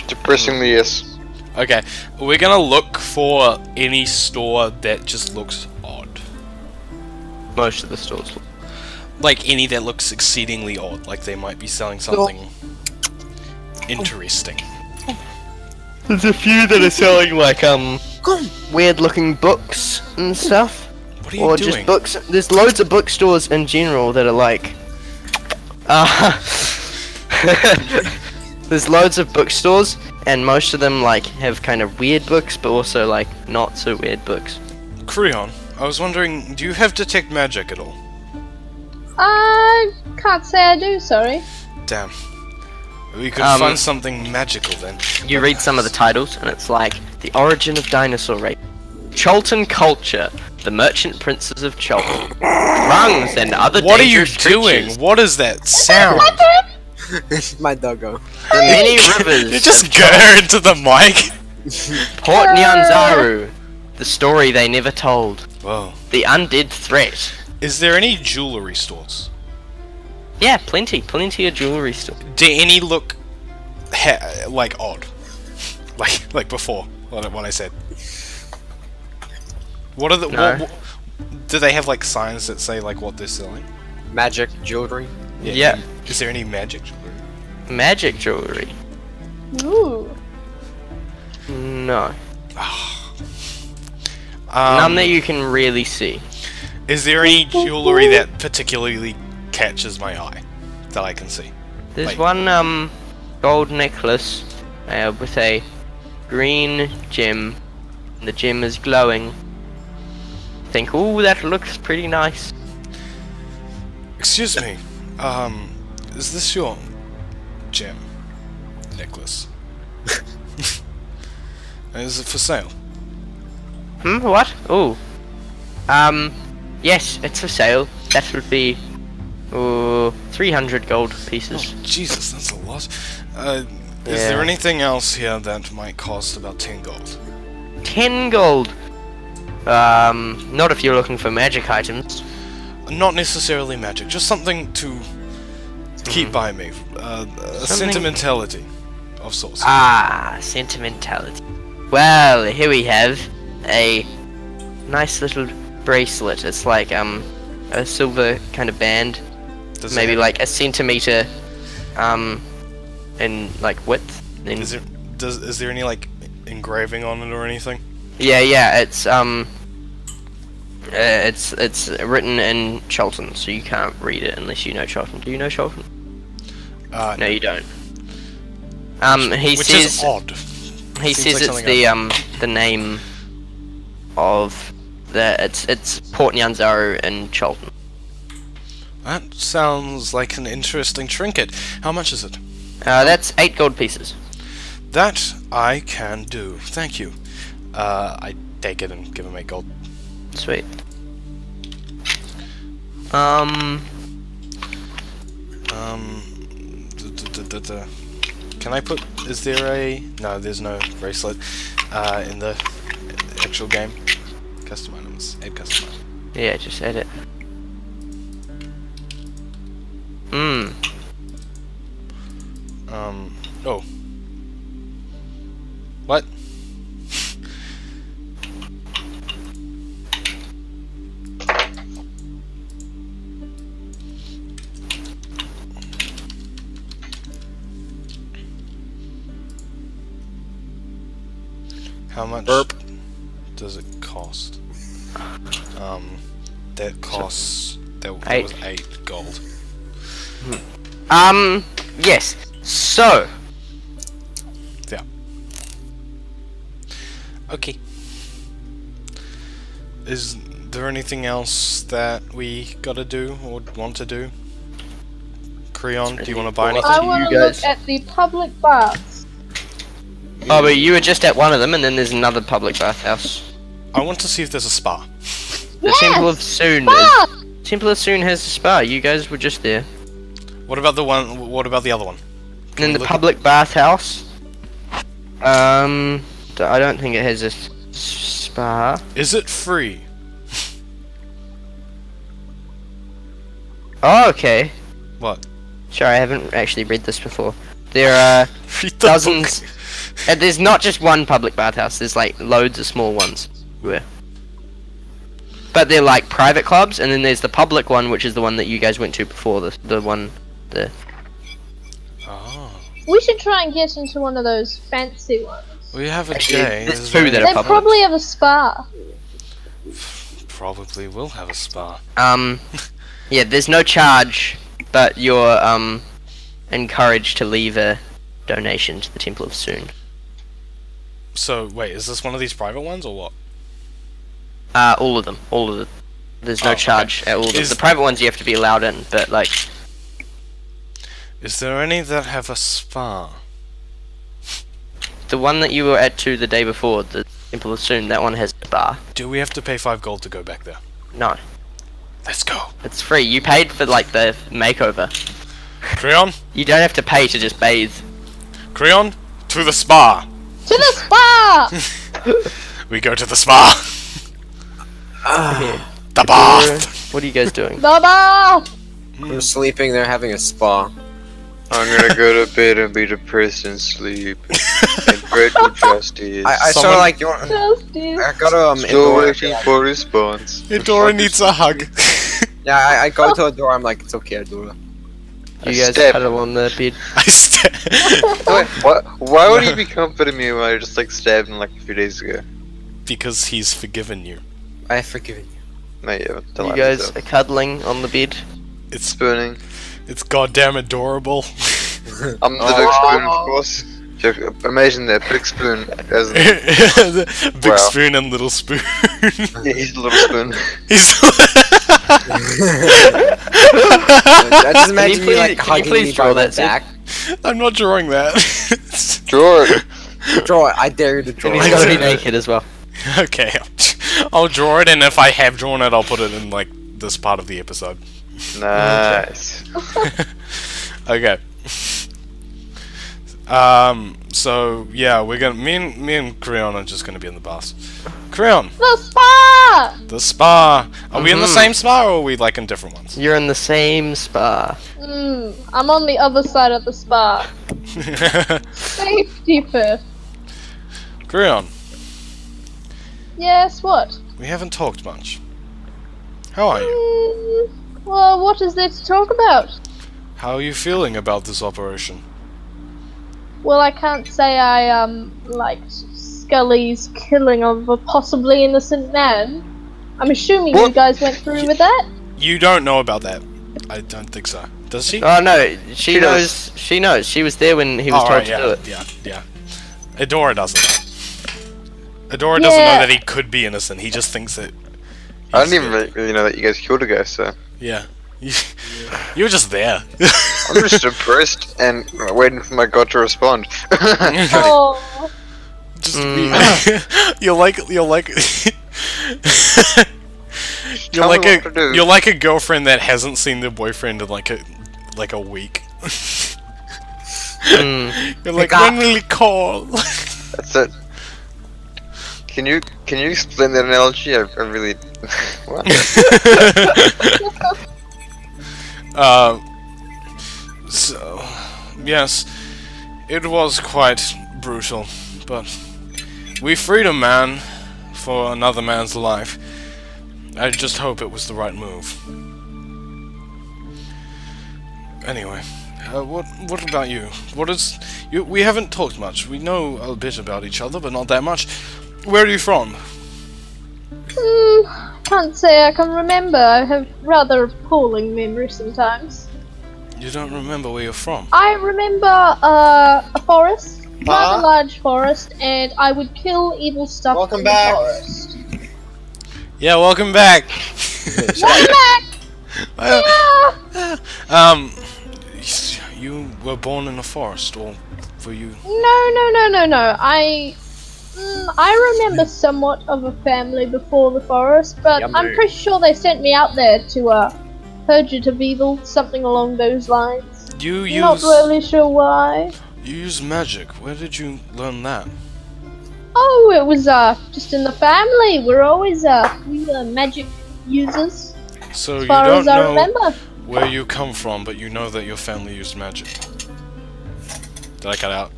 Depressingly, yes. Okay, we're gonna look for any store that just looks odd. Most of the stores. Like any that looks exceedingly odd, like they might be selling something interesting. There's a few that are selling like weird looking books and stuff. What are you Or doing? just books. There's loads of bookstores in general that are like there's loads of bookstores and most of them like have kind of weird books but also like not so weird books. Creon, I was wondering, do you have detect magic at all? I can't say I do, sorry. Damn. We could find something magical then. You read some of the titles and it's like The Origin of Dinosaur Rape, Cholton Culture, The Merchant Princes of Cholton, Rungs and Other What are you Dangerous doing? Creatures, What is that sound? My doggo. The Many Rivers, You just go into the mic. Port Nyanzaru, The Story They Never Told, Whoa. The Undead Threat. Is there any jewelry stores? Yeah, plenty of jewelry stores. Do any look like odd? Like before, what I said. What are the No. what, do they have like signs that say like what they're selling? Magic jewelry. Yeah. Is there any magic jewelry? Magic jewelry. Ooh. No. None that you can really see. Is there any jewelry that particularly catches my eye that I can see? There's Like- one gold necklace with a green gem. The gem is glowing. Think, ooh, that looks pretty nice. Excuse me. Is this your gem necklace? Is it for sale? What? Ooh. Yes, it's for sale. That would be 300 gold pieces. Oh, Jesus, that's a lot. Is there anything else here that might cost about 10 gold? 10 gold. Not if you're looking for magic items. Not necessarily magic, just something to keep by me. A sentimentality of sorts. Ah, sentimentality. Well, here we have a nice little bracelet. It's like a silver kind of band, Does maybe it- like a centimeter in like width. In, Is there any like engraving on it or anything? yeah, it's written in Cholton, so you can't read it unless you know Cholton. Do you know Cholton? No, you don't. He Which says is odd. he Seems says like it's something the name of it's Port Nyanzaru in Cholton. That sounds like an interesting trinket. How much is it? That's 8 gold pieces. That I can do. Thank you. I take it and give him 8 gold. Sweet. Can I put? Is there a? No, there's no bracelet. In the actual game. Custom items. Add custom item. Yeah, just add it. Oh. What? How much does it cost? That costs that was 8 gold. Yes. So, Yeah. Okay. Is there anything else that we gotta do or want to do? Creon, do you want to buy anything? I want to you look guys. at the public baths. Oh, but you were just at one of them, and then there's another public bathhouse. I want to see if there's a spa. The Yes! Temple of Soon. Spa! Temple of Soon has a spa. You guys were just there. What about the one? What about the other one? And then we the look public bathhouse. I don't think it has a spa. Is it free? Oh, okay. What? Sure, I haven't actually read this before. There are Read the dozens. book. And there's not just one public bathhouse. There's like loads of small ones. Where? But they're like private clubs, and then there's the public one, which is the one that you guys went to before. The one. Oh. We should try and get into one of those fancy ones. We have a Actually, J. there's Is two there- that are They public. probably have a spa. Probably will have a spa. Yeah, there's no charge, but you're encouraged to leave a donation to the Temple of Soon. So wait, is this one of these private ones or what? All of them. All of them. There's no Oh, okay. charge at all of them. Is- The private ones you have to be allowed in, but like, Is there any that have a spa? the one that you were at the day before, the Temple of Soon, that one has a bar. Do we have to pay 5 gold to go back there? No, Let's go. it's free. You paid for like the makeover. Creon? You don't have to pay to just bathe. Creon? To the spa! To the spa! We go to the spa! Here. The bath! What are you guys doing? Baba! They're sleeping. They're having a spa. I'm gonna go to bed and be depressed and sleep. And pray to justice. I sort Someone- of like you. Want, Justice. I go to Still Indora. waiting for response. Adora needs a hug. Yeah, I go to Adora. I'm like, it's okay, Adora. You guys Step. cuddle on the bed. Wait, what? Why would he be comforting me when I just like stabbed him like a few days ago? Because he's forgiven you. I have forgiven you. No, you haven't. Tell You him guys so. are cuddling on the bed. It's Spooning. it's goddamn adorable. I'm the big spoon, of course. Joke- Imagine that, big spoon. As Big Wow. spoon and little spoon. yeah, he's a little spoon. He's I just imagine Can you you like please- can you hugging please me draw by my that, Sid? back. I'm not drawing that. Draw it. Draw it. I dare you to draw And he's it. gotta be naked as well. Okay, I'll draw it, and if I have drawn it, I'll put it in like this part of the episode. Nice. Okay. So yeah, we're gonna me and Creon are just gonna be in the bath. Creon, The spa! the spa. Are we in the Mhm. same spa, or are we like in different ones? You're in the same spa. I'm on the other side of the spa. Safety first. Creon, Yes, what? we haven't talked much. How are you? Well, what is there to talk about? How are you feeling about this operation? Well, I can't say I, liked Scully's killing of a possibly innocent man. I'm assuming you What? guys went through with that? You don't know about that. I don't think so. Does she? Oh no, she She knows. does. She knows. She was there when he was told Alright, to yeah, do it. yeah. Adora doesn't. Adora doesn't Yeah. know that he could be innocent. He just thinks that. I he's didn't even dead. really know that you guys killed a guy, so. Yeah. You were just there. I'm just depressed and waiting for my god to respond. Oh, Just Mm. you're like Tell me what to do. you're like a girlfriend that hasn't seen their boyfriend in like a week. Mm. You're like, Pick up. when will he call? That's it. Can you explain that analogy? I really. What? So yes, it was quite brutal, but we freed a man for another man's life. I just hope it was the right move. Anyway, what about you? What is you? We haven't talked much. We know a bit about each other, but not that much. Where are you from? can't say I can remember. I have rather appalling memory sometimes. You don't remember where you're from? I remember, a forest. rather large forest, and I would kill evil stuff Welcome in back. the forest. Yeah, welcome back. Welcome back! Yeah! You were born in a forest, or were you? No. I remember somewhat of a family before the forest, but Yummy. I'm pretty sure they sent me out there to purge it of evil, something along those lines. You Not really sure why. You use magic. Where did you learn that? Oh, it was just in the family. We're always we were magic users, So as you far don't as I know remember. where you come from, but you know that your family used magic. Did I cut out?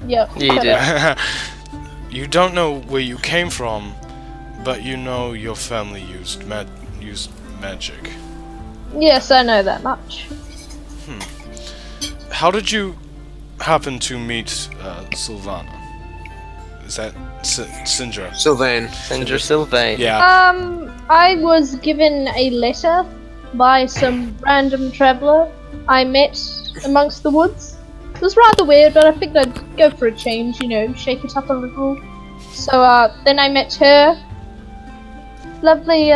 Yep. Yeah, you cut did. it. You don't know where you came from, but you know your family used magic. Yes, I know that much. How did you happen to meet Sylvana? Is that Sindra? Sylvain. Cinder Sylvain. Yeah. I was given a letter by some random traveler I met amongst the woods. It was rather weird, but I figured I'd go for a change, you know, shake it up a little. So, then I met her. Lovely,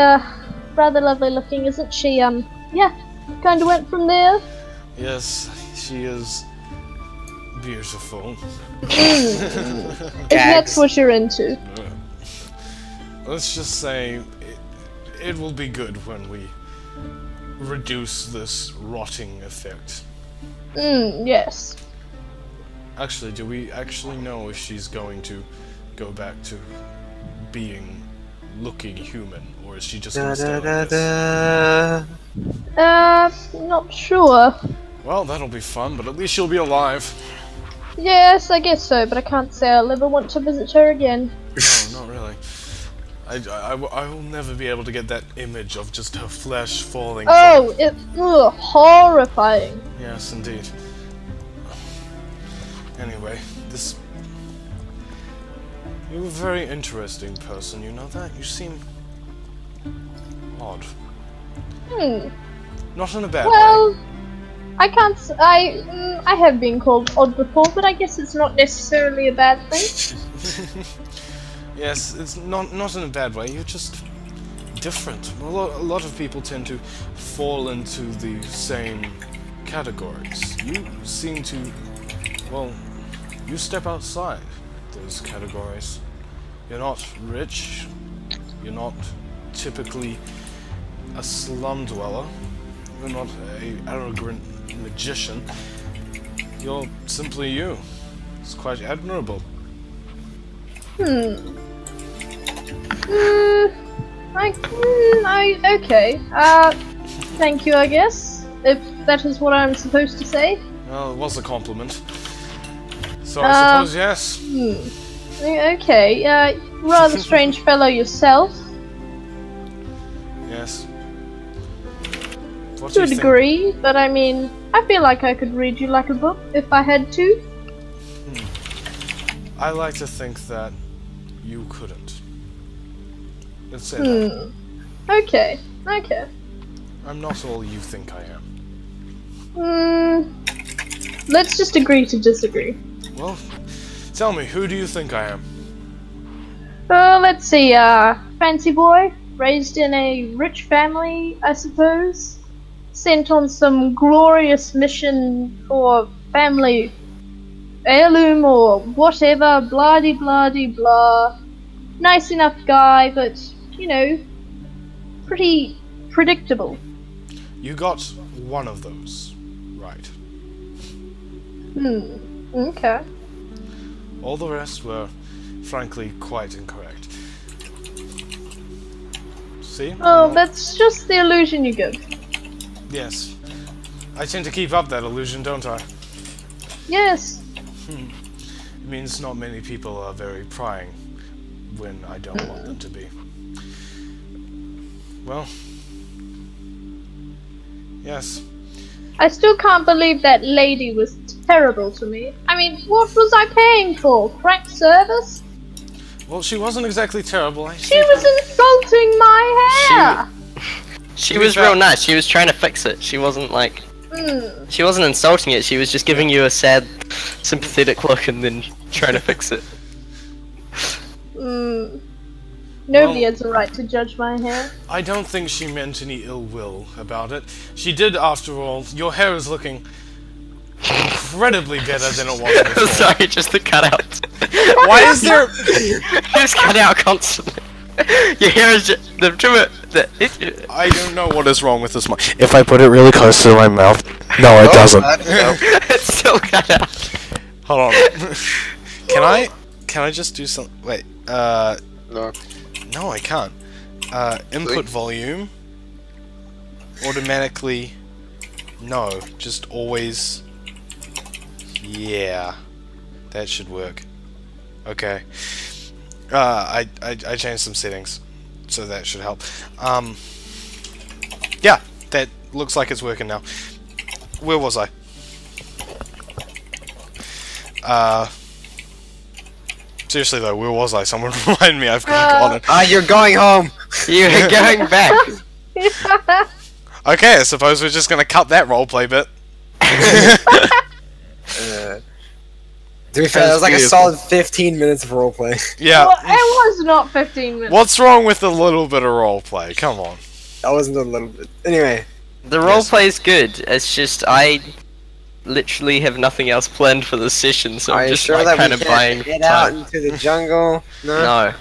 rather lovely looking, isn't she? Yeah, kinda went from there. Yes, she is beautiful. If that's what you're into. Let's just say it will be good when we reduce this rotting effect. Yes. Actually, do we actually know if she's going to go back to looking human, or is she just gonna stay like this? Not sure. Well, that'll be fun, but at least she'll be alive. Yes, I guess so, but I can't say I'll ever want to visit her again. No, not really. I will never be able to get that image of just her flesh falling. Oh, it's horrifying. Yes, indeed. Anyway, you're a very interesting person, you know that? You seem odd. Not in a bad way. Well, I can't. I have been called odd before, but I guess it's not necessarily a bad thing. Yes, it's not in a bad way. You're just different. A lot of people tend to fall into the same categories. You seem to, well, you step outside those categories. You're not rich. You're not typically a slum dweller. You're not an arrogant magician. You're simply you. It's quite admirable. Okay. Thank you, I guess. If that is what I'm supposed to say. Well, it was a compliment. So I suppose yes. Okay. Rather strange fellow yourself. Yes. What do To a you think? degree, but I mean, I feel like I could read you like a book if I had to. I like to think that you couldn't. Let's say that. Okay. I'm not all you think I am. Let's just agree to disagree. Well, tell me, who do you think I am? Let's see, fancy boy, raised in a rich family, I suppose. Sent on some glorious mission for family heirloom or whatever, blah-de-blah-de-blah. Nice enough guy, but, you know, pretty predictable. You got one of those, right? Okay. All the rest were, frankly, quite incorrect. See? Oh, that's just the illusion you give. Yes. I tend to keep up that illusion, don't I? Yes. It means not many people are very prying when I don't want them to be. Well, yes. I still can't believe that lady was terrible to me. I mean, what was I paying for? Crack service? Well, she wasn't exactly terrible. She was insulting my hair! She was real nice. She was trying to fix it. She wasn't like... She wasn't insulting it. She was just giving you a sad, sympathetic look, and then trying to fix it. Nobody Well- has a right to judge my hair. I don't think she meant any ill will about it. She did, after all. Your hair is looking incredibly better than it was before. Sorry, just the cutout. Why is there... Just cut out constantly. Your hair is just the trimmer. I don't know what is wrong with this mic. If I put it really close to my mouth... No, it doesn't. It's still cut out. Hold on. Can I just do some... Wait, No. no, I can't. Input volume. Automatically... No, just always... Yeah. That should work. Okay. I changed some settings, so that should help. Yeah, that looks like it's working now. Where was I? Seriously though, where was I? Someone remind me, I've forgotten. Ah, you're going home. You're going back. Okay, I suppose we're just gonna cut that roleplay bit. To be fair, that was like a solid 15 minutes of roleplay. Yeah. Well, it was not 15 minutes. What's wrong with a little bit of roleplay? Come on. That wasn't a little bit. Anyway, The roleplay is good. It's just I literally have nothing else planned for this session, so are I'm you just sure like that kind we of buying can't get out time. into the jungle? No.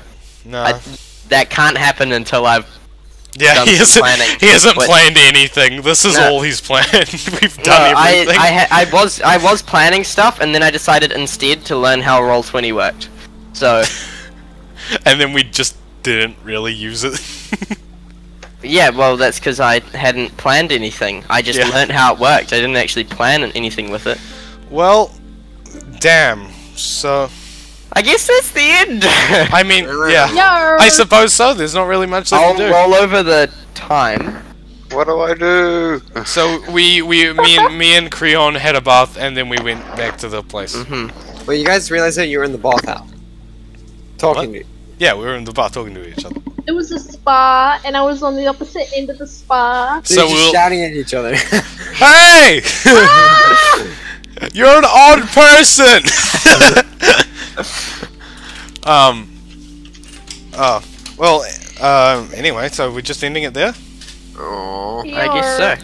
No, No. that can't happen until I've Yeah, done he some hasn't, planning. he hasn't But- planned anything. This is No. all he's planned. We've done everything. I was planning stuff, and then I decided instead to learn how Roll20 worked. So And then we just didn't really use it. yeah, well that's because I hadn't planned anything. I just Yeah. learned how it worked. I didn't actually plan anything with it. Well, damn. So, I guess that's the end. I mean, yeah. Yarr. I suppose so. There's not really much they I'll can do. roll over the time. What do I do? So me and Creon had a bath, and then we went back to the place. Well, you guys realize that you were in the bathhouse. Talking to you. Yeah, we were in the bath talking to each other. It was a spa, and I was on the opposite end of the spa. So So you're just we'll. shouting at each other. Hey! You're an odd person. Well. Anyway, so we're just ending it there. Oh, I guess so.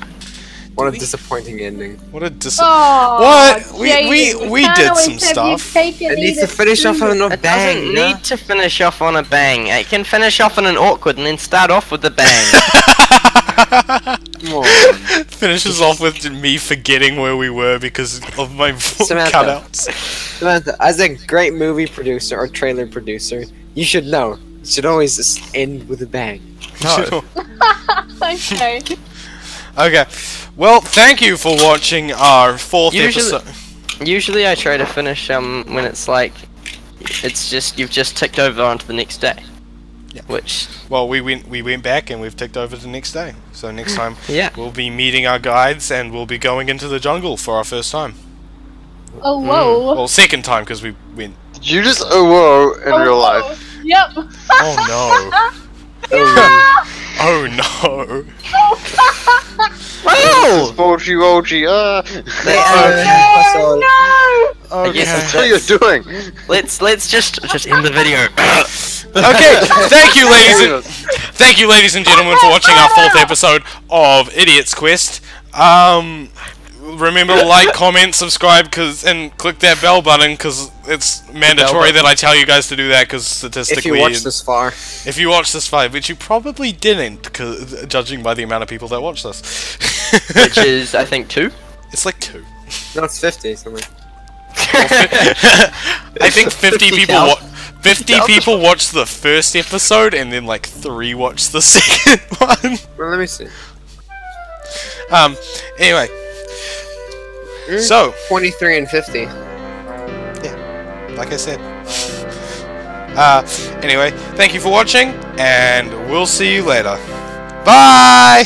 what a disappointing ending. What a dis. Oh, What? We can't did always some have stuff. you take It needs to finish off on a It bang. doesn't you know? need to finish off on a bang. It can finish off on an awkward and then start off with a bang. Come on. Finishes off with me forgetting where we were because of my Samantha. cutouts. Samantha, as a great movie producer or trailer producer, you should know. It should always just end with a bang. No. Okay. Okay. Well, thank you for watching our fourth Usually- episode. Usually I try to finish when it's like it's just you've just ticked over onto the next day. Yeah. Which Well, we went back and we've ticked over the next day. So next time yeah. we'll be meeting our guides and we'll be going into the jungle for our first time. Oh, whoa. Well, second time because we went. Did you just whoa in Oh, real whoa. life? Yep. Oh Yeah. no! Oh no! Oh! Bulgy Wolgy, They, Oh, no. I guess Okay. it's What are you doing? let's just end the video. Okay, thank you, ladies and gentlemen, for watching our fourth episode of Idiot's Quest. Remember to like, comment, subscribe, and click that bell button because it's mandatory that I tell you guys to do that because statistically, If you watch this far. if you watch this far, which you probably didn't, judging by the amount of people that watch this, Which is I think 2. it's like 2. No, it's 50 something. I think 50 people. 50 50,000. people watched the first episode, and then like 3 watched the second one. Well, let me see. Anyway, so 23 and 50. like I said. Anyway, thank you for watching, and we'll see you later. Bye!